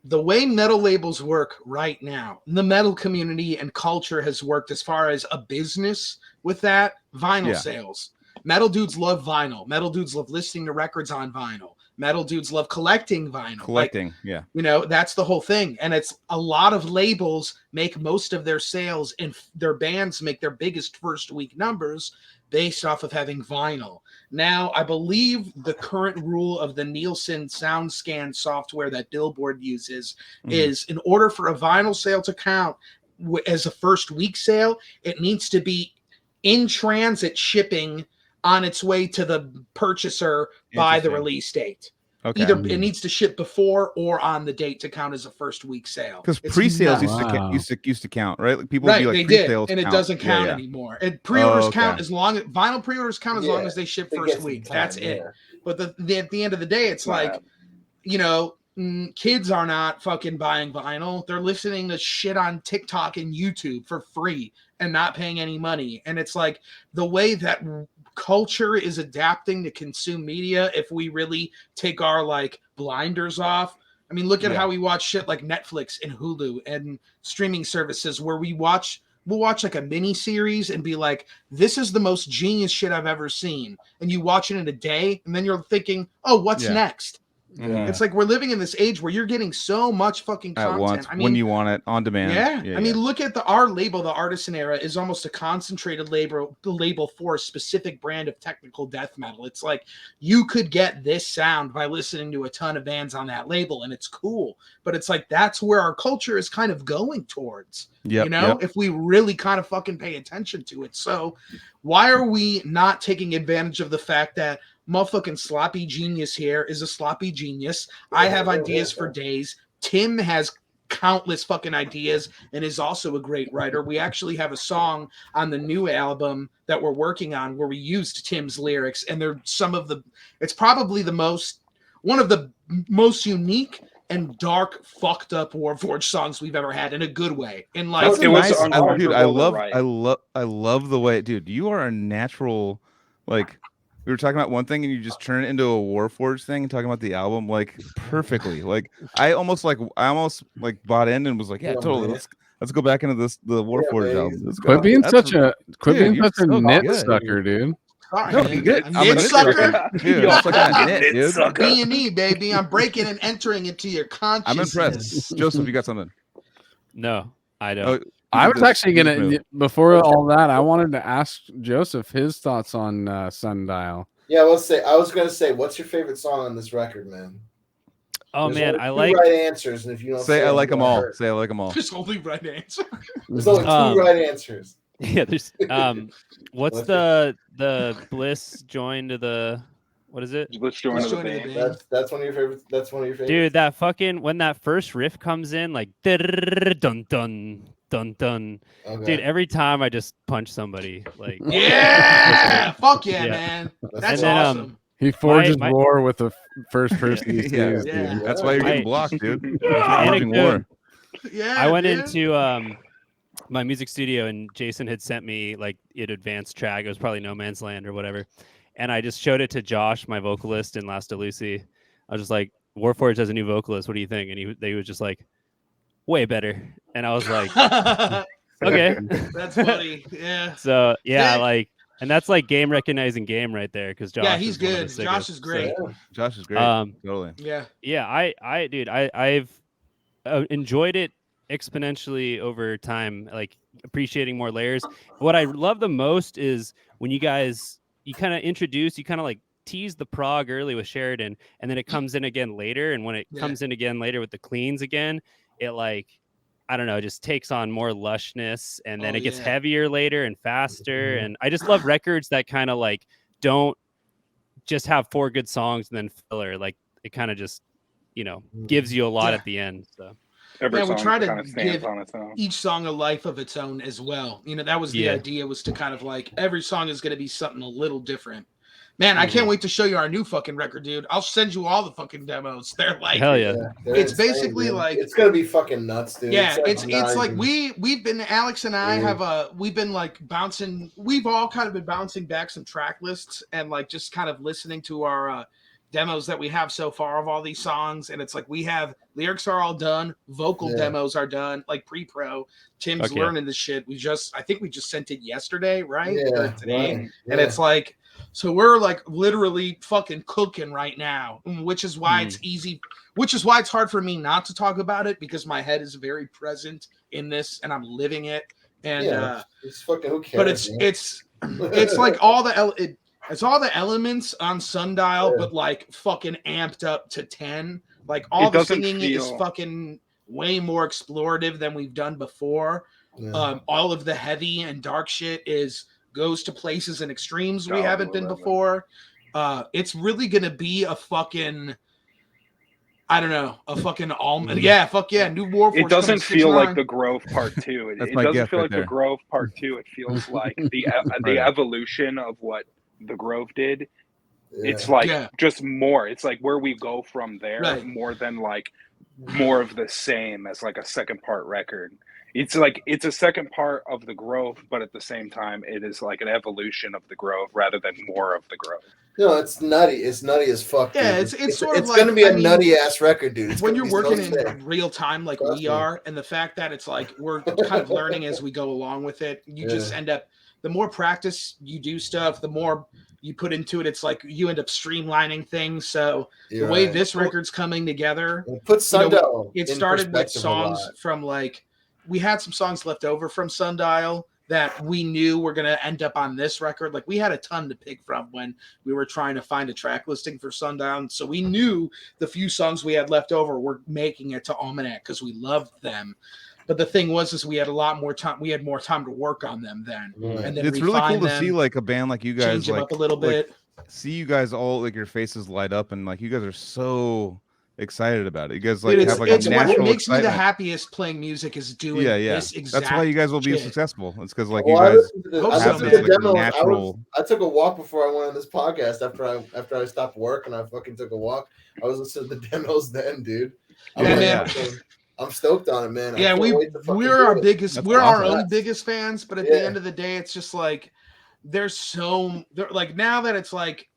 the way metal labels work right now, the metal community and culture has worked as far as a business with that vinyl sales. Metal dudes love vinyl. Metal dudes love listening to records on vinyl. Metal dudes love collecting vinyl. That's the whole thing. And it's a lot of labels make most of their sales, and their bands make their biggest first week numbers based off of having vinyl. Now, I believe the current rule of the Nielsen SoundScan software that Billboard uses is, in order for a vinyl sale to count as a first week sale, it needs to be in transit shipping on its way to the purchaser by the release date. Okay. Either it needs to ship before or on the date to count as a first week sale. Because pre-sales used to count, right? Like, people would be like, they pre-sales did, and it doesn't count anymore. And pre-orders count as long as vinyl pre-orders count as long as they ship first week. That's it. But at the end of the day, it's like, kids are not fucking buying vinyl. They're listening to shit on TikTok and YouTube for free and not paying any money. And it's like the way that culture is adapting to consume media. If we really take our like blinders off, I mean, look at how we watch shit like Netflix and Hulu and streaming services where we'll watch like a mini series and be like, this is the most genius shit I've ever seen. And you watch it in a day and then you're thinking, oh, what's next? It's like we're living in this age where you're getting so much fucking content. At once, I mean, when you want it, on demand. Yeah. I mean, look at our label, the Artisan Era, is almost a concentrated label for a specific brand of technical death metal. It's like you could get this sound by listening to a ton of bands on that label, and it's cool. But it's like that's where our culture is kind of going towards. If we really kind of fucking pay attention to it. So why are we not taking advantage of the fact that motherfucking sloppy genius here is a sloppy genius? I have ideas for days. Tim has countless fucking ideas and is also a great writer. We actually have a song on the new album that we're working on where we used Tim's lyrics, and they're it's probably one of the most unique and dark, fucked up Warforged songs we've ever had, in a good way. In like, it was dude, I I love the way, dude, you are a natural, like, we were talking about one thing and you just turn it into a Warforged thing and talking about the album like perfectly. Like, I almost bought in and was like, yeah, totally. Let's go back into the Warforged album. Quit being such a nit sucker, dude. No, good. I'm a nit sucker. Dude, it's like a nit, dude. B&E, baby. I'm breaking and entering into your consciousness. I'm impressed. Joseph, you got something? No, I don't. I was actually gonna, before all that, I wanted to ask Joseph his thoughts on Sundial. Yeah, I was gonna say, what's your favorite song on this record, man? Oh There's man, I two like right answers, and if you don't say I like them all, say I like them all. There's only right answer. There's only two right answers. Yeah, there's what's the Bliss join to the, what is it? Bliss join to the band. That's one of your favorites. That's one of your favorites. Dude, that fucking, when that first riff comes in, like dun dun dun dun. Okay. Dude, every time I just punch somebody, like fuck yeah, man. That's awesome. He forges war with the first person he sees. Yeah. That's why you're getting blocked, dude. War. Yeah, I went into my music studio and Jason had sent me like an advanced track. It was probably No Man's Land or whatever. And I just showed it to Josh, my vocalist in Lasta Lucy. I was just like, Warforged has a new vocalist. What do you think? And they was just like, way better. And I was like, okay. That's funny. Yeah. So yeah, like, and that's like game recognizing game right there. Cause Josh, he's good. Josh is great. So, Josh is great. Totally. Yeah. Yeah. I've enjoyed it exponentially over time, like appreciating more layers. What I love the most is when you kind of like tease the prog early with Sheridan, and then it comes in again later. And when it comes in again later with the cleans again, it like, I don't know, just takes on more lushness, and then Oh, it gets yeah. heavier later and faster. And I just love records that kind of like don't just have 4 good songs and then filler. Like it kind of just, you know, gives you a lot Yeah. at the end. So Every Yeah, we song try to kind of stands give on its own. each song a life of its own as well. You know, that was the Yeah. idea, was to kind of like every song is going to be something a little different. Man, I can't wait to show you our new fucking record, dude. I'll send you all the fucking demos. They're like, hell yeah. They're It's insane, basically dude. like- it's gonna be fucking nuts, dude. yeah, it's not like even- we've been, Alex and I Yeah. have we've been like bouncing, we've all kind of been bouncing back some track lists and like just kind of listening to our demos that we have so far of all these songs, and it's like we have lyrics are all done, vocal demos are done, like pre-pro. Tim's Okay. learning this shit. I think we just sent it yesterday, right? Yeah, Or today. right. And it's like, so we're like literally fucking cooking right now, which is why it's easy, which is why it's hard for me not to talk about it, because my head is very present in this and I'm living it. And it's fucking who cares? but it's like all the it's all the elements on Sundial, but like fucking amped up to 10. Like all It the doesn't singing is feel- fucking way more explorative than we've done before. All of the heavy and dark shit goes to places and extremes we Oh, haven't been love it. before. It's really gonna be a fucking, I don't know, a fucking Almanac. Yeah, fuck yeah, new Warforged. It doesn't coming feel 6/9. like the Grove Part 2. That's It my doesn't guess feel right like there. the Grove Part 2. It feels like the Right. evolution of what the Grove did. Yeah. It's like Yeah. just more. It's like where we go from there, Right. more than like more of the same as like a second part record. It's like it's a second part of the Grove, but at the same time, it is like an evolution of the Grove rather than more of the Grove. No, it's nutty. It's nutty as fuck. Yeah, dude. it's sort of it's gonna like- be I a mean, nutty ass record, dude. It's when gonna you're be so working sick. in real time like Trust we me. are, and the fact that it's like we're kind of learning as we go along with it, you just end up, the more practice you do stuff, the more you put into it, it's like you end up streamlining things. So You're the way right. this record's coming together, Put Sundial. it in started with perspective a songs lot. from like, we had some songs left over from Sundial that we knew were going to end up on this record. Like we had a ton to pick from when we were trying to find a track listing for Sundial. So we knew the few songs we had left over were making it to Almanac because we loved them. But the thing was we had a lot more time. We had more time to work on them then. Right. And then It's really cool refine to see them, like a band like you guys change them like up a little bit. see you guys all like your faces light up and like you guys are so excited about it. You guys like Dude, have like it's a what natural makes me the excitement. happiest playing music is doing Yeah. this exact That's why you guys will be shit. successful. It's because like Well, you I guys listened to the, Hope I so, have listened this to like demos. natural. I took a walk before I went on this podcast after I stopped work and I fucking took a walk. I was listening to the demos then, dude. I'm, Yeah, like, man. fucking- I'm stoked on it, man. I Yeah, can't wait to fucking we're do our it. biggest, That's we're our awesome. own biggest fans, but at Yeah. the end of the day, it's just like like now that it's like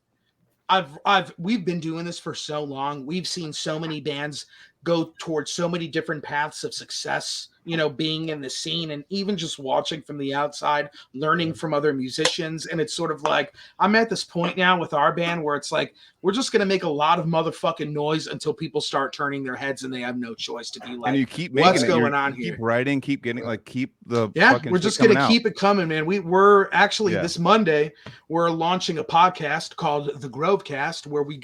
we've been doing this for so long, we've seen so many bands go towards so many different paths of success, you know, being in the scene and even just watching from the outside, learning from other musicians. And it's sort of like, I'm at this point now with our band where it's like, we're just going to make a lot of motherfucking noise until people start turning their heads and they have no choice to be like, And you keep what's making it. going on Keep here? writing, keep getting like keep the Yeah, fucking we're shit just gonna coming out. keep it coming, man. We're actually Yeah. this Monday we're launching a podcast called The Grovecast, where we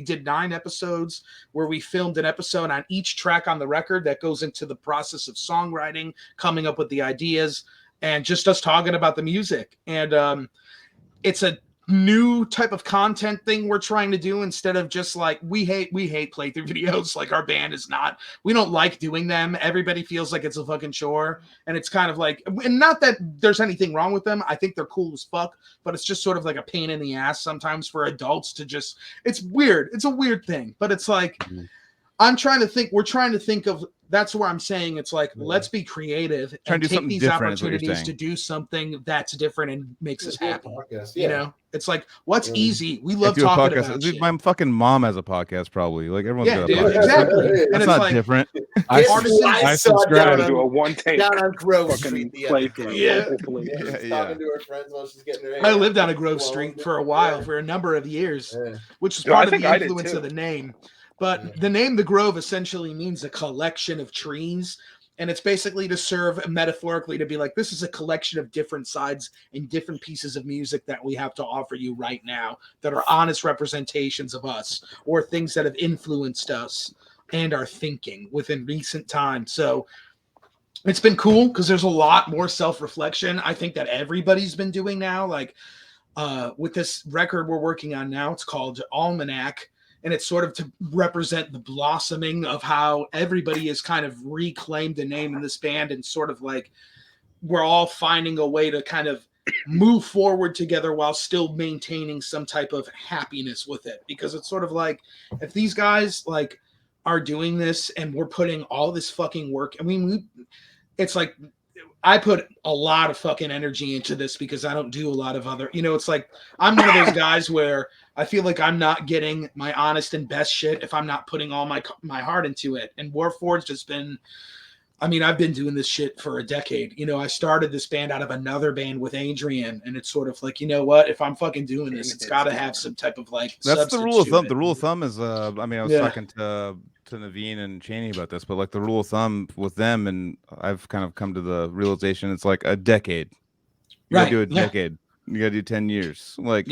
did 9 episodes where we filmed an episode on each track on the record that goes into the process of songwriting, coming up with the ideas, and just us talking about the music. And it's a new type of content thing we're trying to do instead of just like we hate playthrough videos. Like our band is not, we don't like doing them. Everybody feels like it's a fucking chore, and it's kind of like, and not that there's anything wrong with them, I think they're cool as fuck, but it's just sort of like a pain in the ass sometimes for adults to just, it's weird, it's a weird thing, but it's like we're trying to think of, that's where I'm saying it's like, let's be creative Trying and to do take something these different is what you're opportunities to saying. do something that's different and makes us happy. Podcast, You know, it's like, what's easy? We Like, love do a talking podcast. about Dude, shit. my fucking mom has a podcast probably. Like everyone's Yeah, got a dude, podcast. exactly. That's And That's it's not like, different. I Artisans- I saw subscribe. down Do a on- one take down on Grove fucking Street the other playthrough. day. Yeah. Hopefully. She's Yeah, talking to her friends while she's getting her hair. I lived on a Grove Well, Street for a while, yeah. for a number of years, Yeah. which is Dude, I part of think the I did influence too. of the name. But Yeah. the name The Grove essentially means a collection of trees. And it's basically to serve metaphorically to be like, this is a collection of different sides and different pieces of music that we have to offer you right now that are honest representations of us or things that have influenced us and our thinking within recent time. So it's been cool because there's a lot more self-reflection. I think that everybody's been doing now. Like with this record we're working on now, it's called Almanac, and it's sort of to represent the blossoming of how everybody has kind of reclaimed the name in this band, and sort of like we're all finding a way to kind of move forward together while still maintaining some type of happiness with it. Because it's sort of like, if these guys like are doing this and we're putting all this fucking work, I mean, it's like I put a lot of fucking energy into this because I don't do a lot of other, it's like I'm one of those guys where I feel like I'm not getting my honest and best shit if I'm not putting all my heart into it. And Warforged has been, I mean, I've been doing this shit for a decade. I started this band out of another band with Adrian, and it's sort of like, you know what? If I'm fucking doing this, it's got to have some type of like. That's the rule of thumb. It. The rule of thumb is, I mean, I was talking to Naveen and Cheney about this, but like the rule of thumb with them, and I've kind of come to the realization it's like a decade. You gotta do a decade. You gotta do 10 years. Like,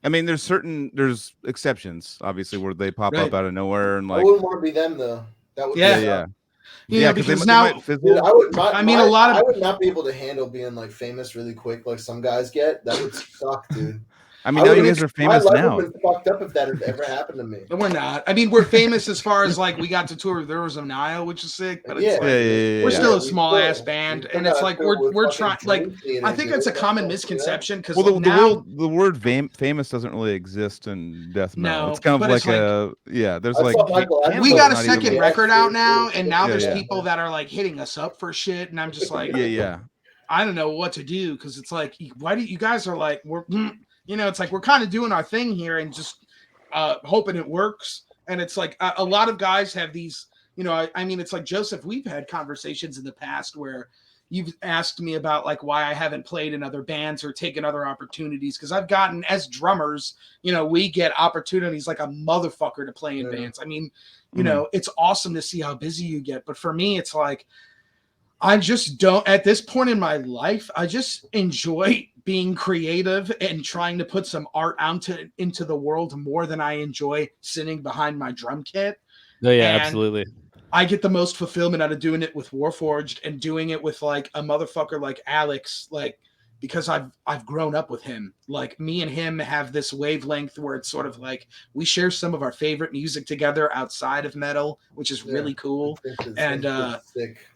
I mean, there's exceptions, obviously, where they pop up out of nowhere and like. I wouldn't want to be them though. That would Yeah, because now dude, I would not be able to handle being like famous really quick, like some guys get. That would suck, dude. I mean, now you guys are famous now. My life would have been fucked up if that had ever happened to me. We're not. I mean, we're famous as far as like we got to tour with There Was a Nile, which is sick. But it's we're still a small ass band, and it's like we're trying. Like I think it's a common misconception because the word famous doesn't really exist in death metal. It's kind of like there's like we got a second record out now, and now there's people that are like hitting us up for shit, and I'm just like, I don't know what to do because it's like, why do you guys are like we're. It's like we're kind of doing our thing here and just hoping it works. And it's like a lot of guys have these, I mean, it's like Joseph, we've had conversations in the past where you've asked me about like why I haven't played in other bands or taken other opportunities. Because I've gotten, as drummers, we get opportunities like a motherfucker to play in bands. I mean, it's awesome to see how busy you get. But for me, it's like, I just don't, at this point in my life, I just enjoy being creative and trying to put some art out into the world more than I enjoy sitting behind my drum kit. Oh yeah, absolutely. I get the most fulfillment out of doing it with Warforged and doing it with like a motherfucker like Alex, like because I've grown up with him. Like me and him have this wavelength where it's sort of like we share some of our favorite music together outside of metal, which is really cool. And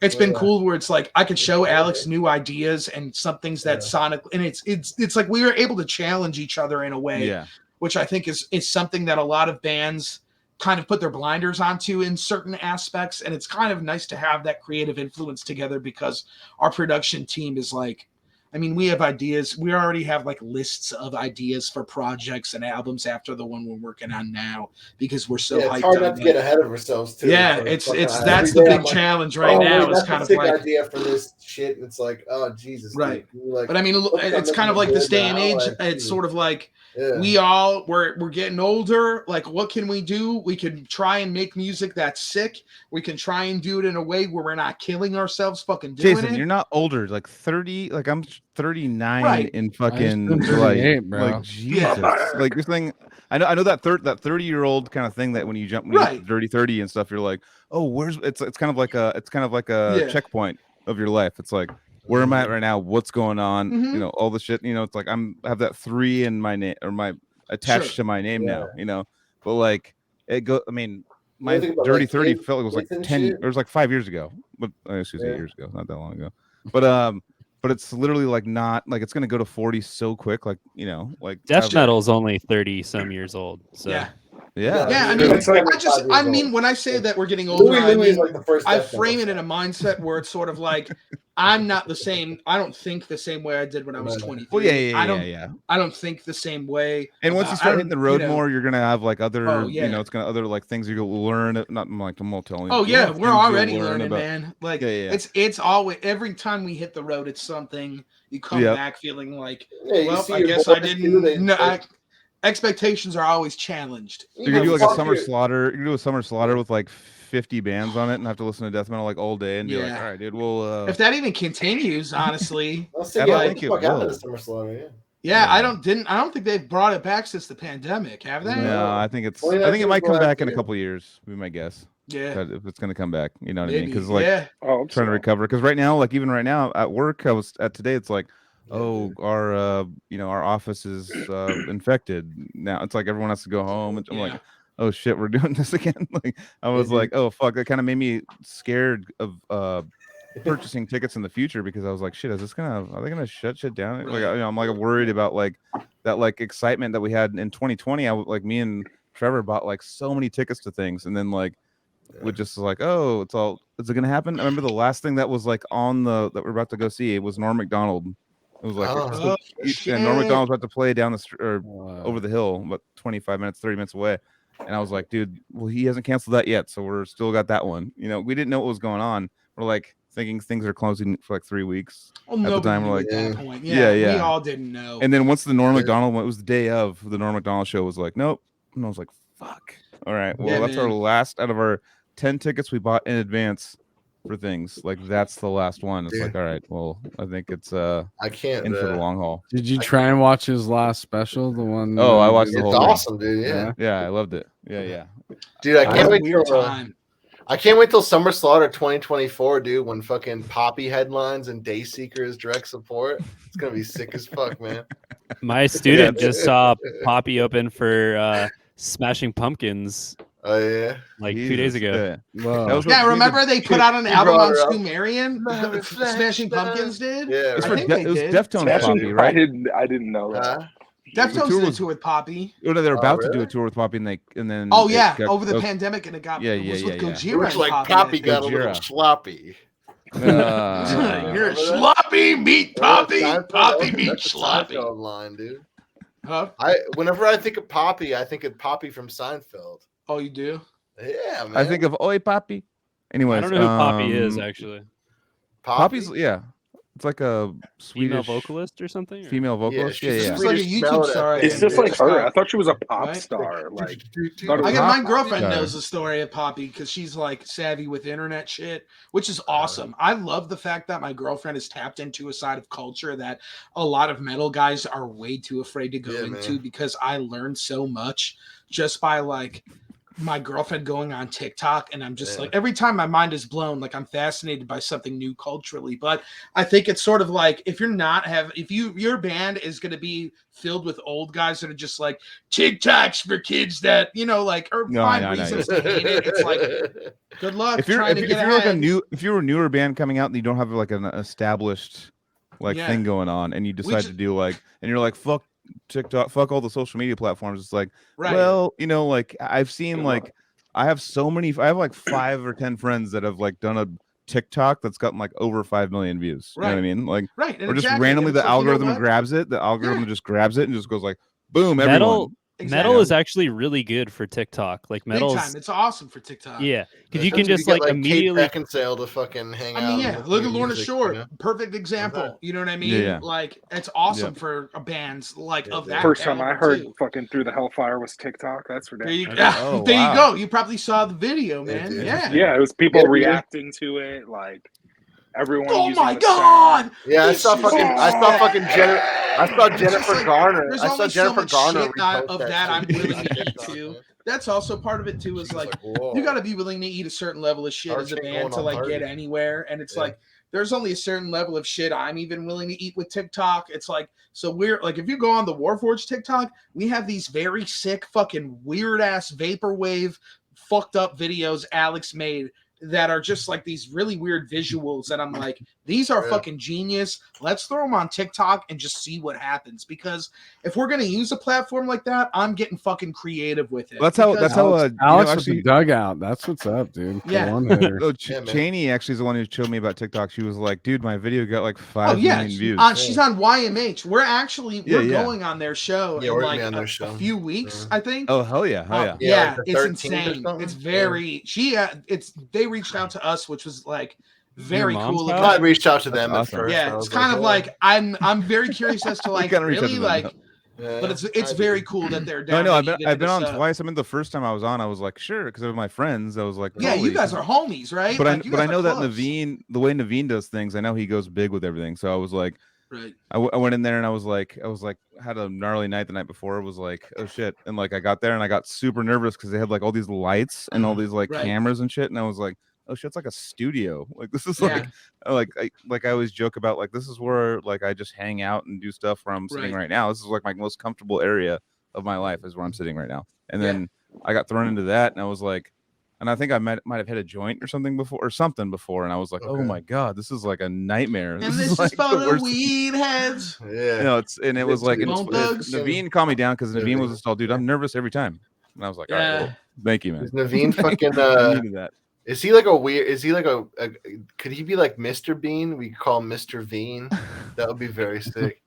it's been cool where it's like I could show Alex new ideas and some things that sonic, and it's like we were able to challenge each other in a way, which I think is something that a lot of bands kind of put their blinders onto in certain aspects. And it's kind of nice to have that creative influence together because our production team is like, I mean, we have ideas. We already have like lists of ideas for projects and albums after the one we're working on now because we're so hyped. It's hard not to get ahead of ourselves too. Yeah, it's that's the big challenge right now. It's kind of like idea for this shit. It's like, oh Jesus, right? Like, but I mean, it's kind of like this day and age. It's sort of like we're getting older. Like, what can we do? We can try and make music that's sick. We can try and do it in a way where we're not killing ourselves. Fucking doing Jason, it. you're not older. Like 30. Like I'm 39 in fucking like Jesus. Like you're saying, I know that 30-year-old kind of thing that when you jump when you're 30 and stuff, you're like, oh, where's it's kind of like a checkpoint of your life. It's like, where am I right now? What's going on? All the shit. It's like I have that 3 in my name or my attached to my name now. But like it go. I mean, my dirty 30 felt like it was like 10. It was like 5 years ago. But excuse me, 8 years ago, not that long ago. But it's literally like not like it's gonna go to 40 so quick. Like like death metal is only 30 some years old. So yeah. I mean, I mean, when I say that we're getting older, I frame it in a mindset where it's sort of like I'm not the same. I don't think the same way I did when I was 23. Well, I don't think the same way. And once you start hitting the road more, you're gonna have like other, it's gonna other like things you'll learn. Not like I'm telling you. Oh yeah, we're already learning, man. Like it's always every time we hit the road, it's something you come back feeling like, well, I guess I didn't. Expectations are always challenged. So you can do like a summer slaughter. You can do a summer slaughter with like 50 bands on it and have to listen to death metal like all day and be like, all right, dude, we'll if that even continues, honestly. I don't think it will. Summer slaughter, I don't think they've brought it back since the pandemic, have they? No, I think it might come back in a couple years, be my guess. Yeah. that if it's gonna come back. You know what I mean? Maybe. Because like Yeah. Oh, trying to recover. Because right now, like even right now at work, I was at today. It's like, oh, our our office is infected now. It's like everyone has to go home. And I'm Yeah. like, oh shit, we're doing this again. Like I was like, oh fuck, that kind of made me scared of purchasing tickets in the future because I was like, shit, are they gonna shut shit down? Like Right. I'm like worried about like that like excitement that we had in 2020. Like me and Trevor bought like so many tickets to things, and then like would just like, oh, is it gonna happen? I remember the last thing that was like on that we're about to go see, it was Norm Macdonald. It was like Oh, and Norm shit. Macdonald was about to play down the street or over the hill, about 25 minutes, 30 minutes away. And I was like, dude, well, he hasn't canceled that yet, so we're still got that one. We didn't know what was going on. We're like thinking things are closing for like 3 weeks. Well, At the nobody time, knew we're like, at that point. yeah, We yeah. all didn't know. And then once the Norm Macdonald one, it was the day of the Norm Macdonald show, was like, nope. And I was like, fuck. All right, well, Yeah, that's our man. last out of our 10 tickets we bought in advance for things. Like that's the last one. It's like, all right, well, I think it's I can't. in for the long haul. Did you try and watch his last special? The one? Oh, I watched the It's whole thing. awesome, dude. Yeah, Yeah, I loved it. Yeah. dude. I That was can't a wait weird till time. I can't wait till Summer Slaughter 2024, dude. When fucking Poppy headlines and Dayseeker is direct support, it's gonna be sick as fuck, man. My student just saw Poppy open for Smashing Pumpkins Oh yeah, like 2 days ago. Yeah. Whoa. That was Yeah, what- remember they put out an You album brought on her up. Sumerian? Smashing Pumpkins did? yeah. It's I for think De- they it was did. Deftones Smashing, Poppy, right? I didn't know that. Deftones tour did a was- tour with Poppy. Oh, no, they're about to do really? a tour with Poppy, and then Oh it yeah, got- over the it was- pandemic, and it got Yeah, it was with yeah. Gojira It looks and like Poppy. Poppy got a Gojira. little sloppy. You're sloppy meat, Poppy. Poppy meat That's a sloppy. Seinfeld line, dude. Huh? Whenever I think of Poppy, I think of Poppy from Seinfeld. Oh, you do? Yeah, man. I think of Oi Poppy. Anyways, I don't know who Poppy is actually. Poppy's it's like a Female Swedish vocalist or something? or- female vocalist. she's Yeah. It's like a Swedish YouTube melody. star. It's and just it like her. got- I thought she was a pop Right? star. Like, I guess my girlfriend star. knows the story of Poppy because she's like savvy with internet shit, which is awesome. I love the fact that my girlfriend has tapped into a side of culture that a lot of metal guys are way too afraid to go Yeah, into, man. because I learned so much just by like my girlfriend going on TikTok, and I'm just Yeah. like, every time my mind is blown, like I'm fascinated by something new culturally. But I think it's sort of like, if your band is going to be filled with old guys that are just like TikToks for kids that like or No, find no, no, reasons to hate it, it's like, good luck If you're trying to get like ahead. if you're a newer band coming out and you don't have like an established Yeah. thing going on, and you decide ju- to do like, and you're like, fuck TikTok, fuck all the social media platforms. It's like, Right. well, like I've seen like I have like 5 or 10 friends that have like done a TikTok that's gotten like over 5 million views. You know what I Right. mean? Like, Right. and or just exactly, randomly and the it's like, you know algorithm what? grabs it. The algorithm Yeah. just grabs it and just goes like, boom, Metal- everyone. Metal is actually really good for TikTok. Like Big metal time. is It's awesome for TikTok. yeah, because you Especially can if just get, like immediately Kate Beckinsale to fucking hang out. I mean, yeah, and look at do Lorna music, Shore, you know? perfect example. You know what I mean? Yeah. Like, it's awesome Yep. for a bands like Yeah, of dude. that. First time I caliber, heard too. fucking Through the Hellfire was TikTok. That's for There damn you, sure. go. Oh, There wow. you go. You probably saw the video, Yeah, man. dude. Yeah. Yeah, it was people Yeah, dude. reacting to it, like everyone. Oh using my the god! sound. Yeah, I This saw is fucking It's just Jennifer like, Garner. there's I saw only so Jennifer much Garner shit repost of that that shit I'm on willing to eat TikTok, to. man. That's also part of it too. Is She's like whoa. you got to be willing to eat a certain level of shit Our as a chick band going to on like get party. anywhere, and it's Yeah. like there's only a certain level of shit I'm even willing to eat with TikTok. It's like, so we're like, if you go on the Warforged TikTok, we have these very sick fucking weird ass vaporwave fucked up videos Alex made that are just like these really weird visuals, and I'm like, these are Yeah. fucking genius. Let's throw them on TikTok and just see what happens, because if we're gonna use a platform like that, I'm getting fucking creative with it. That's how. Because- That's how. Alex with actually, the dugout. That's what's up, dude. The Yeah. one hitter. no, Yeah, man. Cheney actually is the one who showed me about TikTok. She was like, "Dude, my video got like 5 Oh yeah, million views." she's on YMH. We're Yeah. going on their show Yeah, in we're like gonna be on their a show. few weeks, Yeah. I think. Oh hell yeah, hell yeah. Yeah, Yeah, like the it's 13th or insane. something? It's very they reached out to us, which was like very mom's cool. house? of I them. reached out to them That's at awesome. first. Yeah, I it's was kind of "Oh." like I'm very curious as to like gotta reach out really to them, like, Yeah, but it's I very do. cool that they're No, I down. know. to I've been on us up. twice. I mean, the first time I was on, I was like, sure, because of my friends. I was like, Yeah, you holy- guys are homies, right? But Like, you I guys know are that close. Naveen, the way Naveen does things, I know he goes big with everything. So I was like, Right. I went in there and I was like, had a gnarly night the night before. It was like, oh shit. And like, I got there and I got super nervous because they had like all these lights and all these like Right. cameras and shit. And I was like, oh shit, it's like a studio. Like, this is Yeah. like I always joke about, like, this is where like I just hang out and do stuff where I'm sitting Right. right now. This is like my most comfortable area of my life is where I'm sitting right now. And Yeah. then I got thrown into that and I was like, and I think I might have hit a joint or something before, and I was like, oh my god, this is like a nightmare. And this is like for the the worst. weed heads. Yeah. You know, it was like, Bone thugs. Naveen calmed me down because Naveen was just all, dude, I'm nervous every time. And I was like, all right, well, thank you, man. Is Naveen fucking I needed that. Is he like a weird? Is he like a? Could he be like Mr. Bean? We call him Mr. Bean. That would be very sick.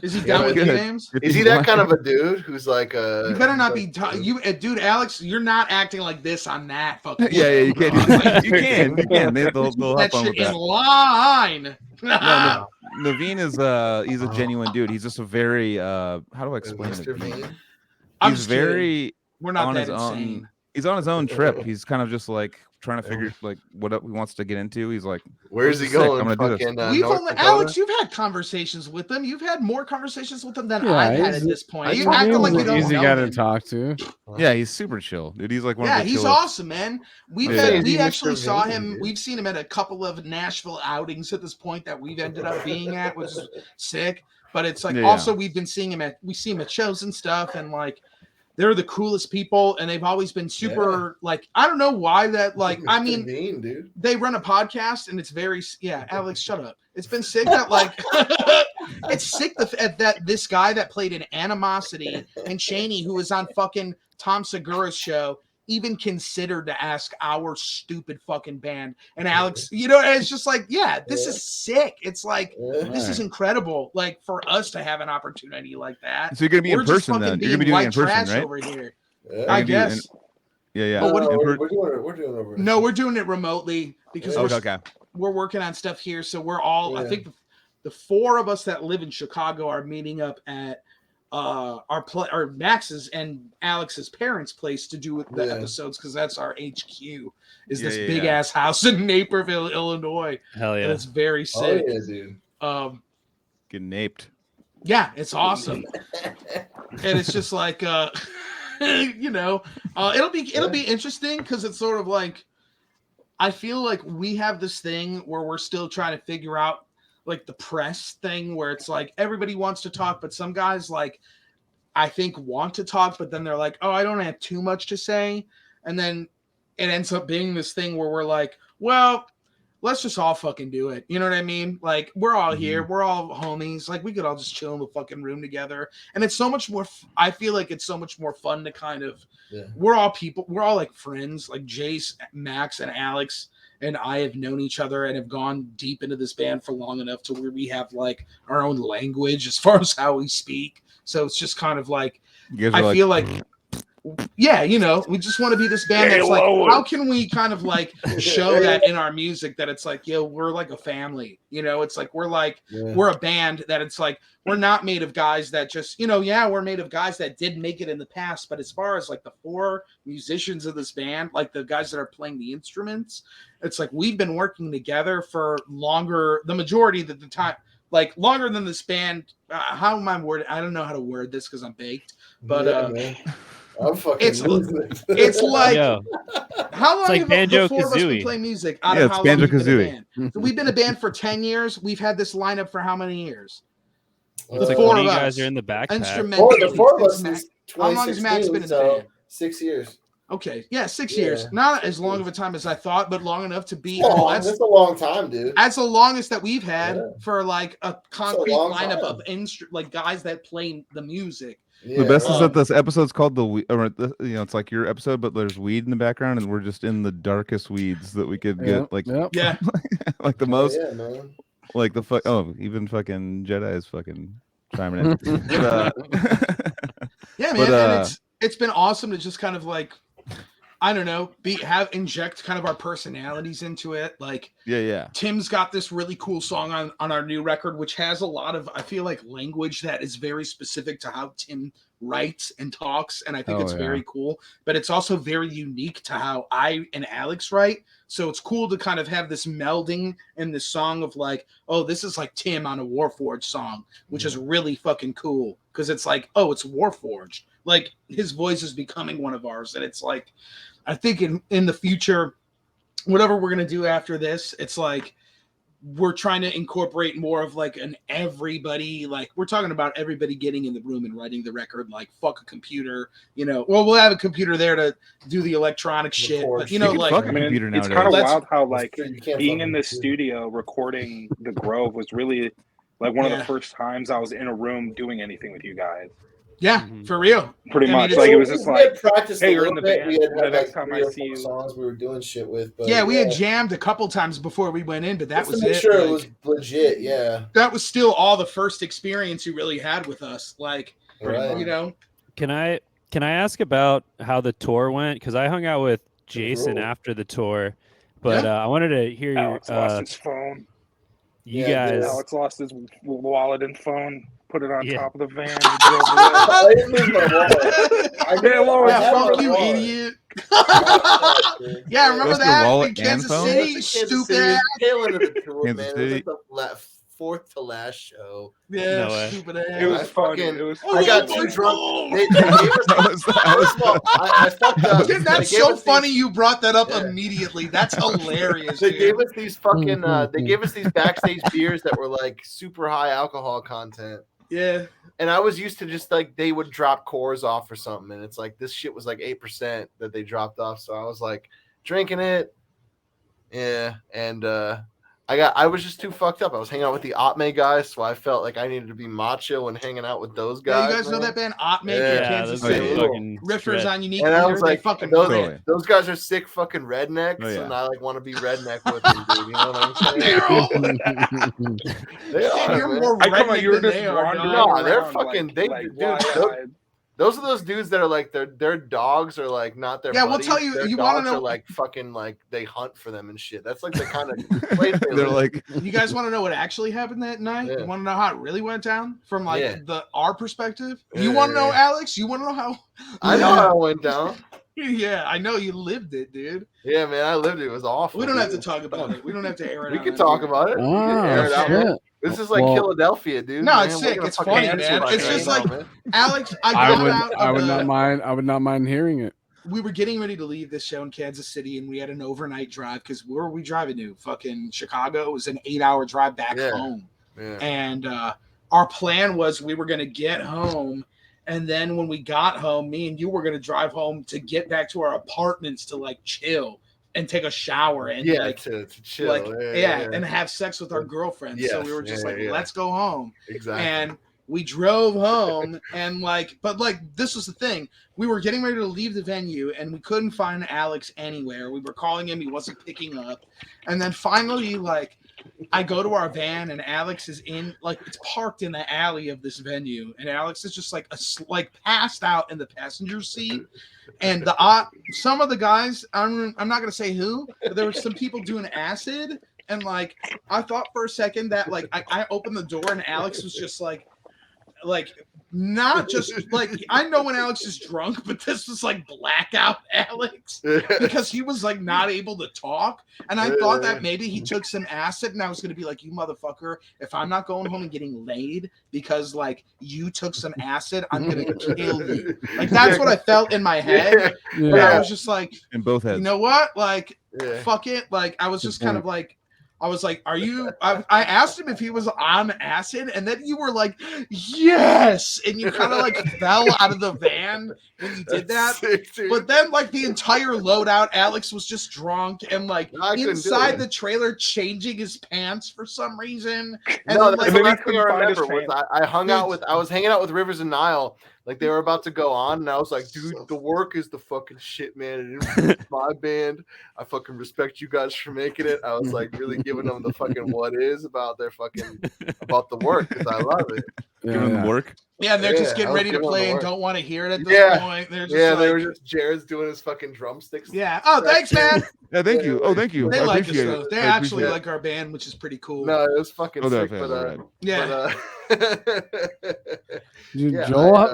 Is he down with good. names? Is he that kind of a dude who's like a? You better not be dude, Alex. You're not acting like this on that fucking. Yeah, you can't. You can. They'll that have fun shit with that. in line. No, Naveen is he's a genuine dude. He's just a very how do I explain it? Mr. Bean. I'm He's just kidding. very We're not on that his insane. own. He's on his own trip. He's kind of just like trying to figure like what he wants to get into. He's like, Where's he "This is sick. going? I'm gonna do this." Fucking, We've North only, Dakota? Alex, you've had conversations with them. You've had more conversations with them than Yeah, I've had he's- at this point. You He's acting like you an don't easy know guy to him. talk to. Yeah, he's super chill, dude. He's like one Yeah, of the he's chillest. awesome, man. We Yeah. actually Mr. saw Vinny, him. dude. We've seen him at a couple of Nashville outings at this point that we've ended up being at, which is sick. But it's like Yeah, also we've been seeing him we see him at shows and stuff, and like they're the coolest people, and they've always been super like I don't know why that like I Mr. mean Bean, dude. they run a podcast and it's very Alex, shut up. It's been sick that like it's sick that this guy that played in Animosity and Cheney, who was on fucking Tom Segura's show, even considered to ask our stupid fucking band. And Alex, you know, it's just like, this is sick. It's like this is incredible. Like for us to have an opportunity like that. So you're gonna be We're in just person fucking then. You're gonna be being doing it in white person, trash right? over here. Yeah. I You're gonna be guess. Yeah. But what- we're doing it over. No, we're doing it remotely because Okay. we're working on stuff here. So we're all, I Yeah. think the four of us that live in Chicago are meeting up at our Max's and Alex's parents' place to do the episodes because that's our HQ is this big ass house in Naperville, Illinois. Hell And yeah. it's very Oh sick. yeah, dude. Getting naped. Yeah, it's awesome. And it's just like you know, it'll be interesting because it's sort of like I feel like we have this thing where we're still trying to figure out like the press thing where it's like everybody wants to talk, but some guys like I think want to talk, but then they're like, oh, I don't have too much to say. And then it ends up being this thing where we're like, well, let's just all fucking do it. You know what I mean? Like we're all here, we're all homies. Like we could all just chill in the fucking room together. And it's so much more, I feel like it's so much more fun to kind of, we're all people, we're all like friends, like Jace, Max, and Alex. And I have known each other and have gone deep into this band for long enough to where we have like our own language as far as how we speak. So it's just kind of like, I feel like, you know, we just want to be this band that's like, how can we kind of like show that in our music that it's like, yo, we're like a family, you know, it's like, we're like, we're a band that it's like, we're not made of guys that just, you know, we're made of guys that did make it in the past. But as far as like the four musicians of this band, like the guys that are playing the instruments, it's like, we've been working together for longer, the majority of the time, like longer than this band. How am I worded? I don't know how to word this because I'm baked, but I'm fucking it's like how long like have the four of us been Banjo-Kazooie. playing music? Out of it's how long we've been a Banjo-Kazooie. band? So we've been a band for 10 years. We've had this lineup for how many years? It's like four when of you us. guys are in the backpack. Instrumental. The four of us Max. since How long has Max been in the 2016, band? 6 years. Okay, 6 years. Not as long of a time as I thought, but long enough to be. That's a long time, dude. That's the longest that we've had for like a concrete long lineup time. of like guys that play the music. The best is that this episode's called you know, it's like your episode, but there's weed in the background, and we're just in the darkest weeds that we could get, like, like the most, like the fuck. Oh, even fucking Jedi is fucking chiming in. But, yeah, man, and it's been awesome to just kind of like, I don't know, inject kind of our personalities into it. Like, Tim's got this really cool song on our new record, which has a lot of, I feel like, language that is very specific to how Tim writes and talks, and I think Oh, it's yeah. very cool. But it's also very unique to how I and Alex write. So it's cool to kind of have this melding in this song of like, oh, this is like Tim on a Warforged song, which is really fucking cool because it's like, oh, it's Warforged. Like his voice is becoming one of ours, and it's like, I think in the future, whatever we're gonna do after this, it's like we're trying to incorporate more of like an everybody, like we're talking about everybody getting in the room and writing the record, like fuck a computer, you know. Well, we'll have a computer there to do the electronic shit, but you know, You can like fuck a I mean, computer it's nowadays. kind of Let's- wild how like You can't being fucking in this do it. studio recording the Grove was really like one of Yeah. the first times I was in a room doing anything with you guys. yeah, Mhm. for real. Pretty I mean, much it's- like it was just We like, had practiced hey, a you're in little the bit. band. We had The next like time 3 I or see 4 you, songs we were doing shit with. But Yeah, we had jammed a couple times before we went in, but that just was to make it. sure like, it was legit. Yeah, that was still all the first experience you really had with us. Like, right. you know, Can I ask about how the tour went? Because I hung out with Jason Cool. after the tour, but I wanted to hear your Alex lost his phone. you Yeah, I did. guys. Alex lost his wallet and phone. Put it on Yeah. top of the van. And drove away. I didn't lose my wallet. I Yeah, Laura, I yeah, had fuck my you, wallet. idiot. Dude. Yeah, remember Lost your that wallet in Kansas and phone? City, That's the Kansas stupid City ass. tail end of the tour, Kansas man. It was City. like the fourth to last show. Yeah, No way. stupid ass. It was I fun. fucking- It was. I got fun. too drunk. Oh, They gave us. That was First of all, I fucked up. dude, that's They gave so us funny these- you brought that up Yeah. immediately. That's hilarious, They dude. gave us these fucking. They gave us these backstage beers that were like super high alcohol content. Yeah. And I was used to just like they would drop cores off or something, and it's like this shit was like 8% that they dropped off. So I was like drinking it, yeah. And I was just too fucked up. I was hanging out with the Otme guys, so I felt like I needed to be macho and hanging out with those Yeah, guys. you guys know man. that band Otme Yeah. in Yeah, Kansas those guys City? cool. fucking Riffers shred. on Unique And I Beer, was they like, fucking those, rip. those guys are sick fucking rednecks, Oh, yeah. and I like want to be redneck with them, dude. You know what I'm saying? They're all- They are, You're man. more I come out. redneck You were than just they are, wandering dog. No, they're around, fucking- like, they- like dude, wide-eyed. Those are those dudes that are like their dogs are like not their Yeah, we'll buddies. tell you- Their you wanna dogs know- are like fucking like they hunt for them and shit. That's like the kind of place they They're live. like, You guys want to know what actually happened that night? Yeah. You want to know how it really went down from like Yeah. our perspective? Yeah, You want to know, yeah. Alex? You want to know how? I know how it went down. Yeah, I know you lived it, dude. Yeah, man, I lived it. It was awful. We don't have to dude. talk about it. We don't have to air it We out can on talk here. about it. We can air it out, man. shit. This is like Well- Philadelphia, dude. No, man. it's We're sick. gonna It's fucking funny, answer man. like It's that, just you like- know, man. Alex, I I got would out. I of would the- not mind. I would not mind hearing it. We were getting ready to leave this show in Kansas City, and we had an overnight drive because where were we driving to? Fucking Chicago. It was an 8-hour drive back Yeah. home. Yeah. And our plan was we were going to get home, and then when we got home, me and you were going to drive home to get back to our apartments to like chill and take a shower and Yeah, like to chill. like yeah. and have sex with our girlfriends. So Yes, we were just yeah, like, yeah. let's go home. Exactly. And we drove home and like, but like, this was the thing. We were getting ready to leave the venue and we couldn't find Alex anywhere. We were calling him. He wasn't picking up. And then finally, like, I go to our van and Alex is in, like, it's parked in the alley of this venue. And Alex is just like, passed out in the passenger seat. And some of the guys, I'm not going to say who, but there were some people doing acid. And like, I thought for a second that like, I opened the door and Alex was just like not just like, I know when Alex is drunk, but this was like blackout Alex because he was like not able to talk. And I thought that maybe he took some acid and I was going to be like, you motherfucker, if I'm not going home and getting laid because like you took some acid, I'm going to kill you. Like, that's what I felt in my head. But I was just like, in both heads. you know what? Like, Yeah. fuck it. Like, I was just kind of like, I was like, are you, I asked him if he was on acid, and then you were like, yes. And you kind of like fell out of the van when you did that. Sick, dude. But then, like, the entire loadout, Alex was just drunk and like I couldn't do inside it. the trailer changing his pants for some reason. And No, then, that's like, the maybe last he thing I couldn't find his remember was pants. I hung out with, I was hanging out with Rivers and Nile. Like they were about to go on, and I was like, dude, the work is the fucking shit, man. It's my band. I fucking respect you guys for making it. I was like really giving them the fucking what is about their fucking about the work because I love it. giving them work. Yeah, they're just I getting was ready to giving them play the and work. don't want to hear it at this point. They're just they like, were just Jared's doing his fucking drumsticks. yeah. Oh, thanks, man. Yeah, thank you. Oh, thank you. They I like us appreciate though. it. They I actually appreciate like our band, which is pretty cool. No, it was fucking Oh, sick. they're But rad. Yeah. Dude, Yeah,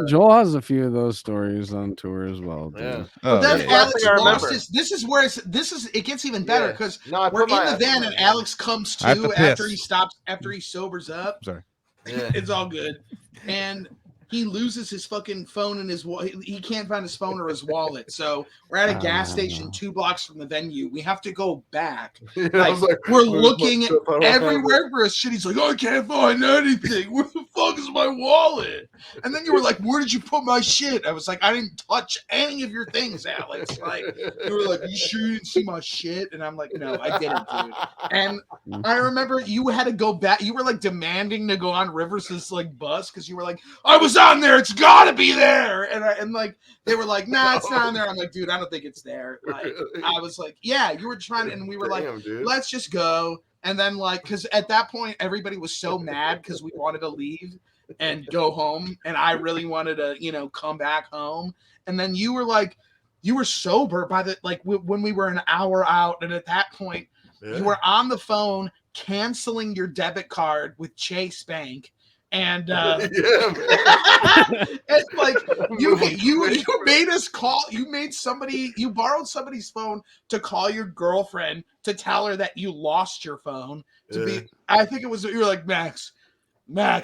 Joel has a few of those stories on tour as well. Dude. Yeah. But then yeah. Alex I lost remember. his. This is where it gets even better Yeah. because No, I we're put in my- the van and Alex comes I have to to after piss. he stops after he sobers up. Sorry. Yeah. It's all good, and he loses his fucking phone and his he can't find his phone or his wallet. So we're at a gas station 2 blocks from the venue. We have to go back. I was like, We're "Where's my looking stuff? I don't have everywhere it." for his shit. He's like, I can't find anything. Where the fuck is my wallet? And then you were like, where did you put my shit? I was like, I didn't touch any of your things, Alex. Like, you were like, you sure you didn't see my shit? And I'm like, no, I didn't, dude. And I remember you had to go back. You were like demanding to go on Rivers' like bus because you were like, I was on there. It's gotta be there. And like they were like, nah, it's not on there. I'm like, dude, I don't think it's there. Like I was like, yeah, you were trying to, and we were like, dude. let's just go. And then like, because at that point everybody was so mad because we wanted to leave and go home, and I really wanted to, come back home. And then you were like, you were sober by the like when we were an hour out, and at that point you were on the phone canceling your debit card with Chase Bank. And it's like you made us call. You borrowed somebody's phone to call your girlfriend to tell her that you lost your phone. I think it was you were like, Max, I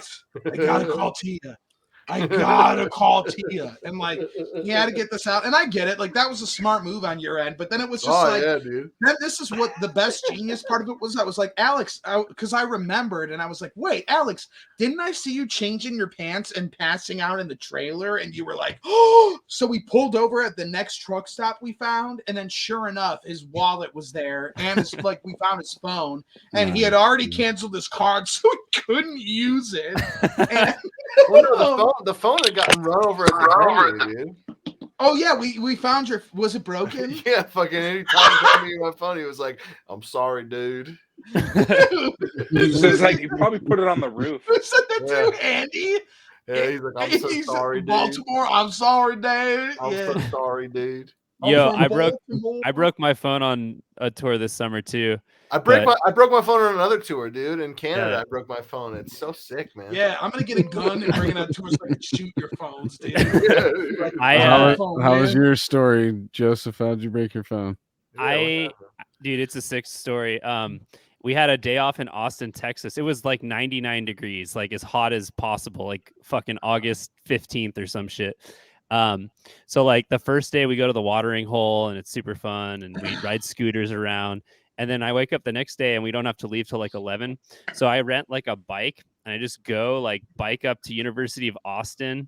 gotta call Tia. I gotta call Tia. And like, you had to get this out. And I get it. Like, that was a smart move on your end. But then it was just dude. Then this is what the best genius part of it was. I was like, Alex, because I remembered, and I was like, wait, Alex, didn't I see you changing your pants and passing out in the trailer? And you were like, oh. So we pulled over at the next truck stop we found. And then sure enough, his wallet was there. And we found his phone. And he had already canceled his card, so he couldn't use it. And, the phone had gotten run over at the venue, dude. Oh yeah, we found your. Was it broken? Yeah, fucking anytime he got me my phone, he was like, "I'm sorry, dude." It's like you probably put it on the roof. Who said that to you, Andy? Yeah, he's like, "I'm so sorry, dude." Baltimore, I'm sorry, dude. I'm so sorry, dude. Yo, I broke my phone on a tour this summer too. I broke my phone on another tour, dude. In Canada, Yeah. I broke my phone. It's so sick, man. Yeah, I'm gonna get a gun and bring it on tour so I can shoot your phones, dude. How was your story, Joseph? How'd you break your phone? Dude, it's a sick story. We had a day off in Austin, Texas. It was like 99 degrees, like as hot as possible, like fucking August 15th or some shit. So like the first day we go to the watering hole and it's super fun and we ride scooters around. And then I wake up the next day and we don't have to leave till like 11. So I rent like a bike and I just go like bike up to University of Austin.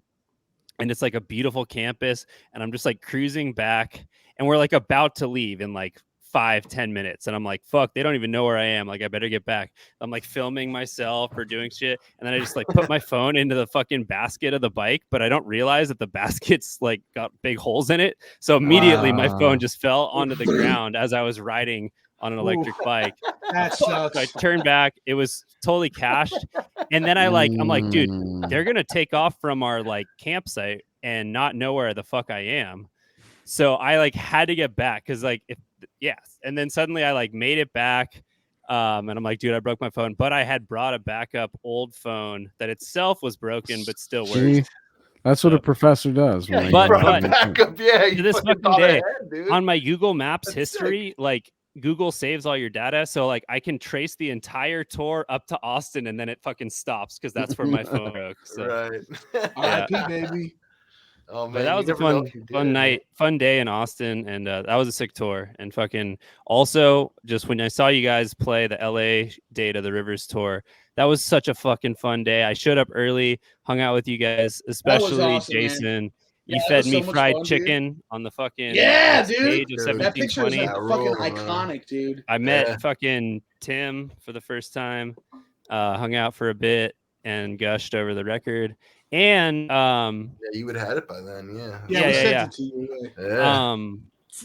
And it's like a beautiful campus. And I'm just like cruising back and we're like about to leave in like 5-10 minutes. And I'm like, fuck, they don't even know where I am. Like, I better get back. I'm like filming myself or doing shit. And then I just like put my phone into the fucking basket of the bike, but I don't realize that the basket's like got big holes in it. So immediately my phone just fell onto the ground as I was riding on an electric bike. That sucks. So I turned back. It was totally cached. And then I'm like, dude, they're going to take off from our like campsite and not know where the fuck I am. So I like had to get back because like, and then suddenly I like made it back. And I'm like, dude, I broke my phone, but I had brought a backup old phone that itself was broken, but still worked. See? That's what a professor does. Yeah, But backup, yeah, to this fucking day, on my Google Maps history, like Google saves all your data. So like I can trace the entire tour up to Austin and then it fucking stops because that's where my phone broke. So. Right. R.I.P. baby. Oh man, but that was a fun night, fun day in Austin, and that was a sick tour. And fucking also, just when I saw you guys play the LA date of the Rivers tour, that was such a fucking fun day. I showed up early, hung out with you guys, especially awesome, Jason. man. You Yeah, fed me so fried fun, chicken on the fucking dude. stage of That picture is 1720. like fucking iconic, dude. I met fucking Tim for the first time, hung out for a bit, and gushed over the record. And yeah, you would have had it by then, Yeah. Sent it to you. Yeah.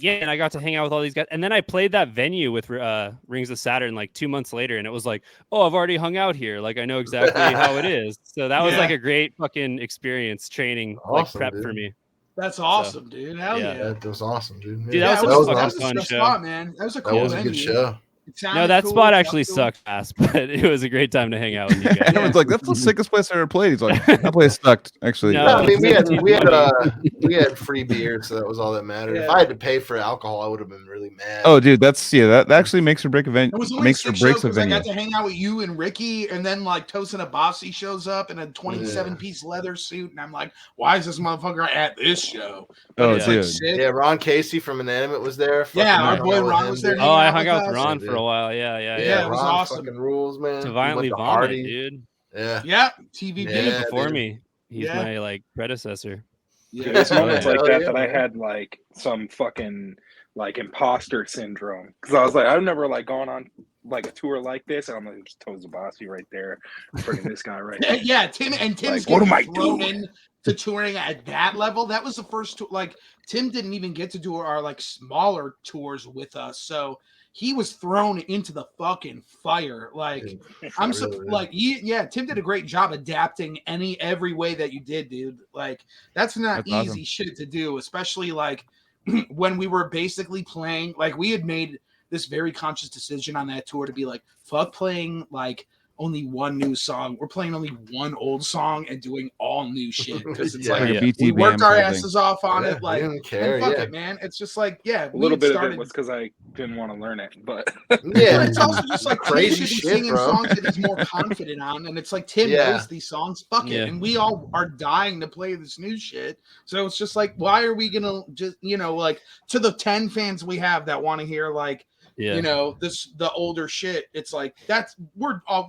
Yeah, and I got to hang out with all these guys. And then I played that venue with Rings of Saturn like 2 months later, and it was like, oh, I've already hung out here. Like I know exactly how it is. So that was like a great fucking experience, training, like Awesome, prep dude. for me. That's awesome, dude. Hell yeah. yeah. That was awesome, dude. Dude, Yeah, that was such a fucking fun good show. spot, man. That was a cool That was a good venue. show. It No, sounded that cool, spot it actually felt cool. sucked ass, but it was a great time to hang out with you guys. Everyone's like, that's the sickest place I ever played. He's like, that place sucked. Actually, No, No, I mean it's we had free beer, so that was all that mattered. If Yeah. I had to pay for alcohol, I would have been really mad. oh, dude, that actually makes or break event. It was only Makes or 6 breaks shows a because I venue. got to hang out with you and Ricky, and then like Tosin Abasi shows up in a 27-piece leather suit, and I'm like, why is this motherfucker at this show? But Oh, it's like dude. sick. Yeah, Ron Casey from Inanimate was there. Yeah, Fucking our hung boy out with Ron him, was there. dude. Oh, I out hung with out with us. Ron for a while. Yeah. Yeah, it was Ron awesome. fucking rules, man. To We violently went to vomit, Hardy. dude. Yeah. Yeah, TVP. Yeah, Before dude. me. He's Yeah. my like predecessor. Dude, it's moments yeah. like Oh, that yeah, that I man. had like some fucking like imposter syndrome because I was like, I've never like gone on like a tour like this, and I'm like, there's Toes Abasi right there, freaking this guy right there. Yeah, Tim's Like, what am I thrown doing? in to touring at that level. That was the first tour. Like Tim didn't even get to do our like smaller tours with us, so he was thrown into the fucking fire. Like I'm so Really, like yeah, Tim did a great job adapting every way that you did, dude. Like that's not That's easy awesome. shit to do, especially like when we were basically playing. Like we had made this very conscious decision on that tour to be like, fuck playing like only one new song. We're playing only one old song and doing all new shit because it's Yeah. like Like a BT we worked band our kind of thing. asses off on Yeah, it. Like, we didn't care. and fuck Yeah. it, man. It's just like, yeah, A little we bit started, of it was because I didn't want to learn it, but But Yeah. it's also just like Crazy Tim should be shit, singing bro. songs that he's more confident on, and it's like Tim Yeah. knows these songs. Fuck it, Yeah. and we all are dying to play this new shit. So it's just like, why are we gonna just like to the 10 fans we have that want to hear like Yeah. the older shit? It's like we're all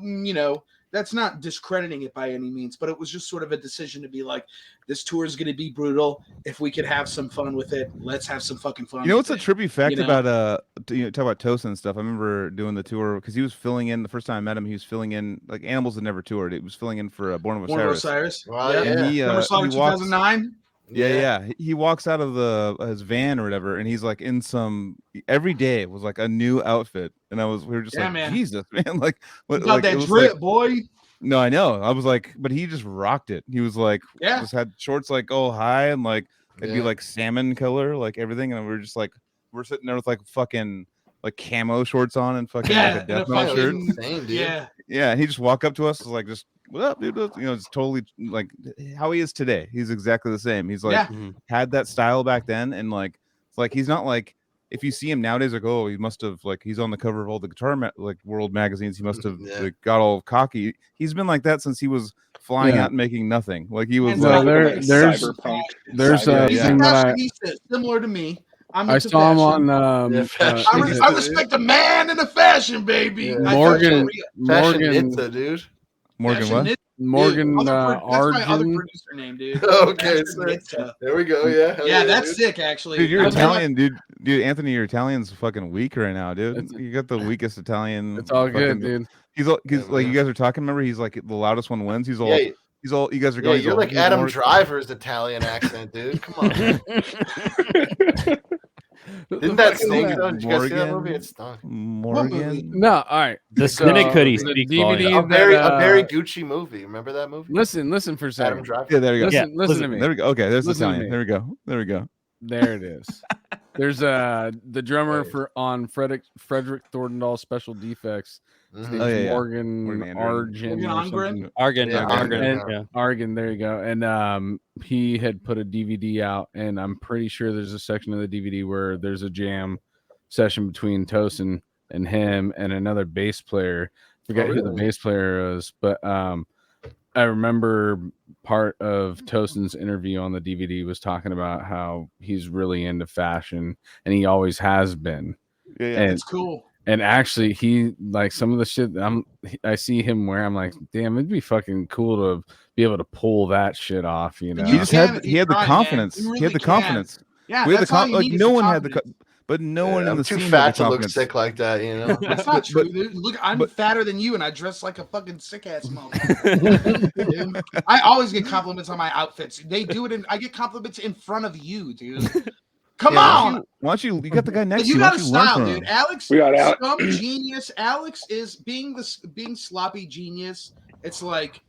that's not discrediting it by any means, but it was just sort of a decision to be like, this tour is going to be brutal. If we could have some fun with it, let's have some fucking fun. You know what's a with it. trippy fact you know? about talk about Tosin and stuff. I remember doing the tour because he was filling in the first time I met him. He was filling in like Animals had never toured. He was filling in for Born of Born of Osiris. Osiris. Wow, Yeah. yeah. And he Remember Slaughter he walks, 2009? yeah. He walks out of his van or whatever, and he's like in some every day was like a new outfit, and we were just Yeah, like, man. Jesus, man, like what? You got Like, it that was drip, like, boy. no, I know. I was like, but he just rocked it. He was like, Yeah. just had shorts like oh high and like it'd be Yeah. like salmon color, like everything, and we were just like we're sitting there with like fucking like camo shorts on and fucking Yeah, like a and death a metal Yeah, shirt. it was insane, dude. Yeah. Yeah, and he just walked up to us, was like, just what up, dude? It's totally like how he is today. He's exactly the same. He's like Yeah. had that style back then, and like it's like he's not like if you see him nowadays, like oh, he must have like he's on the cover of all the guitar like world magazines. He must have Yeah. like got all cocky. He's been like that since he was flying Yeah. out and making nothing. Like he was And No, like there- Like there's cyberpunk. there's Yeah, a He's thing a that fashionista, similar to me. I'm I into saw him fashion. on Yeah, fashion. I respect a man in a fashion, baby. Yeah. I felt Morgan Fashion Morgan Nitsa, dude. Morgan what? Morgan That's my other Arjun. producer name, dude. Okay, Fashion so Nitsa. there we go. Yeah. Hell Yeah, that's dude. sick, actually. Dude, you're I was like, Italian, dude. Anthony, your Italian's fucking weak right now, dude. It's- You got the weakest Italian. It's all good, fucking- dude. He's Yeah, like you man. guys are talking. Remember, he's like the loudest one wins. He's all. Yeah, He's all. You guys are yeah, going. he's you're all- like he's Adam more- Driver's Italian accent, dude. Come on. Didn't that stink though? Did you guys see that movie? It stunk. Morgan. No, all right. The So, Cynic hoodie the speaks DVD volumes. that, A very Gucci movie. Remember that movie? Listen for a Adam second. Driver. Yeah, there you go. Listen, Yeah, listen to me. There we go. Okay, there's Listen to Italian. me. There we go. There we go. There it is. There's the drummer Right. on Frederick Thorndahl's Special Defects. His Mhm. name's Oh, yeah, yeah. Morgan Morgan Arjun. Morgan or Angren? something. Argan. Yeah, Argan. And- Yeah. Argan, there you go. And he had put a DVD out, and I'm pretty sure there's a section of the DVD where there's a jam session between Tosin and him and another bass player. Forget who the really? bass player was, but I remember part of Tosin's interview on the DVD was talking about how he's really into fashion, and he always has been. Yeah, yeah. And It's cool. and actually, he like some of the shit that I see him wear. I'm like, damn, it'd be fucking cool to be able to pull that shit off. You know, He just can had if he you had the try, man. confidence. You He really had the can. confidence. Yeah, We had the that's all you like need is no the one had the confidence. but no Yeah, one in I'm the too scene fat had the to look confidence. sick like that, you know. That's not true, dude. Look, I'm but- fatter than you, and I dress like a fucking sick ass motherfucker. Dude. I always get compliments on my outfits. They do it, I get compliments in front of you, dude. Come Yeah, on. Why don't you got the guy next But to you? you Why got a don't you learn style, from dude. him? Alex, We got Alex. some genius. Alex is being sloppy genius. It's like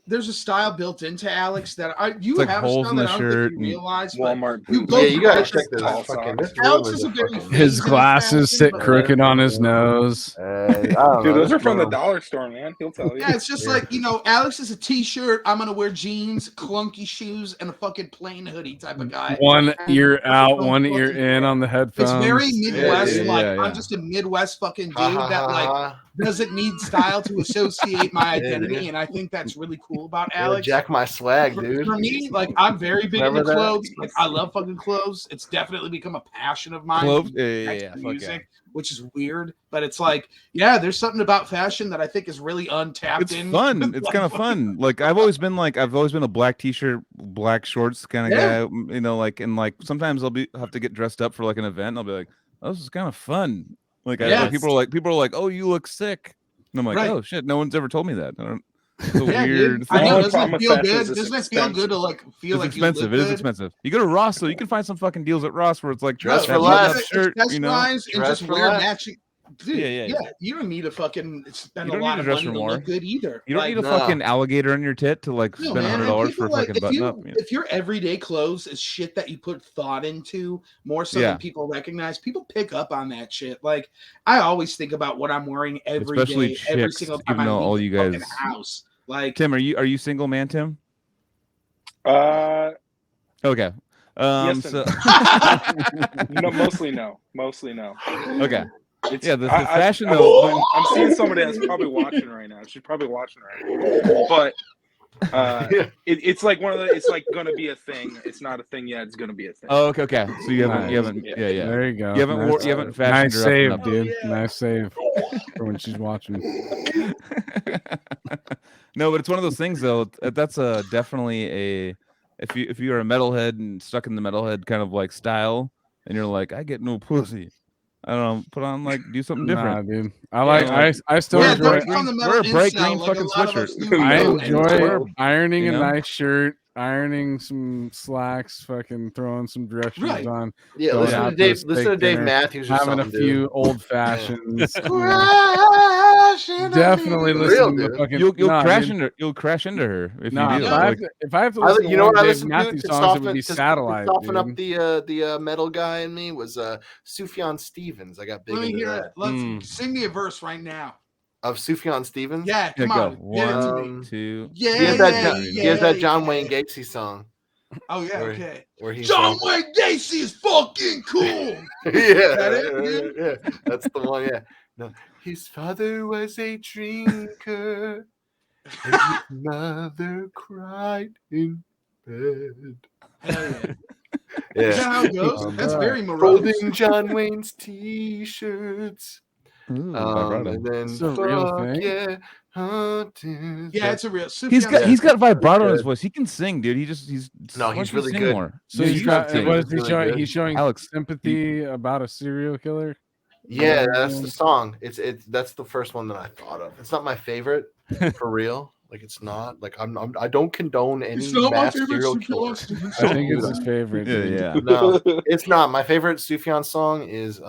there's a style built into Alex that you It's like have a holes style in that the I don't think shirt you and realize. Walmart You boots. go Yeah, you through gotta different check this tall fucking. socks. This room Alex is is a a very fucking. phase His in glasses fashion, sit but- crooked on his nose. I don't know. Dude, those This are from the room- dollar store, man. He'll tell you. Yeah, it's just Yeah. like, Alex is a t-shirt. I'm gonna wear jeans, clunky shoes, and a fucking plain hoodie type of guy. One ear out, Don't one ear fucking in care. on the headphones. It's very Midwest. dude. Like Yeah. I'm just a Midwest fucking Ha, dude ha, that ha, like ha. doesn't need style to associate my Yeah, identity, dude. and I think that's really cool about Yeah, Alex. jack my swag, For, dude. for me, like I'm very big Remember into that? clothes. Like I love fucking clothes. It's definitely become a passion of mine. Clothes? next Yeah, to fuck music, which is weird, but it's like, there's something about fashion that I think is really untapped. It's fun. It's kind of fun. Like I've always been a black t-shirt, black shorts kind of Yeah. guy. Like sometimes I'll have to get dressed up for like an event. And I'll be like, oh, this is kind of fun. Like, Yeah. people are like, oh, you look sick. And I'm like, Right. oh shit, no one's ever told me that. I don't. It's a Yeah, weird dude. I know. The Doesn't problem it with feel fashion good? is it's Doesn't it feel good to like feel It's like expensive. you It look is good? expensive. You go to Ross, so you can find some fucking deals at Ross where it's like Dress that for button-up less. shirt, Accessorize and Dress just for wear less. matching. Dude, Yeah. you don't need to fucking spend You a don't lot need to of dress money for to more. look good either. You don't Like, need a no. fucking alligator on your tit to like no, spend man. $100 And for a people, like, fucking button up. if your everyday clothes is shit that you put thought into more so Yeah. than people recognize, people pick up on that shit. Like I always think about what I'm wearing every Especially day, every chicks, single time even I though leave all the you fucking guys- house. Like Tim, are you single, man, Tim? Okay. Yes So no, mostly no. okay. It's, Yeah, the I- fashion I- though. I'm seeing somebody that's probably watching right now. She's probably watching right now. But it's like one of the. It's like gonna be a thing. It's not a thing yet. It's gonna be a thing. Oh, okay. So you haven't, Nice. yeah. There you go. You haven't fashioned nice her up save, enough. dude. yeah. Nice save for when she's watching. No, but it's one of those things though. That's definitely a if you're a metalhead and stuck in the metalhead kind of like style, and you're like, I get no pussy. I don't know. Put on do something different. Nah, dude. I still yeah, enjoy. don't become the wear a metal bright incel green like a fucking lot of us sweatshirt. do. I No, enjoy no. ironing You a know? nice shirt, ironing some slacks, fucking throwing some dress shoes Right. on, Yeah, Going listen out to to a Dave. Listen to steak Dave dinner, Matthews or having a something, few dude. old fashions. Crashing Definitely For listen real, to dude. fucking. You'll Nah, crash dude. you'll crash into her if Nah, you do. if I have Like, to, if I have to listen to You know one what I Dave listened Matthews to songs, it would be to Satellite. soften up Dude. the metal guy in me was Sufjan Stevens. I got big Let me into hear that. it. Let's sing me a verse right now. Of Sufjan Stevens. Yeah, yeah, come go. on. Get it to me. 1, 2. Yeah, He has yeah, that yeah, John yeah. Wayne Gacy song Oh yeah, Where- okay. where he's John like, Wayne Gacy is fucking cool. yeah, that it, dude? yeah, that's the one. Yeah, no, his father was a drinker, and his mother cried in bed. Hell yeah. Is Yeah, that how it goes? That's Alright. very morose. folding John Wayne's t-shirts. Ooh, vibrato. And then It's a real fuck thing? yeah, hunting. Yeah, it's a real. He's got vibrato in his good. voice. He can sing, dude. He's No, why he's don't you really sing good. more? So Yeah, he's you got. should sing. What is he Really showing? good. He's showing Alex, sympathy about a serial killer. Yeah, that's the song. That's the first one that I thought of. It's not my favorite for real. Like it's not like I don't condone any It's not my mass favorite serial Sufjan killer. Stevens I song. think it's his favorite. Yeah, dude. yeah. No, it's not. My favorite Sufjan song is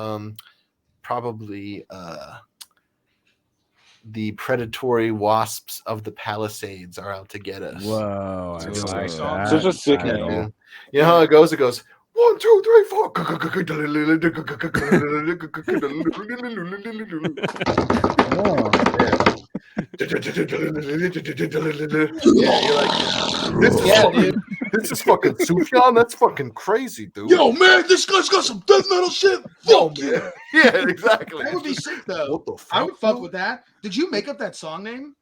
probably the predatory wasps of the Palisades are out to get us. Whoa, I It's a like sick song. that. Such a sick Yeah, title. dude. You know how it goes? It goes 1, 2, 3, 4. Oh, Yeah, you're like, this is fucking Sufjan. That's fucking crazy, dude. Yo, man, this guy's got some death metal shit. Fuck yeah. Yeah, exactly. That would be sick though. What the fuck? I would fuck dude? with that. Did you make up that song name?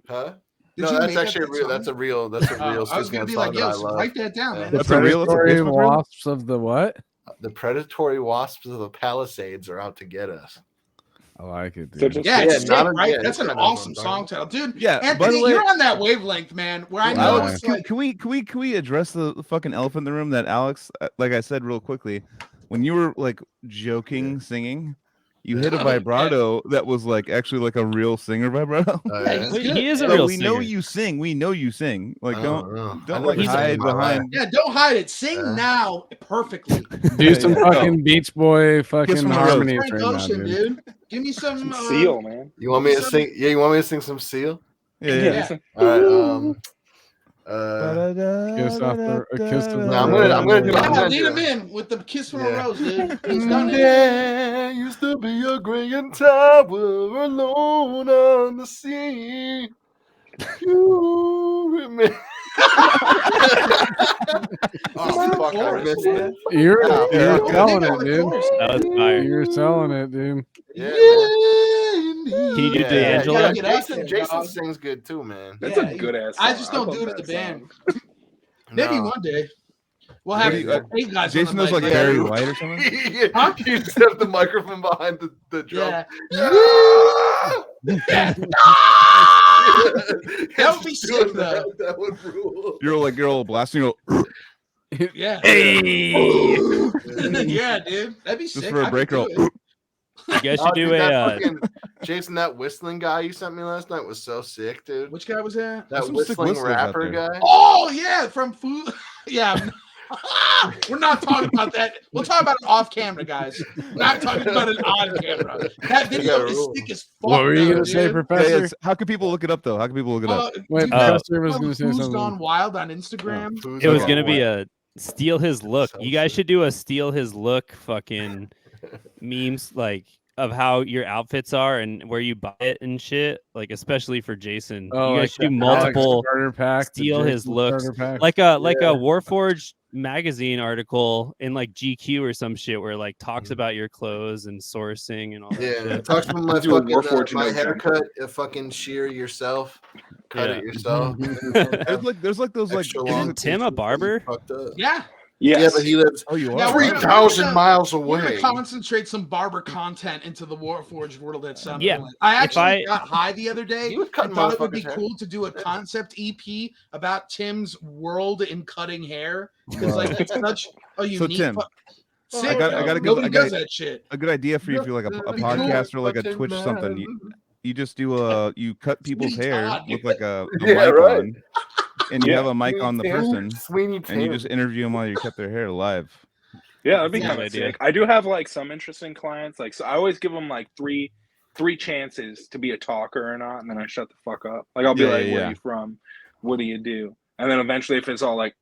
Huh? Did No, you that's make up actually that real. song? That's a real I was gonna Sufjan be song like, that I yo, love. write that down, Yeah. man. the That's a real- that's a predatory basement material? wasps of the what? The predatory wasps of the Palisades are out to get us. I like it, Such dude. a Yeah, Yeah, it's sick, not a- right? yeah, That's an that's what I'm awesome talking song title, dude. Yeah, by Anthony, the way, you're on that wavelength, man. Where I know Alex, it's can, like, can we address the fucking elephant in the room that Alex, like I said real quickly, when you were like joking singing, you hit a vibrato that was like actually like a real singer vibrato. He is a So real we singer. know you sing. We know you sing. Like I don't never like sang hide in my behind. Yeah, don't hide it. Sing now perfectly. Do some yeah. fucking Beach Boy fucking from the Rose. harmonies Frank right now, Ocean, dude. Give me some Seal, man. You want me to sing? Yeah, you want me to sing some Seal? Yeah. All right. Kiss off the kiss of the No, I'm gonna do. I'm Yeah, gonna lead do him it. in with the kiss from a Yeah. rose, dude. He's done it. There used to be a graying tower alone on the sea. You remember? Oh, fuck, I missed it. You're Yeah. selling it, dude. That was fire. You're selling it, dude. Yeah, Can you do D'Angelo? Yeah, get out there, Jason dog. sings good too, man. That's Yeah, a good ass. I just don't do it as a band. Maybe No. one day. We'll What have do you- eight guys. Jason on knows the like mic. Barry Yeah. White or something. Huh? You just have the microphone behind the drum. Yeah. That would be sick, though. That would rule. You're all blasting. Yeah. Hey. Yeah, dude. That'd be Just sick. for a I break, could roll. do it. You guys Oh, should do dude, that a. fucking Jason, that whistling guy you sent me last night was so sick, dude. Which guy was that? That some sick whistling whistlers out rapper there. guy. Oh, yeah, from Food. Yeah. We're not talking about that. We'll talk about it off camera, guys. We're not talking about it on camera. That video is sick as fuck. What were you though, gonna say, dude. Professor? How can people look it up though? How can people look it up? Wait, dude, Professor was follow gonna say Who's something. Gone Wild on Instagram. Who's It was Gone gonna be Wild? a steal his look. So You guys sick. should do a steal his look fucking memes like of how your outfits are and where you buy it and shit. Like especially for Jason. Oh, You guys like should do the Alex multiple starter pack, the steal his Jason looks. starter pack. Like a Warforged magazine article in like GQ or some shit where it, like talks about your clothes and sourcing and all that Yeah, shit. talks about my Do a fucking Warforged my note haircut. Fucking shear yourself, cut Yeah. it yourself. There's like those like. Extra isn't long Isn't Tim a pieces barber? fucked up. Yeah. Yes. Yeah, but he lives Oh, you are. Yeah, we're gonna- 3,000 miles We're away. gonna concentrate some barber content into the Warforged world at some Yeah. point. I actually I- got high the other day. He was I cutting thought it would be motherfuckers' hair. cool to do a concept EP about Tim's world in cutting hair because like it's such a unique. Tim, Sick, I gotta Nobody give- I does gotta- that shit. A good idea for you if you're like a podcast or like a Twitch something. You just do you cut people's Sweeney hair Todd, with dude. like a Yeah, mic right. on, and you have a mic on the person, Sweeney and you Tim. just interview them while you cut their hair live. Yeah, that'd be Yeah. kind Good of idea. sick. I do have like some interesting clients. Like, so I always give them like three chances to be a talker or not, and then I shut the fuck up. Like, I'll be Yeah, like, yeah, "Where yeah. are you from? What do you do?" And then eventually, if it's all like,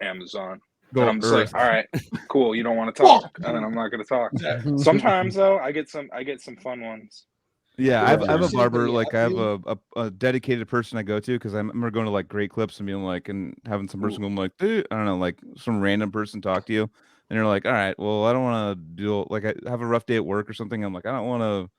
Amazon, Go and I'm just Earth. like, "All right, cool. You don't want to talk," and then I'm not going to talk. Sometimes though, I get some fun ones. Yeah, I have a Seriously, barber. yeah, Like I have dude. a dedicated person I go to because I remember going to like Great Clips and being like, and having some person going like, dude, I don't know, like some random person talk to you, and you're like, all right, well, I don't want to do like I have a rough day at work or something. I'm like, I don't want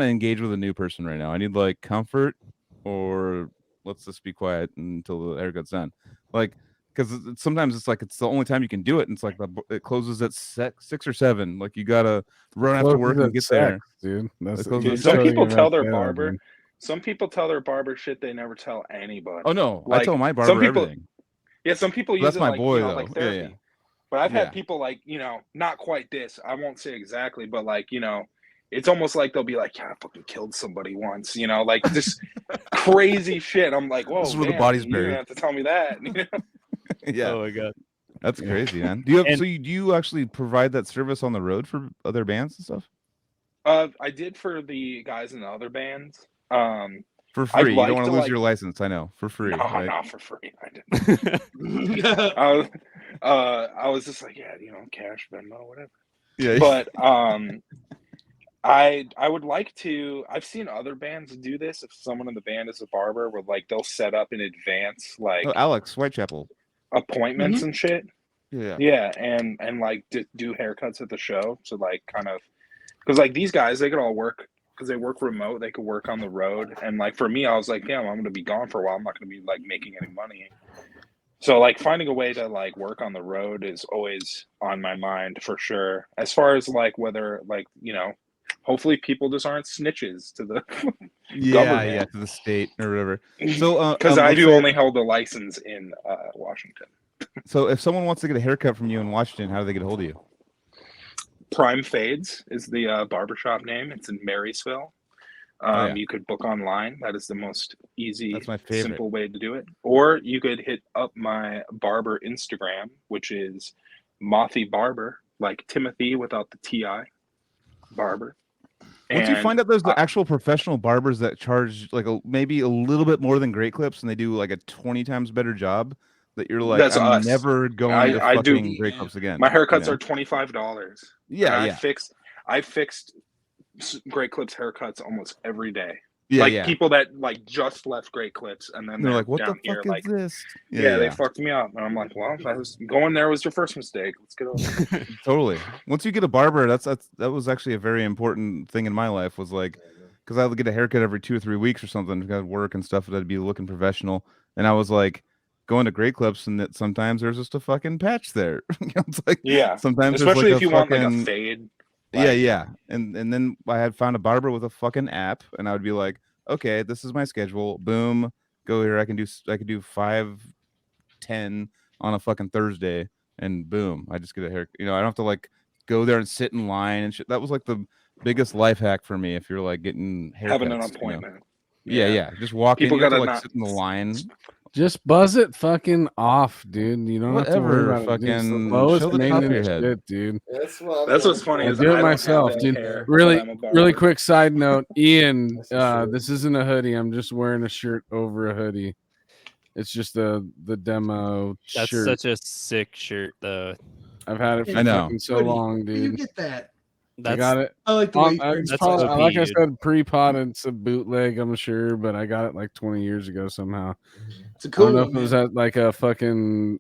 to engage with a new person right now. I need like comfort, or let's just be quiet until the haircut's done. Like, because sometimes it's like it's the only time you can do it, and it's like it closes at 6 or 7. Like you gotta run after Closes work and at get there. sex, dude. That's It closes you're at Some sex. totally people gonna tell mess their that up, barber. dude. Some people tell their barber shit they never tell anybody. Oh no, I Like, tell my some barber people- everything. Yeah, some people use That's it my like, boy, like though. Yeah, therapy. yeah. But I've Yeah. had people like, not quite this. I won't say exactly, but like, it's almost like they'll be like, "Yeah, I fucking killed somebody once," like this crazy shit. I'm like, "Whoa, This is where the damn, body's you didn't buried." have to tell me that." Yeah, Oh my god. that's crazy, man. Do you have, And- so do you actually provide that service on the road for other bands and stuff I did for the guys in the other bands. for I'd free? You like don't want to, to lose like- your license, I know, for free. No, right? not for free. I didn't. I was just like, yeah, cash, Venmo, whatever. Yeah, But I would like to. I've seen other bands do this. If someone in the band is a barber, where like they'll set up in advance like oh, Alex Whitechapel. appointments and shit. Yeah, Yeah, and like do haircuts at the show. So like kind of because like these guys, they could all work because they work remote. They could work on the road. And like for me, I was like, damn, I'm gonna be gone for a while. I'm not gonna be like making any money. So like finding a way to like work on the road is always on my mind for sure. As far as like whether like hopefully people just aren't snitches to the yeah, to the state or whatever. So because I let's do say- only hold a license in Washington. So if someone wants to get a haircut from you in Washington, how do they get a hold of you? Prime Fades is the barbershop name. It's in Marysville. Yeah. You could book online. That is the most easy, That's my favorite. simple way to do it. Or you could hit up my barber Instagram, which is Mothy Barber, like Timothy without the TI, Barber. Once you And find out there's the actual professional barbers that charge like maybe a little bit more than Great Clips, and they do like a 20 times better job, that you're like, That's I'm us. never going to I do. fucking Great Clips again. My haircuts you know? are $25. Yeah, And yeah. I fixed Great Clips haircuts almost every day. Yeah, like yeah. people that like just left Great Clips and then They're like, what the down here fuck like is this? yeah, they fucked me up. And I'm like, well, going there was your first mistake. Let's get over it. Totally. Once you get a barber, that was actually a very important thing in my life, was like, because I would get a haircut every 2 or 3 weeks or something, because I'd work and stuff, that'd be looking professional. And I was like going to Great Clips, and that sometimes there's just a fucking patch there. It's like, Yeah. sometimes Especially there's if like you want like a fucking fade. yeah. And then I had found a barber with a fucking app, and I would be like, okay, this is my schedule. Boom, go here. I can do 5, 10 on a fucking Thursday, and boom, I just get a hair. I don't have to like go there and sit in line and shit. That was like the biggest life hack for me. If you're like getting haircuts, having an appointment. Yeah. Just walk People in. You have to gotta like sit in the line. Just buzz it fucking off, dude. You don't have to worry Whatever, about it. Dude. It's the fucking lowest show the top of your maintenance head. shit, dude. That's what's funny I is do I it don't myself, have dude. hair, Really, but I'm a barber. really quick side note, Ian. That's for sure. This isn't a hoodie. I'm just wearing a shirt over a hoodie. It's just the demo That's shirt. such a sick shirt, though. I've had it for I know. fucking so Where do you- long, where do you dude. get that? I got it. I like the way you It's That's probably, OP, like I dude. said, pre-potted. It's a bootleg, I'm sure, but I got it like 20 years ago somehow. it's a I cool don't know one, if it was man. at like a fucking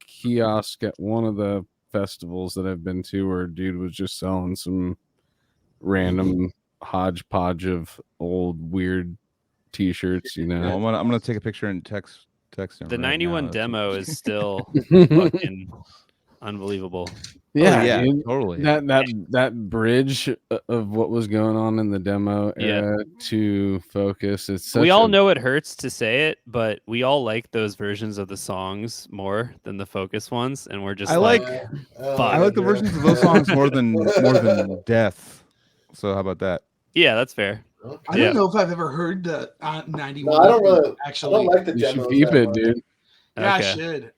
kiosk at one of the festivals that I've been to, where a dude was just selling some random hodgepodge of old weird t-shirts, Well, I'm gonna take a picture and text him. The right 91 now. demo is still fucking unbelievable. yeah, dude. Totally. That bridge of what was going on in the demo era to focus. It's We such all a- know it hurts to say it, but we all like those versions of the songs more than the focus ones, and we're just I like, I like the versions of those songs more than Death. So how about that? yeah, that's fair. I don't know if I've ever heard the 91. No, I don't really. Actually, I don't like the You should demos keep that it, much. dude. yeah, Okay.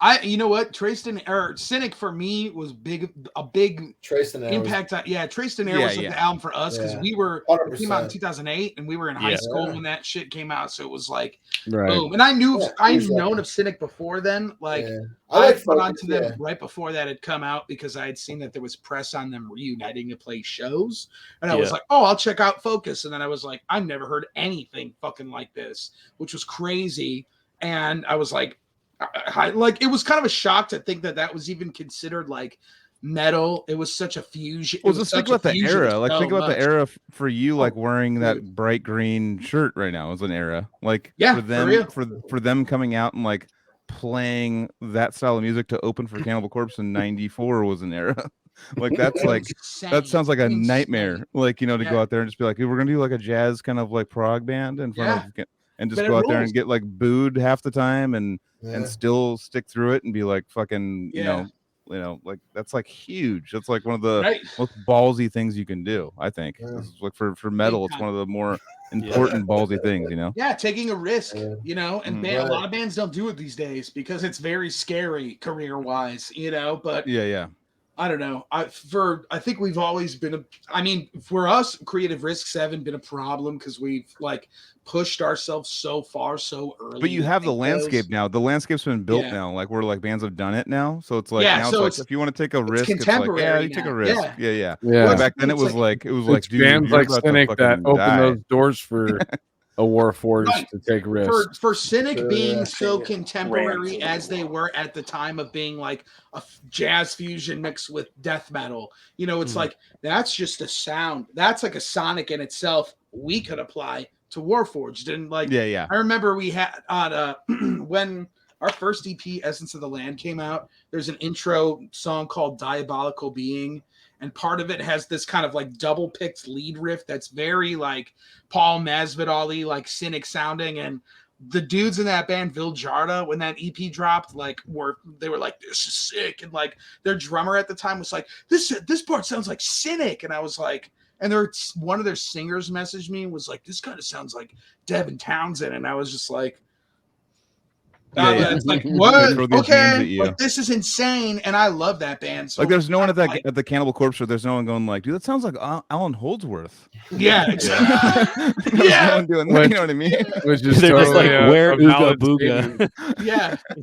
I should. You know what? Tristan or Cynic for me was a big Trace and impact. Tristan Air Yeah, was like yeah. the album for us because Yeah. it came out in 100%. 2008 and we were in high Yeah. school Yeah. when that shit came out. So it was like Right. boom. And I knew Yeah, I'd exactly. known of Cynic before then. Like Yeah. I like put Focus, onto them yeah. right before that had come out because I had seen that there was press on them reuniting to play shows. And I was Yeah. like, oh, I'll check out Focus. And then I was like, I've never heard anything fucking like this, which was crazy. And I was like, it was kind of a shock to think that was even considered like metal. It was such a fusion. Well, just think such a about the fusion era. of Like, so think about much. the era for you, like Oh, wearing that dude. bright green shirt right now is an era. Like, Yeah, for for them, real. for them coming out and like playing that style of music to open for Cannibal Corpse in '94 was an era. Like, that's like that sounds like a nightmare. Like, to Yeah. go out there and just be like, we're gonna do like a jazz kind of like prog band in front of, and just But it go out there rules. and get like booed half the time and Yeah. still stick through it and be like fucking, Yeah. like that's like huge. That's like one of the Right. most ballsy things you can do. I think Yeah. This is like for metal, it's one of the more important ballsy things. Yeah, taking a risk, Yeah. and Mhm. a Right. lot of bands don't do it these days because it's very scary career-wise, but Yeah. I don't know. I think we've always been for us, creative risks haven't been a problem because we've like pushed ourselves so far so early. But you to have the take landscape those. now. The landscape's been built Yeah. now. Like where like bands have done it now. So it's like Yeah, now so it's like if you want to take a it's risk, it's like contemporary you take now. a risk. Yeah. Yeah. Yeah. But back then it It's was like- like dude, bands you're like about to Cynic that fucking open die. those doors for a Warforged Right. to take risks. For Cynic Sure, being yeah. so Yeah. contemporary as they were at the time of being like a jazz fusion mixed with death metal, it's like that's just a sound. That's like a sonic in itself. We could apply to Warforged, and like Yeah. I remember we had on when our first EP, Essence of the Land, came out. There's an intro song called "Diabolical Being." And part of it has this kind of like double picked lead riff that's very like Paul Masvidal-y, like Cynic sounding. And the dudes in that band, Viljarda, when that EP dropped, like they were like, this is sick. And like their drummer at the time was like, this part sounds like Cynic. And I was like, and one of their singers messaged me and was like, this kind of sounds like Devin Townsend. And I was just like, it's like, what? Okay, like, this is insane, and I love that band. So like, there's no one at the Cannibal Corpse show. There's no one going like, dude, that sounds like Alan Holdsworth. Yeah, exactly. Yeah, no one doing that, you know what I mean? Which is They're totally just like, where Ooga Booga?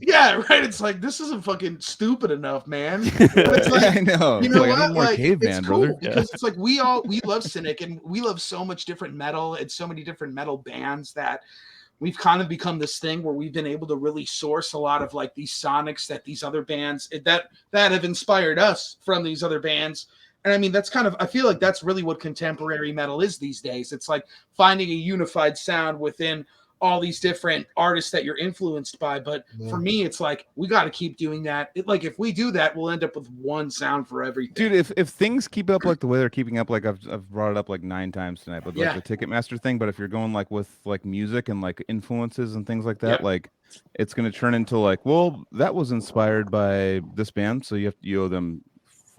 Yeah, right. It's like, this isn't fucking stupid enough, man. But it's like, I know. You know like, what? I need more like, caveman, it's cool brother. because it's like we love Cynic, and we love so much different metal and so many different metal bands that we've kind of become this thing where we've been able to really source a lot of like these sonics that these other bands that have inspired us from these other bands. And I mean, that's kind of, I feel like that's really what contemporary metal is these days. It's like finding a unified sound within all these different artists that you're influenced by. But for me, it's like, we got to keep doing that. Like, if we do that, we'll end up with one sound for everything. Dude, if things keep up like the way they're keeping up, like I've brought it up like 9 times tonight, but like the Ticketmaster thing, but if you're going like with like music and like influences and things like that, like it's going to turn into like, well, that was inspired by this band, so you owe them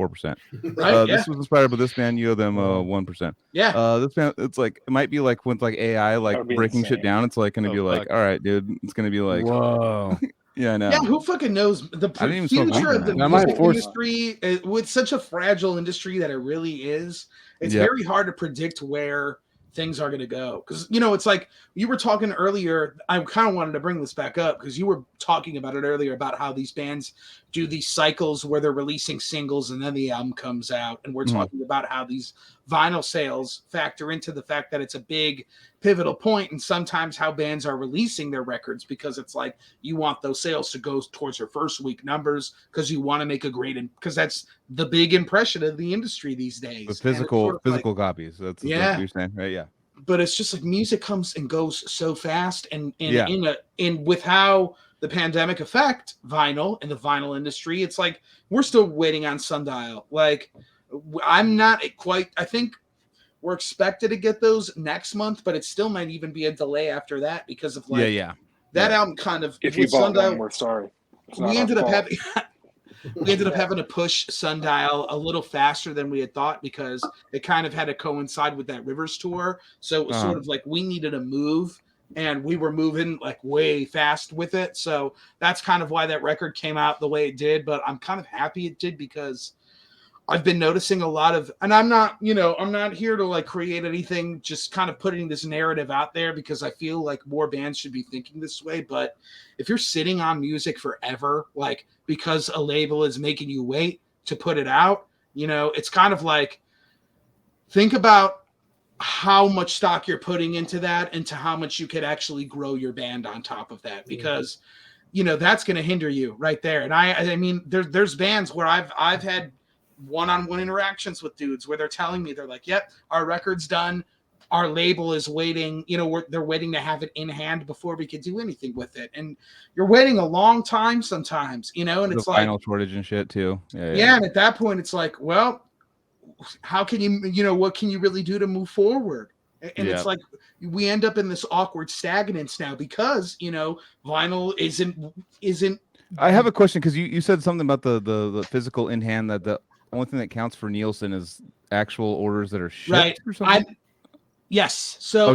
4%. Right? This was inspired by this band, you owe them 1%. Yeah. This band, it's like, it might be like with like AI like breaking shit down, it's like going to be like, all right, dude, it's going to be like, whoa. Yeah, I know. Yeah, who fucking knows? The future of the music industry, with such a fragile industry that it really is, it's very hard to predict where things are going to go. Because, you know, it's like you were talking earlier, I kind of wanted to bring this back up because you were talking about it earlier about how these bands do these cycles where they're releasing singles and then the album comes out. And we're talking about how these vinyl sales factor into the fact that it's a big pivotal point, and sometimes how bands are releasing their records, because it's like you want those sales to go towards your first week numbers because you want to make a great, because that's the big impression of the industry these days. The physical copies. That's what you're saying, right? Yeah. But it's just like music comes and goes so fast, and in with how the pandemic affect vinyl and the vinyl industry, it's like we're still waiting on Sundial. Like, I'm not quite. I think we're expected to get those next month, but it still might even be a delay after that because of like that album kind of. If you bought one, we're sorry. We ended up having to push Sundial a little faster than we had thought because it kind of had to coincide with that Rivers tour. So it was sort of like we needed to move, and we were moving like way fast with it. So that's kind of why that record came out the way it did. But I'm kind of happy it did, because I've been noticing a lot of, and I'm not here to like create anything, just kind of putting this narrative out there because I feel like more bands should be thinking this way. But if you're sitting on music forever, like because a label is making you wait to put it out, you know, it's kind of like, think about how much stock you're putting into that and to how much you could actually grow your band on top of that, because, you know, that's going to hinder you right there. And I mean, there's bands where I've had one-on-one interactions with dudes where they're telling me, they're like, yep, our record's done, our label is waiting, you know, they're waiting to have it in hand before we could do anything with it. And you're waiting a long time sometimes, you know, and it's like final shortage and shit too. Yeah, and at that point it's like, well, how can you know, what can you really do to move forward? And it's like we end up in this awkward stagnance now because, you know, vinyl isn't. I have a question, because you said something about the physical in hand, that the only thing that counts for Nielsen is actual orders that are shipped or something? Yes. So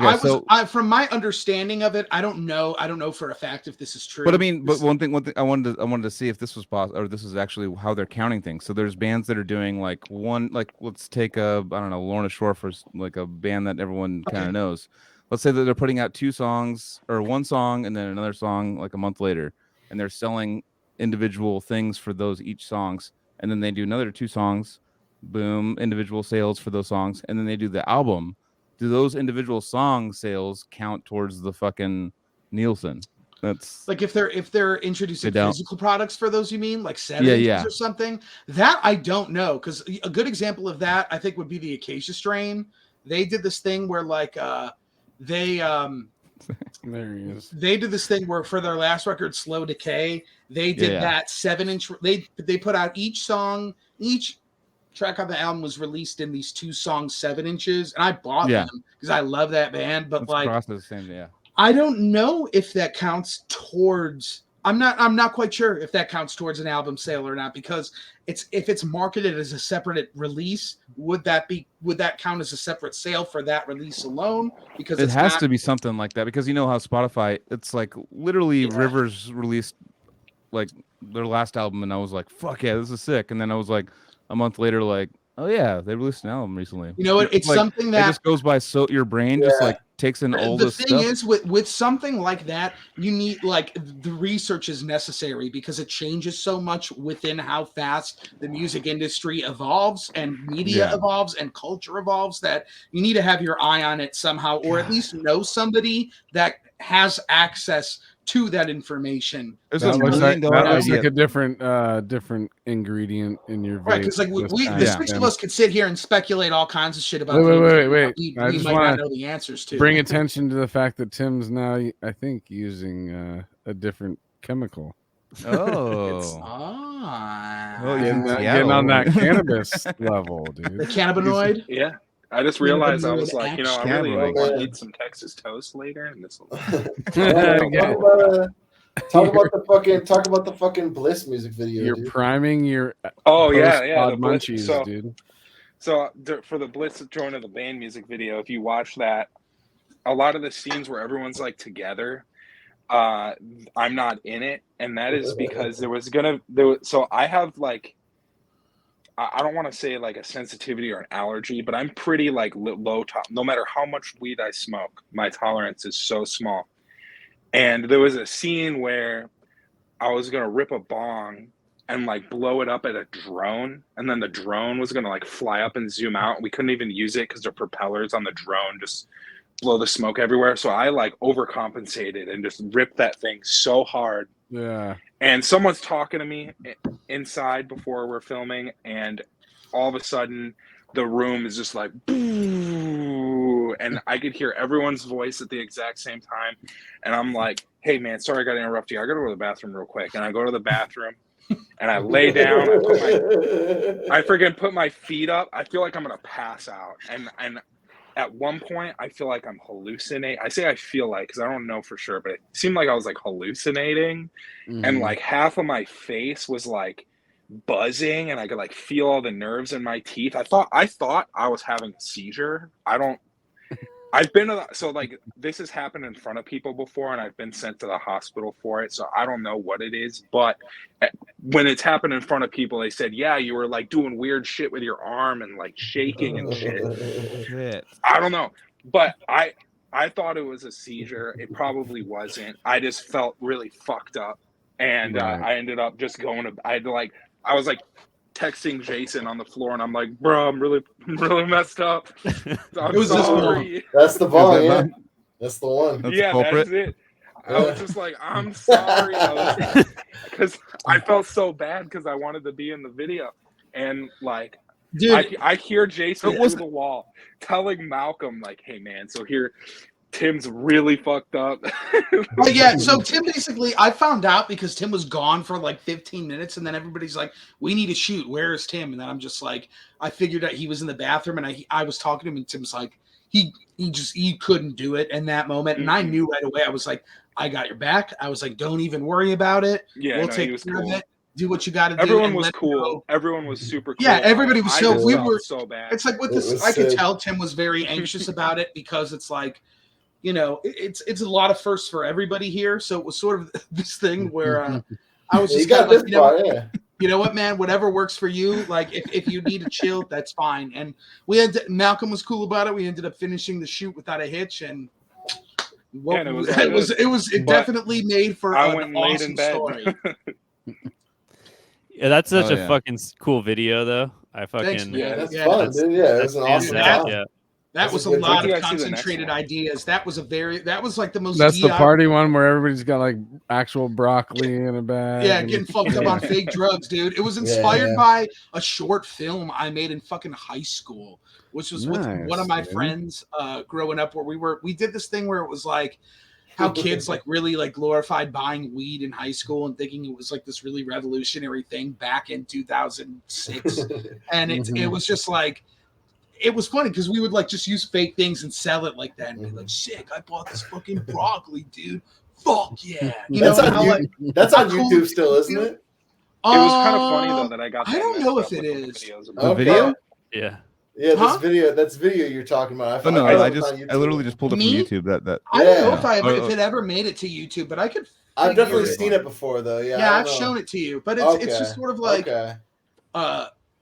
from my understanding of it, I don't know for a fact if this is true. But I mean, one thing I wanted to see if this was possible, or this is actually how they're counting things. So there's bands that are doing like let's take Lorna Shore for like a band that everyone kind of knows. Let's say that they're putting out 2 songs or 1 song and then another song like a month later, and they're selling individual things for those each songs. And then they do another 2 songs, boom, individual sales for those songs. And then they do the album. Do those individual song sales count towards the fucking Nielsen? That's like if they're introducing physical products for those, you mean like 7 inches or something? That I don't know, because a good example of that I think would be the Acacia Strain. They did this thing where like there he is. They did this thing where for their last record, Slow Decay, they did that 7-inch. They put out each track on the album was released in these 2 songs, 7 inches, and I bought them because I love that band. But like, I don't know if that counts towards. I'm not quite sure if that counts towards an album sale or not, because if it's marketed as a separate release, would that count as a separate sale for that release alone? Because It has to be something like that, because you know how Spotify, it's like literally Rivers released like their last album, and I was like, fuck yeah, this is sick. And then I was like a month later, like, oh yeah, they released an album recently. You know what? It's like, something that it just goes by, so your brain just like takes in all this stuff. The thing is, with something like that, you need like the research is necessary, because it changes so much within how fast the music industry evolves and media evolves and culture evolves, that you need to have your eye on it somehow, or at least know somebody that has access to that information. There's That a looks $1 million like idea. a different ingredient in your Right, because like the six of us could sit here and speculate all kinds of shit about. Wait. We I just might wanna not know the answers to. bring attention to the fact that Tim's now, I think, using a different chemical. Oh, Well, Getting on that cannabis level, dude. The cannabinoid. Yeah. I just realized I was like, I really Cannabis. want to eat some Texas toast later, and this. Talk about the fucking Bliss music video. You're dude. priming your The Bliss, munchies, dude. So for the Blitz Join of the Band music video, if you watch that, a lot of the scenes where everyone's like together, I'm not in it, and that is because so I have like, I don't want to say like a sensitivity or an allergy, but I'm pretty like low top. No matter how much weed I smoke, my tolerance is so small. And there was a scene where I was gonna rip a bong and like blow it up at a drone, and then the drone was gonna like fly up and zoom out. We couldn't even use it because the propellers on the drone just blow the smoke everywhere. So I like overcompensated and just ripped that thing so hard. Yeah. And someone's talking to me inside before we're filming, and all of a sudden the room is just like, boo, and I could hear everyone's voice at the exact same time. And I'm like, hey man, sorry I got to interrupt you. I got to go to the bathroom real quick. And I go to the bathroom and I lay down. I freaking put my feet up. I feel like I'm going to pass out. And at one point, I feel like I'm hallucinating. I say I feel like, because I don't know for sure, but it seemed like I was like hallucinating. Mm-hmm. And like half of my face was like buzzing, and I could like feel all the nerves in my teeth. I thought I was having a seizure. I've been so like this has happened in front of people before, and I've been sent to the hospital for it. So I don't know what it is, but when it's happened in front of people, they said, yeah, you were like doing weird shit with your arm and like shaking and shit. I don't know, but I thought it was a seizure. It probably wasn't. I just felt really fucked up, and I ended up just going I was like texting Jason on the floor, and I'm like, bro, I'm really messed up. I'm sorry. That's the ball, yeah. That's the one. That's that's it. I was just like, I'm sorry. Because I felt so bad because I wanted to be in the video. And like, dude, I hear Jason through the wall telling Malcolm, like, hey man, so here Tim's really fucked up. Well, yeah, so Tim basically, I found out because Tim was gone for like 15 minutes, and then everybody's like, we need to shoot. Where is Tim? And then I'm just like, I figured out he was in the bathroom, and I was talking to him, and Tim's like, he couldn't do it in that moment. And I knew right away. I was like, I got your back. I was like, don't even worry about it. Yeah, we'll take care of it. Do what you got to do. Everyone was cool. Everyone was super cool. Yeah, everybody was so. We were so bad. It's like with this. I could tell Tim was very anxious about it, because it's like, you know, it's a lot of firsts for everybody here. So it was sort of this thing where I was just kind of like, you know what, man, whatever works for you. Like if you need to chill, that's fine. And Malcolm was cool about it. We ended up finishing the shoot without a hitch, and it definitely made for an awesome story. Yeah, that's such a fucking cool video, though. That's fun, dude. Yeah, it was an awesome time. Yeah. That was a lot of concentrated ideas. That was like the most. That's the party one where everybody's got like actual broccoli in a bag. Yeah, getting fucked up on fake drugs, dude. It was inspired by a short film I made in fucking high school, which was with one of my friends growing up, where we did this thing where it was like how kids like really like glorified buying weed in high school and thinking it was like this really revolutionary thing back in 2006. And it was just like, it was funny because we would like just use fake things and sell it like that and be like, sick, I bought this fucking broccoli, dude. Fuck yeah. You That's know, on how, you- like, That's on how cool YouTube still, isn't it? It was kind of funny though that I got. I that don't messed know up if it with the is. videos The about video? Yeah. Yeah, Huh? that's video you're talking about. Oh no, found I it on I YouTube. literally just pulled it from Me? YouTube. That I don't know Yeah. if I ever, Oh, if it ever made it to YouTube, but I could. I've figure definitely it. seen it before, though. Yeah, Yeah, I I've don't know. shown it to you, but it's just sort of like, okay.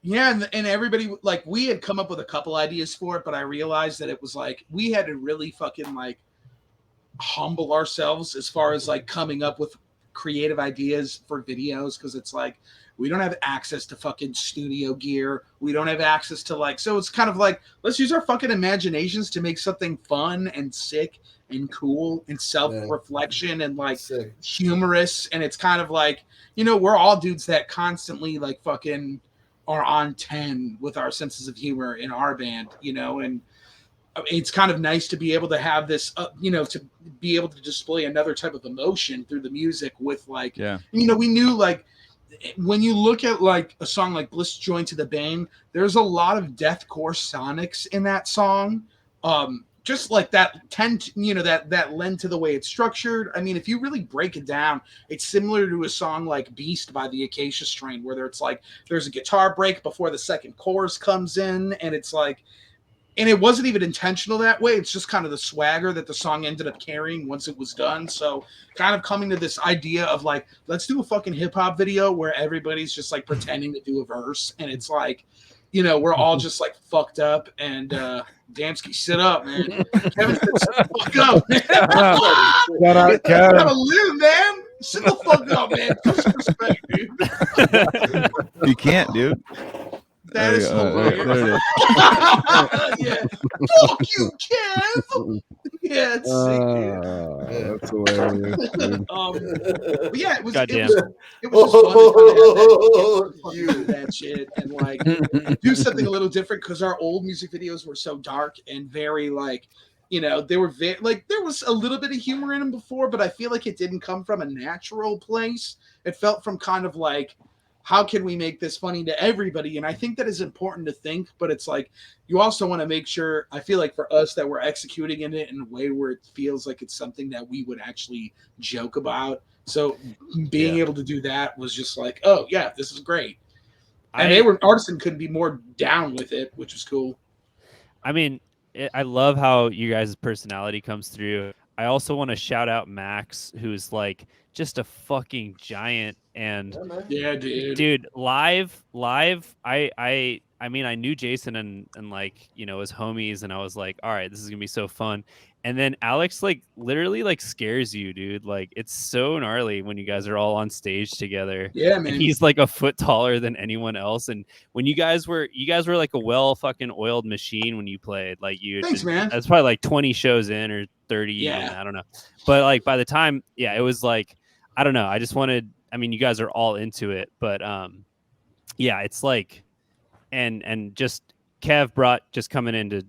yeah, and everybody like we had come up with a couple ideas for it, but I realized that it was like we had to really fucking like humble ourselves as far as like coming up with creative ideas for videos because it's like we don't have access to fucking studio gear. We don't have access to like, so it's kind of like let's use our fucking imaginations to make something fun and sick and cool and self-reflection and like Sick. humorous. And it's kind of like, you know, we're all dudes that constantly like fucking are on 10 with our senses of humor in our band, you know, and it's kind of nice to be able to have this, you know, to be able to display another type of emotion through the music with like, Yeah. you know, we knew like when you look at like a song like Bliss Joined to the Bane, there's a lot of deathcore sonics in that song. Just like that you know, that lend to the way it's structured. I mean, if you really break it down, it's similar to a song like Beast by the Acacia Strain, where it's like there's a guitar break before the second chorus comes in, and it's like, and it wasn't even intentional that way. It's just kind of the swagger that the song ended up carrying once it was done. So kind of coming to this idea of like, let's do a fucking hip hop video where everybody's just like pretending to do a verse. And it's like, you know, we're all just like fucked up and Damsky, sit up, man. Kevin, sit the fuck up, man. Shout out, You gotta live, man. Sit the fuck up, man. Put some respect, dude. You can't, dude. That is hilarious. There it is. Yeah. Fuck you, Kev. Yeah, it's sick, dude. That's hilarious, dude. But yeah, it was Goddamn. it was just fun to kind of You. do that shit and like do something a little different because our old music videos were so dark and very like, you know, they were very like there was a little bit of humor in them before, but I feel like it didn't come from a natural place. It felt from kind of like, how can we make this funny to everybody? And I think that is important to think, but it's like you also want to make sure, I feel like for us, that we're executing in it in a way where it feels like it's something that we would actually joke about. So being able to do that was just like, oh yeah, this is great. And Artisan couldn't be more down with it, which was cool. I mean, I love how you guys' personality comes through. I also want to shout out Max, who's like just a fucking giant. And yeah, dude, live, I mean, I knew Jason and like, you know, his homies, and I was like, all right, this is gonna be so fun. And then Alex like literally like scares you, dude. Like it's so gnarly when you guys are all on stage together. Yeah, man. And he's like a foot taller than anyone else. And when you guys were like a well fucking oiled machine when you played. Like thanks, man. That's probably like 20 shows in or 30. Yeah. Even, I don't know. But like by the time, yeah, it was like, I don't know. I mean, you guys are all into it, but yeah, it's like, and just Kev brought just coming in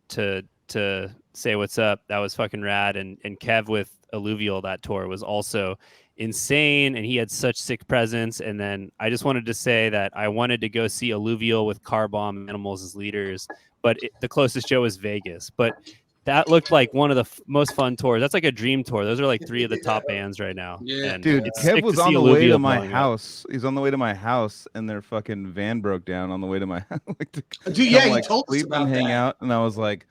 to say what's up. That was fucking rad. And Kev with Alluvial, that tour was also insane. And he had such sick presence. And then I just wanted to say that I wanted to go see Alluvial with Car Bomb Animals as leaders, but the closest show was Vegas. But that looked like one of the most fun tours. That's like a dream tour. Those are like 3 of the top bands right now. Yeah, and Dude, it's Kev sick was to on see the way to Alluvial my blowing up. house. He's on the way to my house, and their fucking van broke down on the way to my house. Like, to Dude, yeah, come, he like, told us sleep about and hang that. out, and I was like,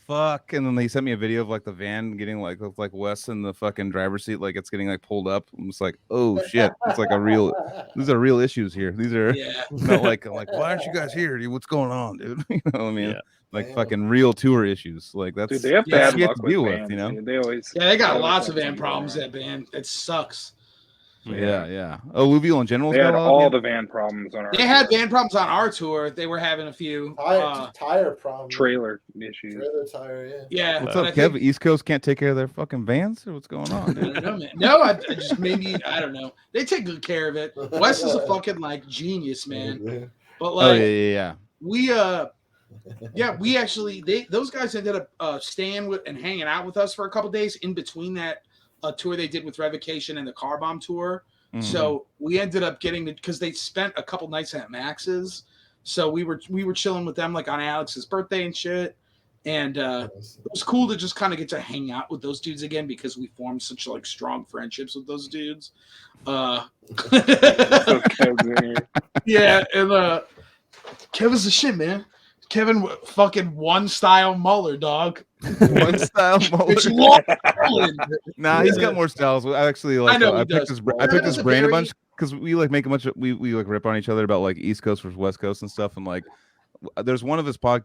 "Fuck!" And then they sent me a video of like the van getting like Wes in the fucking driver's seat, like it's getting like pulled up. I'm just like, "Oh shit!" It's like a real. These are real issues here. These are not like I'm like, "Why aren't you guys here? Dude? What's going on, dude?" You know what I mean? Yeah. Like fucking real tour issues. Like that's Dude, they have that's bad what you have luck to with deal bands, with, you know. dude. They always they got always lots have of van something problems. going That band, it sucks. Yeah. Alluvial in general. They had all the van problems on our They had tour. van problems on our tour. They were having a few Tire problem. Trailer issues. Trailer tire, yeah. Yeah. What's but up, I Kev? think- East Coast can't take care of their fucking vans, or what's going on, I dude? don't know, man. No, I just maybe I don't know. They take good care of it. Wes is a fucking like genius, man. But like yeah. we we actually those guys ended up staying with and hanging out with us for a couple days in between that tour they did with Revocation and the Car Bomb tour. Mhm. So we ended up getting because they spent a couple nights at Max's. So we were chilling with them like on Alex's birthday and shit. And it was cool to just kind of get to hang out with those dudes again because we formed such like strong friendships with those dudes. Yeah, and Kevin's the shit, man. Kevin fucking one style Muller, dog. One style Muller. It's long. Nah, he's got more styles. I actually like. I know I he picked does. his brain a bunch because we like make a bunch of we like rip on each other about like East Coast versus West Coast and stuff. And like, there's one of his one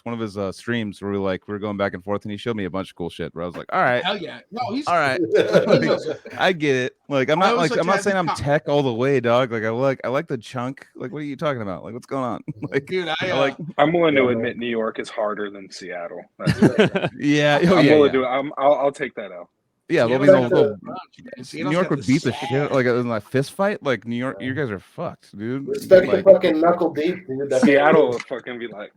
of his streams where we're going back and forth, and he showed me a bunch of cool shit. Where I was like, all right, Hell yeah, no, he's all right. I get it. Like, I'm not saying I'm tech all the way, dog. Like, I like the chunk. Like, what are you talking about? Like, what's going on? Like, dude, I'm willing to admit New York is harder than Seattle. Yeah, I'm willing to. I'll take that out. Yeah, New York would beat the shit like in a fist fight. Like New York, you guys are fucked, dude. Respect like, the fucking knuckle deep, dude. Seattle would fucking be like.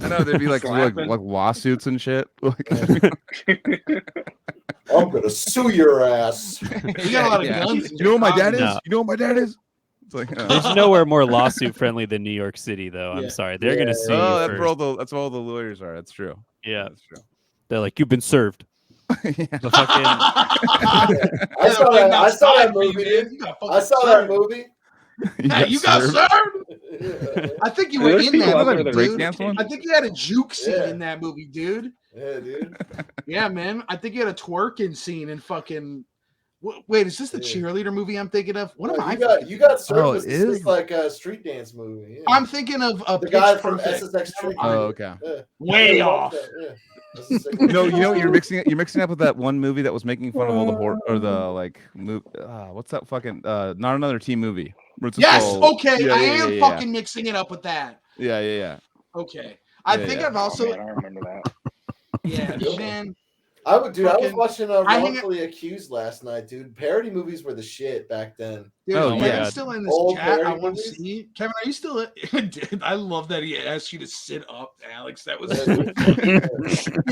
I know there'd be like lawsuits and shit. Like, I'm gonna sue your ass. You got a lot of guns. You know what my dad is? You know what my dad is? It's like there's nowhere more lawsuit friendly than New York City, though. I'm sorry, they're gonna sue you. That's where all the lawyers are. That's true. Yeah, that's true. They're like, you've been served. The fucking... I saw that movie, dude. I saw that movie. You got served. I think you were in that movie, dude. I think you had a juke scene in that movie, dude. Yeah, dude. Yeah, man. I think you had a twerking scene in fucking. Wait, is this the cheerleader movie I'm thinking of? What am I? You got served. This is like a street dance movie. Yeah. I'm thinking of the guy from SSX Street. Oh, okay. Yeah. Way off. No, you know you're mixing up with that one movie that was making fun of all the horror or the like what's that fucking Not Another Teen movie? Yes, okay. I am fucking mixing it up with that. Yeah. Okay. I think I've also I don't remember that. Yeah, man. I was watching Wrongfully Accused last night, dude. Parody movies were the shit back then. Dude, Kevin's still in this Old chat. I want to see. Kevin, are you still in? Dude, I love that he asked you to sit up, Alex. That was so funny.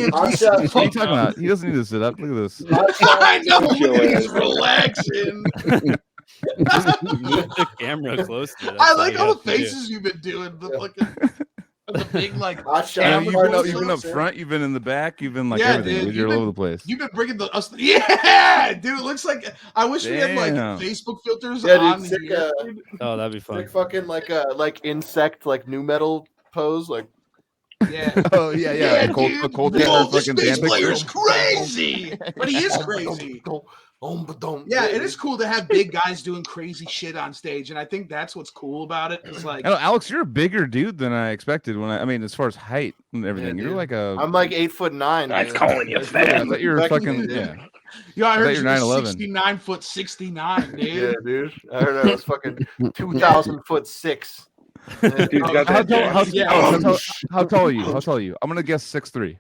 What are you talking about? He doesn't need to sit up. Look at this. I know. He's relaxing. Move the camera close to it. I like all the faces you've been doing. The big like. You've been up front. You've been in the back. You've been like everything. Dude, you're all over the place. You've been bringing us. Yeah, dude. It looks like I wish we had like Facebook filters on here. Oh, that'd be fun. Like fucking like insect like new metal pose like. Yeah. Oh yeah. A cold this bass player is crazy, but he is crazy. Yeah, it is cool to have big guys doing crazy shit on stage, and I think that's what's cool about it. It's like, Alex, you're a bigger dude than I expected. I mean, as far as height and everything, you're like I'm like 8'9". That's calling you fat. I thought you were fucking Yeah, I heard you're 9'11". 69', dude. Yeah, dude. I heard I was fucking 2,000'6". How tall are you? How tall are you? I'm gonna guess 6'3".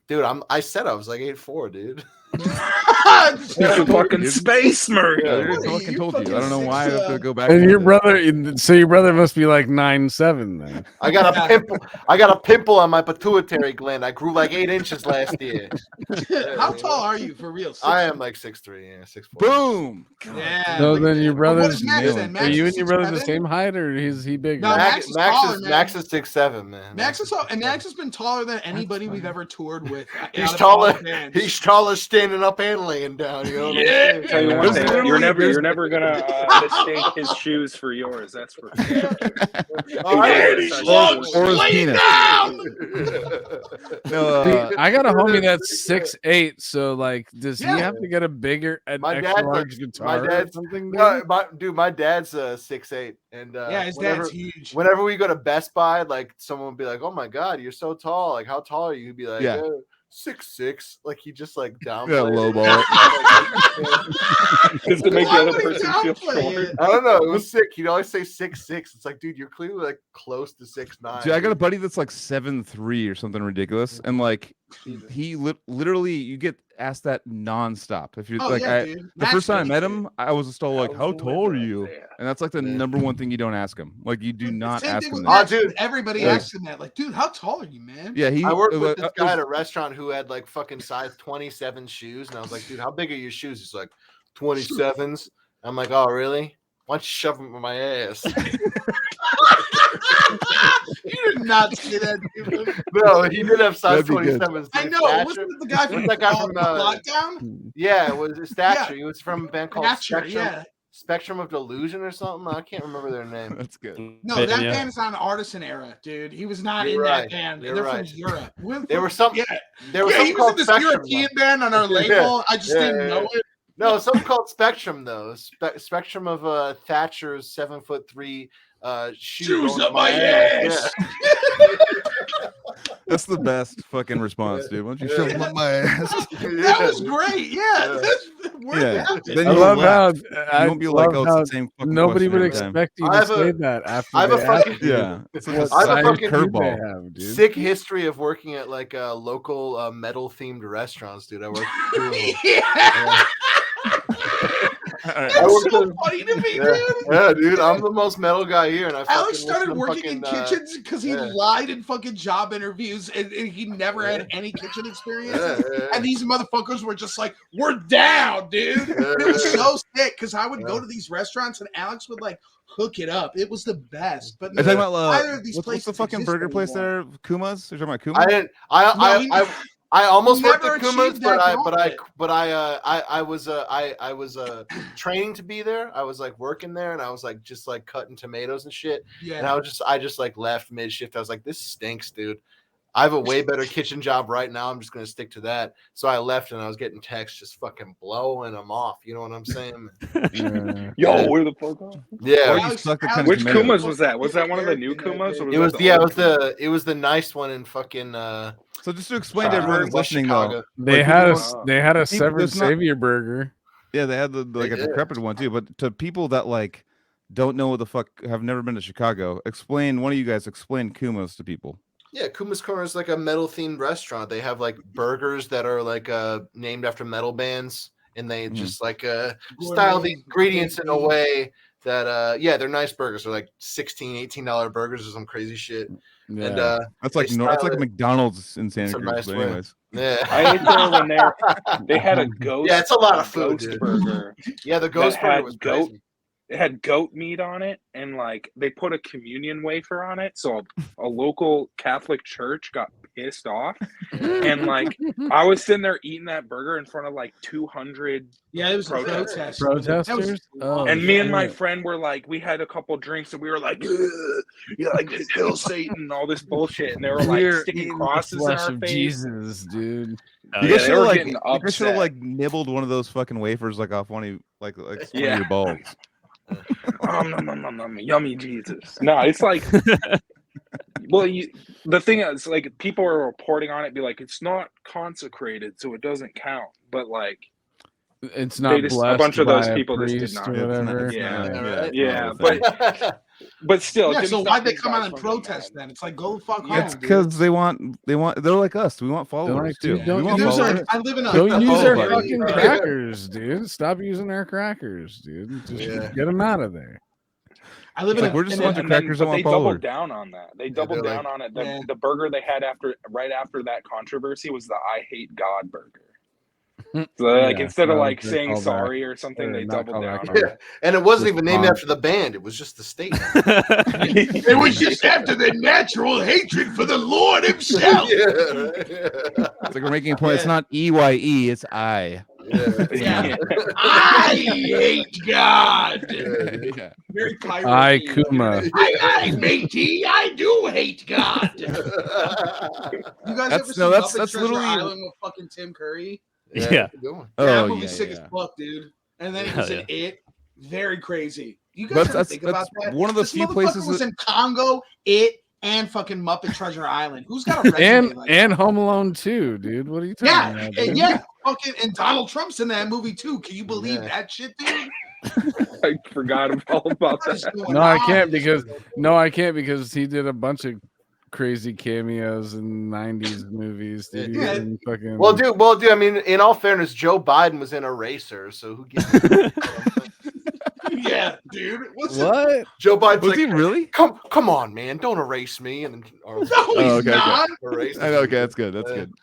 Dude, I said I was like 8'4", dude. He's a fucking space murder. Yeah, I fucking told you. I don't know why I have to go back. And your brother must be like 9'7" then. I got a pimple on my pituitary gland. I grew like 8 inches last year. How tall are you for real? I am like 6'3", 6'4". Boom. Yeah. So then your brother's Max are you and your brother the 6'7"? same height, or is he bigger? No, Max is 6'7", man. Max is tall, and Max has been taller than anybody we've ever toured with. He's taller. He's taller standing up and laying down. You know what I'm Tell you one thing, you're never gonna mistake his shoes for yours. That's for sure. No, I got a homie that's 6'8", so like, does he have to get a extra large guitar or something? My dad's 6'8", and his dad's huge. Whenever we go to Best Buy, like someone would be like, "Oh my God, you're so tall! Like, how tall are you?" He'd be like, 6'6", like he just like downplayed. Low ball. Just to make the other person feel short. I don't know. It was sick. He'd always say 6'6". It's like, dude, you're clearly like close to 6'9". Dude, I got a buddy that's like 7'3" or something ridiculous, and like he literally you get asked that nonstop. If you're the first time I met him, I was still like, "How tall are you?" And that's like the number one thing you don't ask him. Like you do not ask him. Dude, everybody asks him that. Like, dude, how tall are you, man? Yeah, I worked with this guy at a restaurant who had like fucking size 27 shoes, and I was like, "Dude, how big are your shoes?" He's like, 27s. I'm like, "Oh, really? Why don't you shove them in my ass?" You did not say that, dude. No, he did have size That'd be good. 27. I know. Wasn't it the guy from That guy from Lockdown? Yeah, it was Stature. Yeah. He was from a band called Thatcher, Spectrum. yeah. Spectrum of Delusion or something. I can't remember their name. That's good. No, that band's on Artisan Era, dude. He was not You're in right. that band. You're They're right. from Europe. There were some. Yeah, There was yeah, something he was called in this Spectrum. European band on our label. I just didn't know it. No, something called Spectrum though. Spectrum of Thatcher's 7'3" shoes up my ass. Yeah. That's the best fucking response, dude. Why don't you shove them up my ass? That was great. Yeah. Then I you'll love laugh. how You won't be like, love oh, how it's the same fucking nobody would question every time. expect you I to have say a- that after I have they a ask fucking- you Yeah. It's like what I have a size fucking- shoe they curveball. have, dude. Sick history of working at like local metal themed restaurants, dude. I worked. Yeah. All right. I That's worked so in- funny to me, Yeah. dude. Yeah, dude, I'm the most metal guy here, and I Alex fucking started listen to working in kitchens because he yeah. lied in fucking job interviews and he never had any kitchen experience. Yeah. And these motherfuckers were just like, "We're down, dude." It was so sick because I would go to these restaurants and Alex would like hook it up. It was the best. But Are you talking about neither of these what's the places fucking exist burger place anymore. there? Kuma's? You're talking about Kuma's? I didn't. I almost worked never at Kuma's, achieved but that I was training to be there. I was like working there, and I was like just like cutting tomatoes and shit. Yeah. And I just like left mid shift. I was like, this stinks, dude. I have a way better kitchen job right now. I'm just gonna stick to that. So I left, and I was getting texts just fucking blowing them off. You know what I'm saying? Yo, where the fuck are? Yeah. Or you suck the kind of Which tomato. Kuma's was that? Was that one of the new Kuma's? Or It was that the old it was the nice one in fucking So just to explain to everyone who's West listening, Chicago. though, They like, had people they had a People- severed there's not- savior burger. yeah, they had the like They a did. decrepit one too. But to people that like don't know what the fuck, have never been to Chicago, explain. One of you guys explain Kuma's to people. Yeah, Kuma's Corner is like a metal themed restaurant. They have like burgers that are like named after metal bands, and they just like style the ingredients in a way that yeah, they're nice burgers. They're like $16-$18 burgers or some crazy shit. Yeah. And That's like they that's like style a it McDonald's in Santa some Cruz. nice But way. anyways, yeah, I ate there when they had a ghost. Yeah, it's a lot of food, ghost dude. burger. yeah, the ghost had burger was goat- crazy. It had goat meat on it, and like they put a communion wafer on it. So a local Catholic church got pissed off, and like I was sitting there eating that burger in front of like 200. Yeah, it was a Protesters. protest. Protesters? Oh, And me and yeah. my friend were like, we had a couple drinks, and we were like, "Ugh," yeah, like hail Satan and all this bullshit, and they were like We're sticking eating the crosses in flesh our of face. Jesus, dude. you yeah, guys they should were like getting you guys should have upset. like nibbled one of those fucking wafers like off one of like one of Yeah. your balls. Yummy Jesus. No, it's like, well, the thing is, like, people are reporting on it, be like, it's not consecrated, so it doesn't count. But like, It's not just- a blessed bunch of by those a people just did priest not. or It's not- whatever. yeah, right? yeah, but but still, it Yeah, didn't so stop why'd they these come guys out and from getting protest mad. then? It's like, go the fuck home. It's dude. because they want they're like us. We want followers like, too. dude, don't We want use our- followers. I live in a Don't use our buddy. fucking crackers, dude. Stop using our crackers, dude. Just Yeah. get them out of there. I live in Like, a we're just in a bunch a- of And then- crackers that but want they doubled followers. down on that. They doubled they're down like- on it. Yeah. The burger they had right after that controversy was the I hate God burger. So like Yeah, instead of no, like they saying call back. sorry or something, Or they not doubled call down back. on Yeah. it. And it wasn't Just even named bomb. after the band. It was just the statement. It was just after the natural hatred for the Lord himself. yeah. It's like we're making a point. It's not EYE, it's I. Yeah. I hate God. Yeah. Very pirate. I Kuma. I matey, I do hate God. You guys ever see that's Muppet Treasure literally- Island with fucking Tim Curry? Yeah. Good one. Oh, That movie's yeah, sick yeah. as fuck, dude. And then he Hell was in It. Very crazy. You guys That's- ever that's- think about that's that? one of the This few motherfucker places was that- in Congo, It, and fucking Muppet Treasure Island. Who's got a resume like And that? Home Alone 2, dude. What are you talking Yeah, about? and dude? yeah, fucking and Donald Trump's in that movie too. Can you believe Yeah. that shit, dude? I forgot all about What is that. going No, I on? can't because he did a bunch of crazy cameos in 90s movies. Dude. He was Yeah. in fucking, Well, dude. I mean, in all fairness, Joe Biden was in Eraser, so who gives? Yeah, dude. What's what? Joe Biden's Was like, he really? come on, man, don't erase me, and then or No, he's Oh, okay, okay. not. erase. I know, okay, that's good. That's good.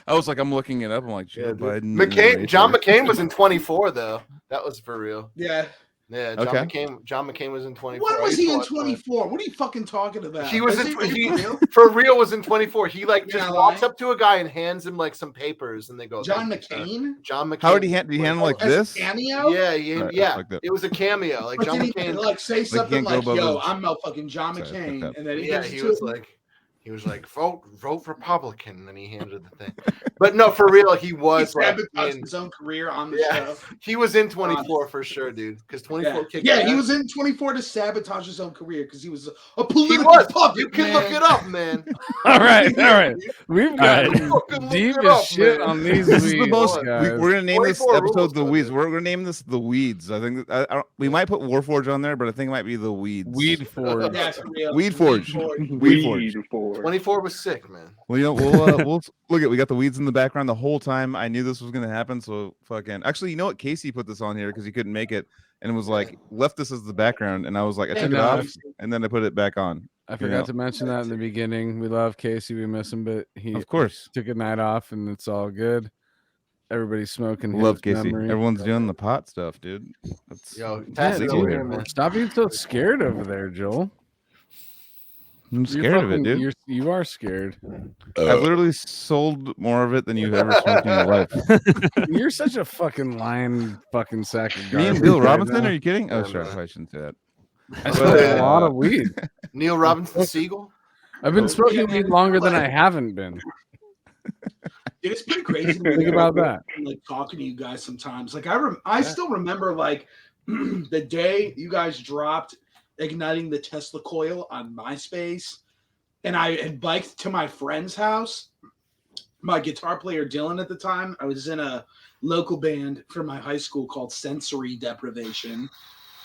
I was like, I'm looking it up. I'm like, Joe Yeah, dude. Biden. McCain, and John Eraser. McCain was in 24 though. That was for real. Yeah. Yeah, Okay. John McCain was in 24. When was I he in used to watch that. 24? What are you fucking talking about? He was Is in it real? for real was in 24. He like You're just not walks lying? up to a guy and hands him like some papers, and they go, John McCain? John McCain. How did he handle like As a this? cameo? Yeah, Right, yeah. like that. It was a cameo. Like But John did he McCain. like say something can't go like, above "Yo, his- I'm fucking John Sorry, fuck McCain," that. and then he Yeah, gives it he to was him? like, vote Republican, and then he handed the thing. But no, for real, he He was like sabotaged in, his own career on the yeah, show. he was in 24 for sure, dude. Because 24 Yeah, kicked yeah, he ass. was in 24 to sabotage his own career because he was a He political was. puppet. You can man. look it up, man. All right. We've All got right. Fucking look deep it as up, shit man. on these This is the weeds, most. guys. We're gonna name this 24 episode rules, "The though, Weeds." dude. We're gonna name this "The Weeds." I think we might put Warforged on there, but I think it might be "The Weeds." Weed forge. That's real. Weed Forge. Weed Forge. for 24 was sick, man. Well, we'll look at. We got the weeds in the background the whole time. I knew this was gonna happen, so fucking. Actually, you know what? Casey put this on here because he couldn't make it, and was like left this as the background, and I was like, I Yeah, took it no, off, and then I put it back on. I You forgot know? to mention that in the beginning. We love Casey. We miss him, but he Of course, took a night off, and it's all good. Everybody's smoking love his Casey. memory. Everyone's doing the pot stuff, dude. That's Yo, Yeah, pass it legal over here. here, man. Stop being so scared over there, Joel. I'm You're scared of it, fucking- dude. You are scared. I've literally sold more of it than you've ever smoked in your life. You're such a fucking lying fucking sack of Me garbage. and Bill right Robinson? now. Are you kidding? Oh, Yeah, sure. man. I shouldn't say that. I smoked a lot of weed. Neil Robinson Siegel. I've been Oh. smoking Yeah, weed man, longer than like- I haven't been. Dude, it's pretty crazy. to me Think about that. Like talking to you guys sometimes. Like I still remember like the day you guys dropped igniting the Tesla coil on MySpace, and I had biked to my friend's house. My guitar player Dylan at the time, I was in a local band from my high school called Sensory Deprivation.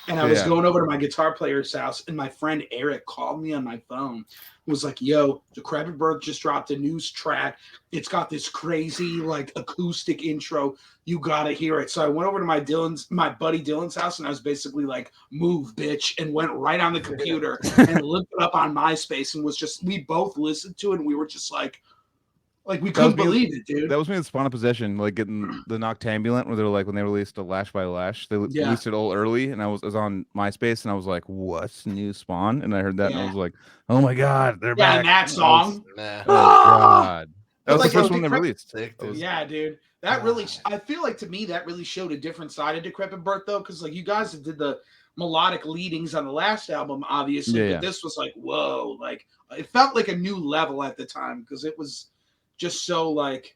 And I was Yeah. going over to my guitar player's house, and my friend Eric called me on my phone. Was like, "Yo, Decrepit Birth just dropped a news track. It's got this crazy like acoustic intro. You gotta hear it." So I went over to my buddy Dylan's house, and I was basically like, "Move, bitch," and went right on the computer and looked it up on MySpace, and we both listened to it, and we were just like we couldn't me- believe it, dude. That was me with Spawn of Possession, like getting the Noctambulant, where they're like when they released a Lash by Lash, they Yeah. released it all early, and I was on MySpace, and I was like, "What's new Spawn?" And I heard that, and I Yeah. was like, "Oh my god, they're Yeah, back!" and that song. Nah. Oh god, that But was like, the first it one they was released. Sick, dude. Yeah, dude. That really, I feel like to me, that really showed a different side of Decrepit Birth, though, because like you guys did the melodic leadings on the last album, obviously, Yeah, but this was like, whoa, like it felt like a new level at the time because it was just so like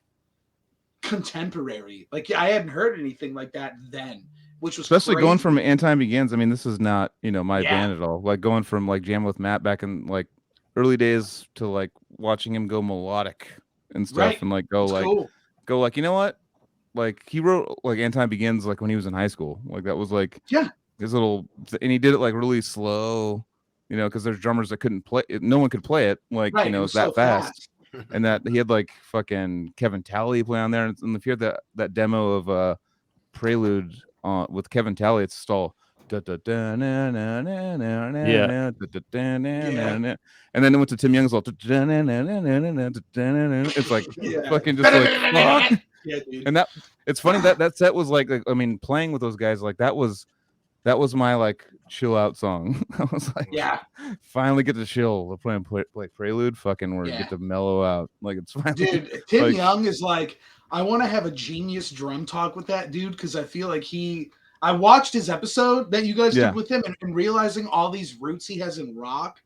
contemporary. Like I hadn't heard anything like that then, which was Especially going crazy. from Anti Begins. I mean, this is not my Yeah. band at all. Like going from like Jam with Matt back in like early days to like watching him go melodic and stuff, Right. and like go It's like cool. you know what? Like he wrote like Anti Begins like when he was in high school. Like that was like Yeah. his little, and he did it like really slow, because there's drummers that couldn't play it. No one could play it like Right, it it's was that so fast. And that he had like fucking Kevin Talley play on there, and if you had that demo of Prelude with Kevin Talley, it's still and then it went to Tim Young's all it's like Yeah. fucking just like fuck. Yeah, dude. And that it's funny that set was like I mean playing with those guys like that was my like chill out song. I was like, Yeah. finally get to chill. We're playing play Prelude, fucking where Yeah. get to mellow out. Like it's finally Dude, Tim like- Young is like, I want to have a genius drum talk with that dude because I feel like I watched his episode that you guys Yeah. did with him and realizing all these roots he has in rock.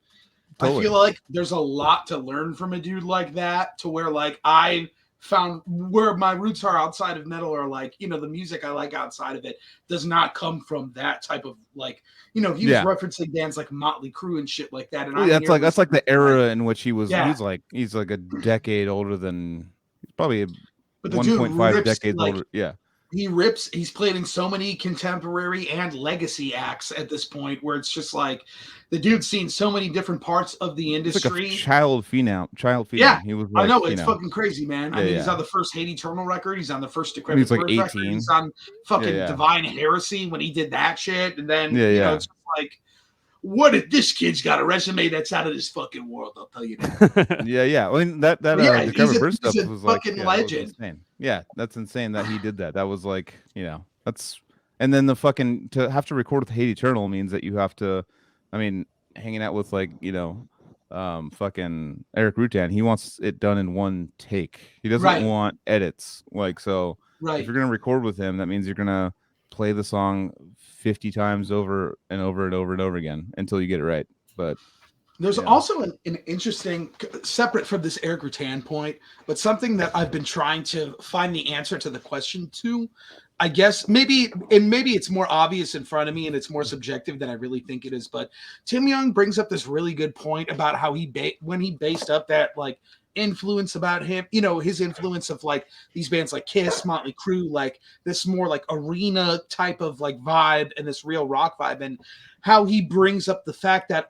Totally. I feel like there's a lot to learn from a dude like that to where like I found where my roots are outside of metal or like, the music I like outside of it does not come from that type of like, he was Yeah. referencing bands like Motley Crue and shit like that. And Well, that's like the era in which he was. Yeah. He's like a decade older than. He's probably But the dude 1.5 rips, decades like, older. Yeah, he's played in so many contemporary and legacy acts at this point where it's just like the dude's seen so many different parts of the it's like industry. a child phenom. Yeah, he was. I Like, know it's fucking crazy, man. I Yeah, mean, he's yeah. on the first Hate Eternal record. He's on the first He's Decrepit like Birth 18. record. He's on fucking Yeah. Divine Heresy when he did that shit. And then Yeah, yeah. it's just like, what if this kid's got a resume that's out of this fucking world? I'll tell you that. Yeah. I mean that Yeah, the he's Trevor a- Burst he's stuff a was like fucking that was legend. insane. Yeah, that's insane that he did that. That was like that's And then the fucking to have to record with Hate Eternal means that you have to, I mean, hanging out with like, fucking Eric Rutan, he wants it done in one take. He doesn't Right. want edits. Like, so Right. if you're gonna record with him, that means you're gonna play the song 50 times over and over and over and over again until you get it right. But there's also an interesting, separate from this Eric Rutan point, but something that I've been trying to find the answer to the question to. I guess maybe it's more obvious in front of me and it's more subjective than I really think it is. But Tim Young brings up this really good point about how when he based up that like influence about him, his influence of like these bands like Kiss, Motley Crue, like this more like arena type of like vibe and this real rock vibe, and how he brings up the fact that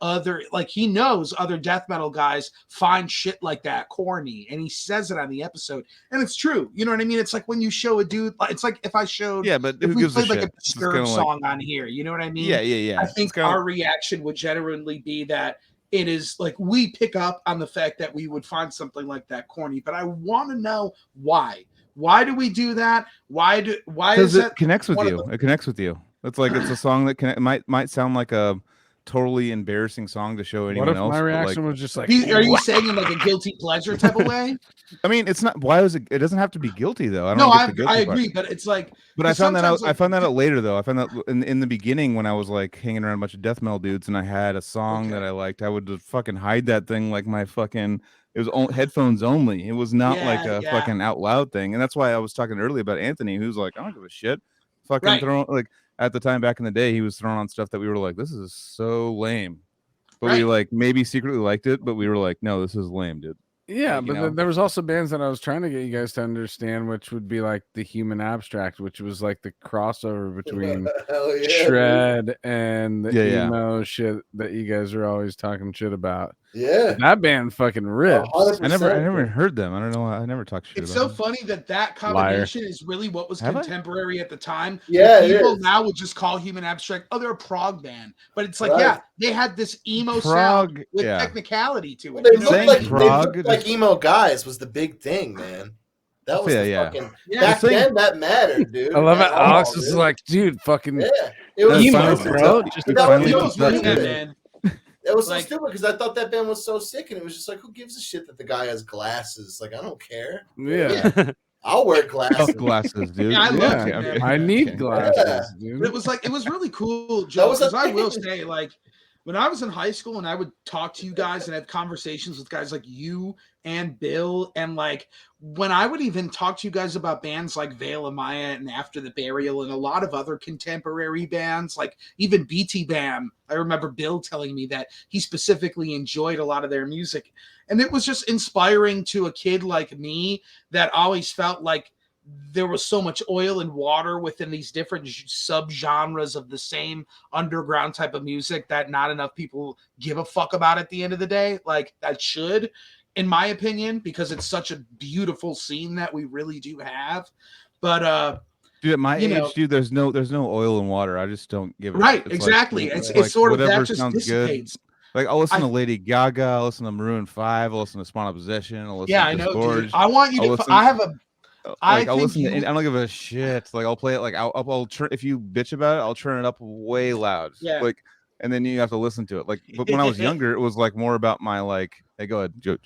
he knows other death metal guys find shit like that corny, and he says it on the episode, and it's true. You know what I mean? It's like when you show a dude, it's like if I showed, but if who we gives played a like shit? a Disturbed song on here, you know what I mean? Yeah. I think our reaction would generally be that it is like we pick up on the fact that we would find something like that corny, but I want to know why. Why do we do that? Why is that? It connects with you. It connects with you. It's like it's a song that might sound like a totally embarrassing song to show anyone else. My reaction was just like, are you saying in like a guilty pleasure type of way? I mean, it's not. Why was it? It doesn't have to be guilty though. I agree, but it's like. But I found that out. I found that out later though. I found that in the beginning when I was like hanging around a bunch of death metal dudes and I had a song that I liked, I would just fucking hide that thing like my fucking. It was headphones only. It was not like a fucking out loud thing, and that's why I was talking earlier about Anthony, who's like, I don't give a shit. Fucking throwing like at the time back in the day, he was throwing on stuff that we were like, this is so lame. But we like maybe secretly liked it, but we were like, no, this is lame, dude. Yeah, like, but there was also bands that I was trying to get you guys to understand, which would be like the Human Abstract, which was like the crossover between shred and the emo shit that you guys are always talking shit about. Yeah, that band fucking rips. I never heard them. I don't know. I never talked shit. It's about so funny that combination is really what was contemporary at the time. Yeah, people now would just call Human Abstract, they're a prog band, but it's like they had this emo sound with technicality to it. They looked like emo guys was the big thing, man. That was fucking back then. That mattered, dude. I love it. Alex was like, dude, fucking it was emo, bro. Man. It was so stupid because I thought that band was so sick, and it was just like, who gives a shit that the guy has glasses? Like, I don't care. Yeah. I'll wear glasses. Glasses, dude. Yeah, I love it, I need glasses, dude. But it was really cool, Joe, because I will say, like, when I was in high school and I would talk to you guys and have conversations with guys like you and Bill, and like when I would even talk to you guys about bands like Veil of Maya and After the Burial and a lot of other contemporary bands, like even BT Bam, I remember Bill telling me that he specifically enjoyed a lot of their music. And it was just inspiring to a kid like me that always felt like there was so much oil and water within these different subgenres of the same underground type of music that not enough people give a fuck about at the end of the day. Like that should, in my opinion, because it's such a beautiful scene that we really do have. But dude, at my age, dude, there's no oil and water. I just don't give it. Right, exactly. Like, it's sort of that just dissipates. Good. Like I'll listen to Lady Gaga, I'll listen to Maroon 5, I'll listen to Spawn of Possession, I'll listen to I know, dude. I want you to. I have a. I'll listen to. I don't give a shit. Like I'll play it. Like I'll turn. If you bitch about it, I'll turn it up way loud. Yeah. Like, and then you have to listen to it. Like, but when I was younger, it was like more about my like. Hey, go ahead, Joe.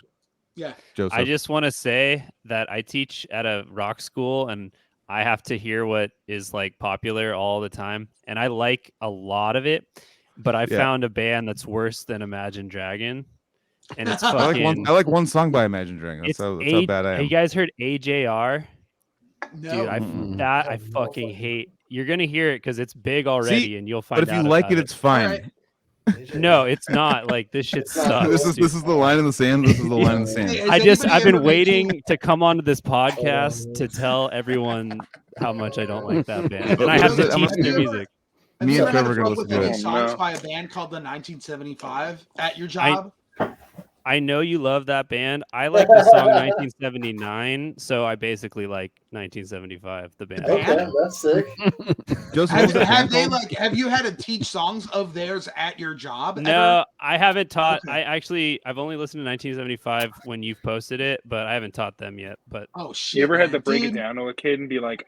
Yeah. Joseph. I just want to say that I teach at a rock school, and I have to hear what is like popular all the time, and I like a lot of it. But I found a band that's worse than Imagine Dragon. And it's fucking. I like one song by Imagine Dragon. That's how bad I am. Have you guys heard AJR? No. Dude, I fucking hate. You're gonna hear it because it's big already, and you'll find out. But if you like it, it's fine. No, it's not. Like this shit sucks. This is the line in the sand. This is the line in the sand. I've been waiting to come onto this podcast to tell everyone how much I don't like that band, and I have to teach their music. Me and Trevor are gonna listen to it. Songs by a band called the 1975 at your job. I know you love that band. I like the song 1979, so I basically like 1975, the band. Okay, that's sick. Have you had to teach songs of theirs at your job? No, I haven't taught. Okay. I've only listened to 1975 when you've posted it, but I haven't taught them yet. But oh shit! You ever had to break it down to a kid and be like,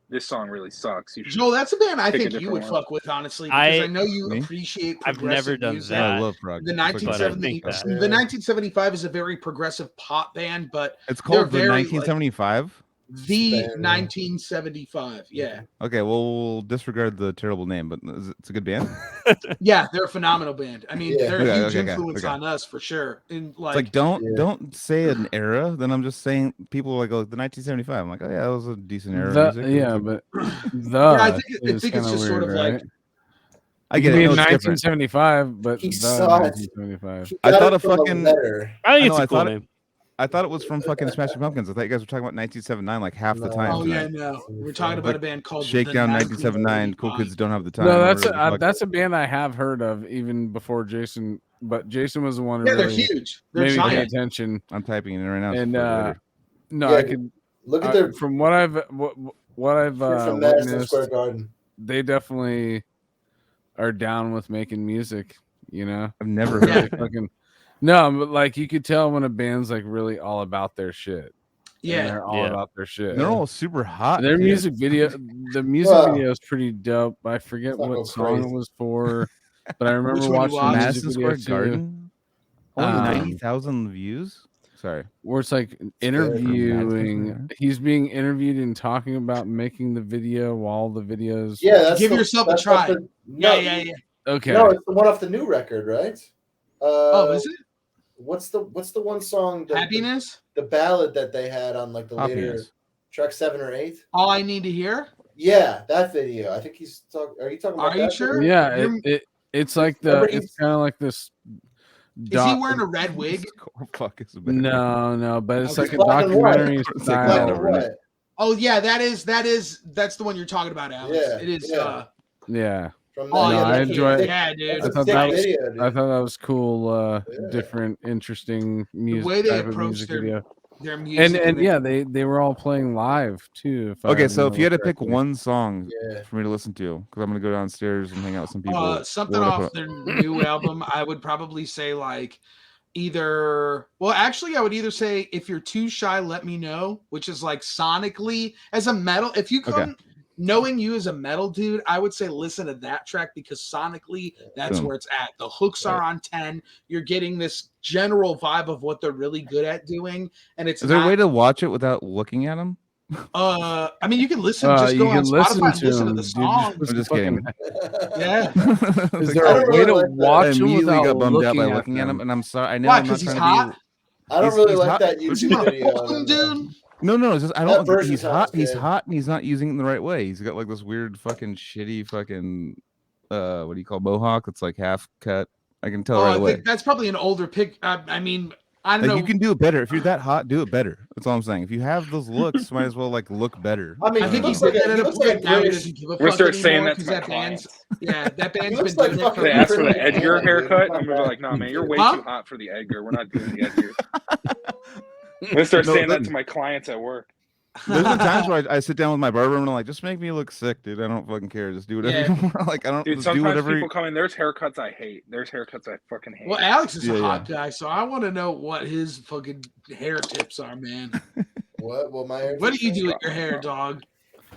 this song really sucks. You should Joel, that's a band I pick a think you different would one. fuck with, honestly, because I know you Me? appreciate I've progressive never done music. Yeah, I that. love prog. The It's fucking But I 1970, think that. the 1975 is a very progressive pop band, but It's they're called the very 1975. the Band, 1975. Yeah, Okay, well, we'll disregard the terrible name, but it's a good band. yeah, they're a phenomenal band. I mean, Yeah. they're a Okay, huge okay, influence okay. on us for sure. And It's like Yeah. don't say an era. Then I'm just saying people are like, oh, the 1975. I'm like, oh yeah, that was a decent era of The, music. It yeah, was but yeah, I the think is it's kinda just sort weird, of like right? I It get could it. be No, in it's different. 1975, but He the saw it. 1975. He I got thought it a from a fucking- letter. I think I it's know, a cool I thought it- name. I thought it was from fucking Smashing Pumpkins. I thought you guys were talking about 1979 like half the No. time oh yeah, tonight. no, we're talking about Like, a band called Shakedown the 1979. Cool 1975. kids don't have the time. No, or that's whatever the fuck. that's a band I have heard of even before Jason, but Jason was the one who Yeah, they're really huge. They're made me pay giant. attention. I'm typing it in right now. And for later. no, Yeah, I could Look at their from what I've they're from Madison witnessed, Square Garden. they definitely are down with making music. You know, I've never heard Yeah. of it. fucking no, but like you could tell when a band's like really all about their shit. And Yeah, they're all Yeah. about their shit. They're all super hot. Their too. music video, the music Wow. video is pretty dope. I forget It's not what go song crazy. it was for, but I remember Which one you watching the watched? music Madison video Square too, Garden. Only Um, 90,000 views. Sorry. where it's like Madison interviewing. Square. He's being interviewed and talking about making the video while the videos. Yeah, that's Give yourself a that's try. off the- no, yeah. Okay. No, it's the one off the new record, right? Oh, is it What's the one song? Happiness? The ballad that they had on like the later Happiness. track 7 or 8. All I Need to Hear? Yeah, that video. I think he's talking. Are you talking about? Are you that sure? video? Yeah, You're- it's like the Remember it's kind of like this. Is he wearing a red wig? Fuck is a better- No, but it's Okay. like a Black and white. documentary It's like style. Black that and over white. Oh yeah, that's the one you're talking about, Alex. Yeah, It is. yeah. Yeah, From Oh, that, yeah, I that's a enjoy- sick- yeah, dude. that's I a thought sick that was- video, dude. I thought that was cool. Yeah. Different, interesting music. way they type of approach music their video. Their music And yeah, they were all playing live too. Okay, so if you had to remember pick correctly. one song Yeah. for me to listen to, because I'm gonna go downstairs and hang out with some people. something what would I off put- their new album, I would probably say like I would either say If You're Too Shy, Let Me Know, which is like sonically as a metal. If you come knowing you as a metal dude, I would say listen to that track because sonically that's Boom. where it's at. The hooks are on 10. You're getting this general vibe of what they're really good at doing, and it's Is there a not, way to watch it without looking at them? I mean, you can listen. Just you go on can Spotify and listen to them, the dude. song. I'm just kidding. Yeah. Is Like, there I a don't way really to like that. watch I them immediately without got bummed out by looking looking at him, and I'm sorry. I know Why? I'm not Because he's trying to hot. be. I don't He's- really he's like hot. that You YouTube want to video. fuck him, dude? No, it's just I That don't. version He's sounds hot. He's good. hot, and he's not using it in the right way. He's got like this weird fucking shitty fucking what do you call mohawk? It's like half cut. I can tell Oh, right I away. think that's probably an older pic. I mean, I don't Like know. you can do it better if you're that hot. Do it better. That's all I'm saying. If you have those looks, might as well like look better. I mean, I think he he looks did like that a, at he a looks like point. Now he British. doesn't give a I'm gonna fuck start saying anymore that to because my that band's clients. that band's looks been like doing it fucking for They ask for Pretty the Edgar Anna, haircut. dude. I'm gonna be like, nah, man, you're way Huh? too hot for the Edgar. We're not doing the Edgar. I'm gonna start No, saying that then- to my clients at work. There's been times where I sit down with my barber and I'm like, just make me look sick, dude. I don't fucking care. Just do whatever Yeah. you want. Like I don't Dude, just do sometimes whatever. people come in. There's haircuts I hate. There's haircuts I fucking hate. Well, Alex is a Yeah, hot guy, so I want to know what his fucking hair tips are, man. What? Well, my hair What do you do with your hair, dog?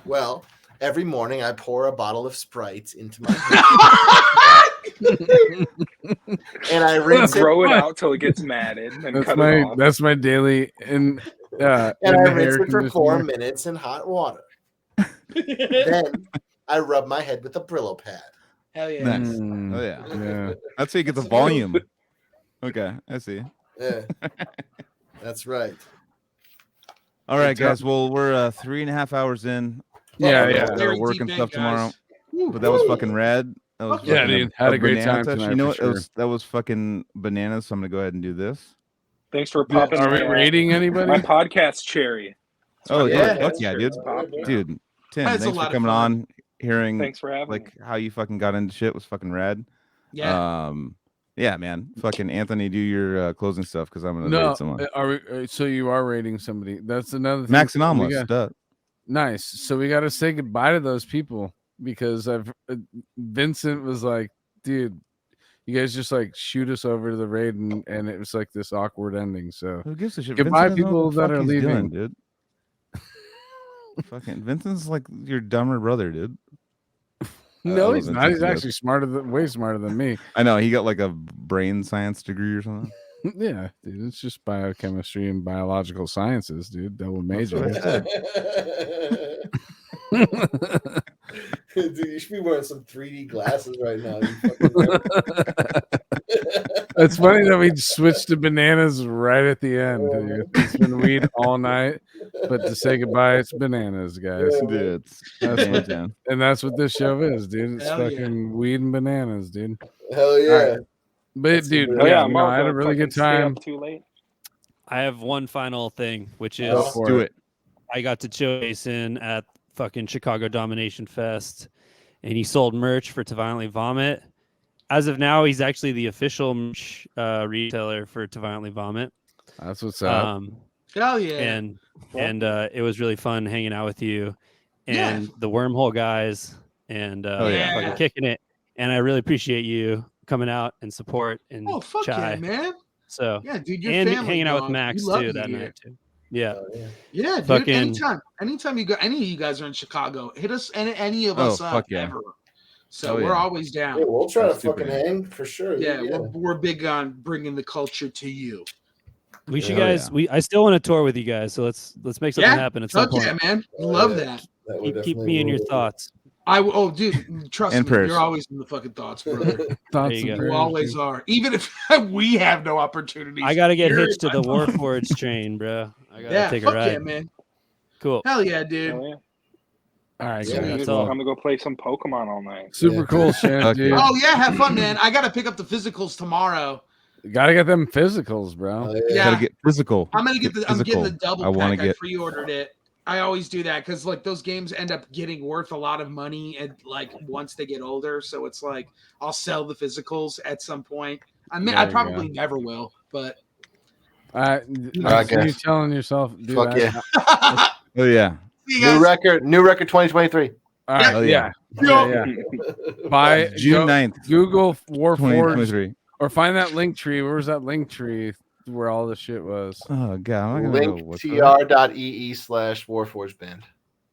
Well, every morning I pour a bottle of Sprite into my hair. and I rinse it. grow it out till it gets matted and That's cut my it off. that's my daily And in I the rinse hair it for 4 conditioner. minutes in hot water. Then I rub my head with a Brillo pad. Hell yeah. Nice. Mm, Oh yeah. yeah. That's how you get the volume. Okay, I see. Yeah, that's right. All right, Good job. guys. Well, we're 3.5 hours in. Yeah, Oh, yeah. Got Very to work deep and in, stuff tomorrow. guys. But that was fucking rad. That was Yeah, fucking dude. Had a great banana time touch. tonight You know for what? That was fucking bananas. So I'm gonna go ahead and do this. Thanks for popping. Are we my, rating anybody? my podcast cherry? Oh Yeah, yeah, fuck yeah, dude. Dude, Tim, That's a thanks lot for of coming fun. on. Hearing Thanks for having like me. how you fucking got into shit was fucking rad. Yeah. Yeah, man. Fucking Anthony, do your closing stuff because I'm gonna No, rate someone. are we, so you are rating somebody? That's another thing. Max and we Almos. got- Duh. Nice. So we got to say goodbye to those people because Vincent was like, dude, you guys just like shoot us over to the raid and it was like this awkward ending. So Who gives a shit? Goodbye, Vincent doesn't know people what the that fuck are he's doing, leaving. dude. Fucking Vincent's like your dumber brother, dude. No, love he's not. Vincent He's to death. actually way smarter than me. I know he got like a brain science degree or something. Yeah, dude, it's just biochemistry and biological sciences, dude. Double major. what I said. Dude, you should be wearing some 3D glasses right now. You fucking It's funny that we switched to bananas right at the end. Dude. It's been weed all night, but to say goodbye, it's bananas, guys. Dude, That's what, man. and that's what this show is, dude. It's Hell yeah. fucking weed and bananas, dude. Hell yeah. All right. But That's dude, super- yeah, I'm no, out I had to a really good fucking stay time. up too late. I have one final thing, which is Go for Do it. I got to chill Jason at fucking Chicago Domination Fest, and he sold merch for To Violently Vomit. As of now, he's actually the official merch retailer for To Violently Vomit. That's what's up. Hell yeah. And it was really fun hanging out with you Yeah. and the Wormhole guys and yeah. fucking kicking it. And I really appreciate you coming out and support and Oh, fuck Chai. yeah, man. So Yeah, dude, you're and family, hanging out with dog. Max We love too you that here. night too. Yeah. Oh, yeah. Yeah, dude. Fucking- Anytime you go, any of you guys are in Chicago, hit us any of Oh, us up fuck yeah. ever. So Oh, we're yeah. always down. Yeah, we'll try to That's super fucking hang for sure. Yeah, we're big on bringing the culture to you. We should Yeah. guys. I still want to tour with you guys. So let's make something Yeah. happen at some Fuck point. yeah, man. Oh, Love yeah. that. That would Keep definitely me in your rule. thoughts. Dude, trust And me, prayers. you're always in the fucking thoughts, brother. Thoughts you and go. You prayers, always dude. are. Even if we have no opportunities. I gotta get you're hitched to in the my thoughts. Warforged train, bro. I gotta Yeah, take a fuck ride. yeah, man. Cool. Hell yeah, dude. Hell yeah. All right, Yeah, So guys. you that's just all. come to go play some Pokemon all night. Super Yeah. cool shit, Fuck dude. yeah. Oh yeah, have fun, man. I gotta pick up the physicals tomorrow. Gotta get them physicals, bro. Oh, Yeah. Gotta get physical. I'm getting the physical. double I pack. wanna I get- pre-ordered it. I always do that because like those games end up getting worth a lot of money and like once they get older. So it's like I'll sell the physicals at some point. I mean, There I you probably never will, but I You guess. telling yourself, dude, Fuck yeah. Oh yeah. see you guys. New record 2023. All right, Oh, yeah. yeah. Yeah. Buy June 9th, Google Warforged 2023. or find that link tree. Where was that link tree where all the shit was? Oh god, I'm not gonna go Link with that. tr.ee/Warforged band.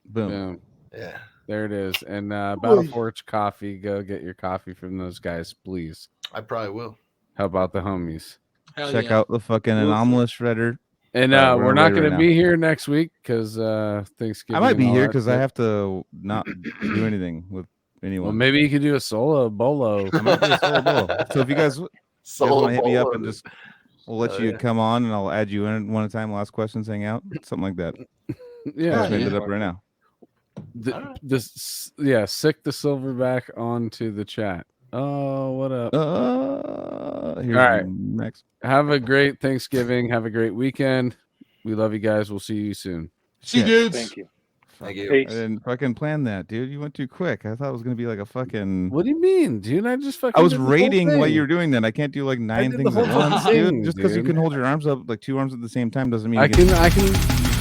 Boom. Boom. Yeah. There it is. And Battleforge coffee. Go get your coffee from those guys, please. I probably will. How about the homies? Hell Check yeah. out the fucking anomalous shredder. And we're we're on not the way going right to now. be here next week because Thanksgiving. I might be and all here that because I shit. have to not do anything with anyone. Well, maybe you could do a solo bolo. I might do a solo bolo. So if you guys want to hit me up and just we'll let Oh, you yeah. come on and I'll add you in one at a time. Last questions, hang out, something like that. Yeah, Just made man. it up right now. Sick the silverback onto the chat. Oh, what up? Here's All right. next. Have a great Thanksgiving. Have a great weekend. We love you guys. We'll see you soon. See you, dudes. Thank you. Thank you. I Peace. didn't fucking plan that, dude. You went too quick. I thought it was gonna be like a fucking. What do you mean, dude? I just fucking. I was did the whole rating while thing. you were doing that. I can't do like 9 did the things at whole once, thing, dude. Just because you dude. can hold your arms up like 2 arms at the same time doesn't mean I you can can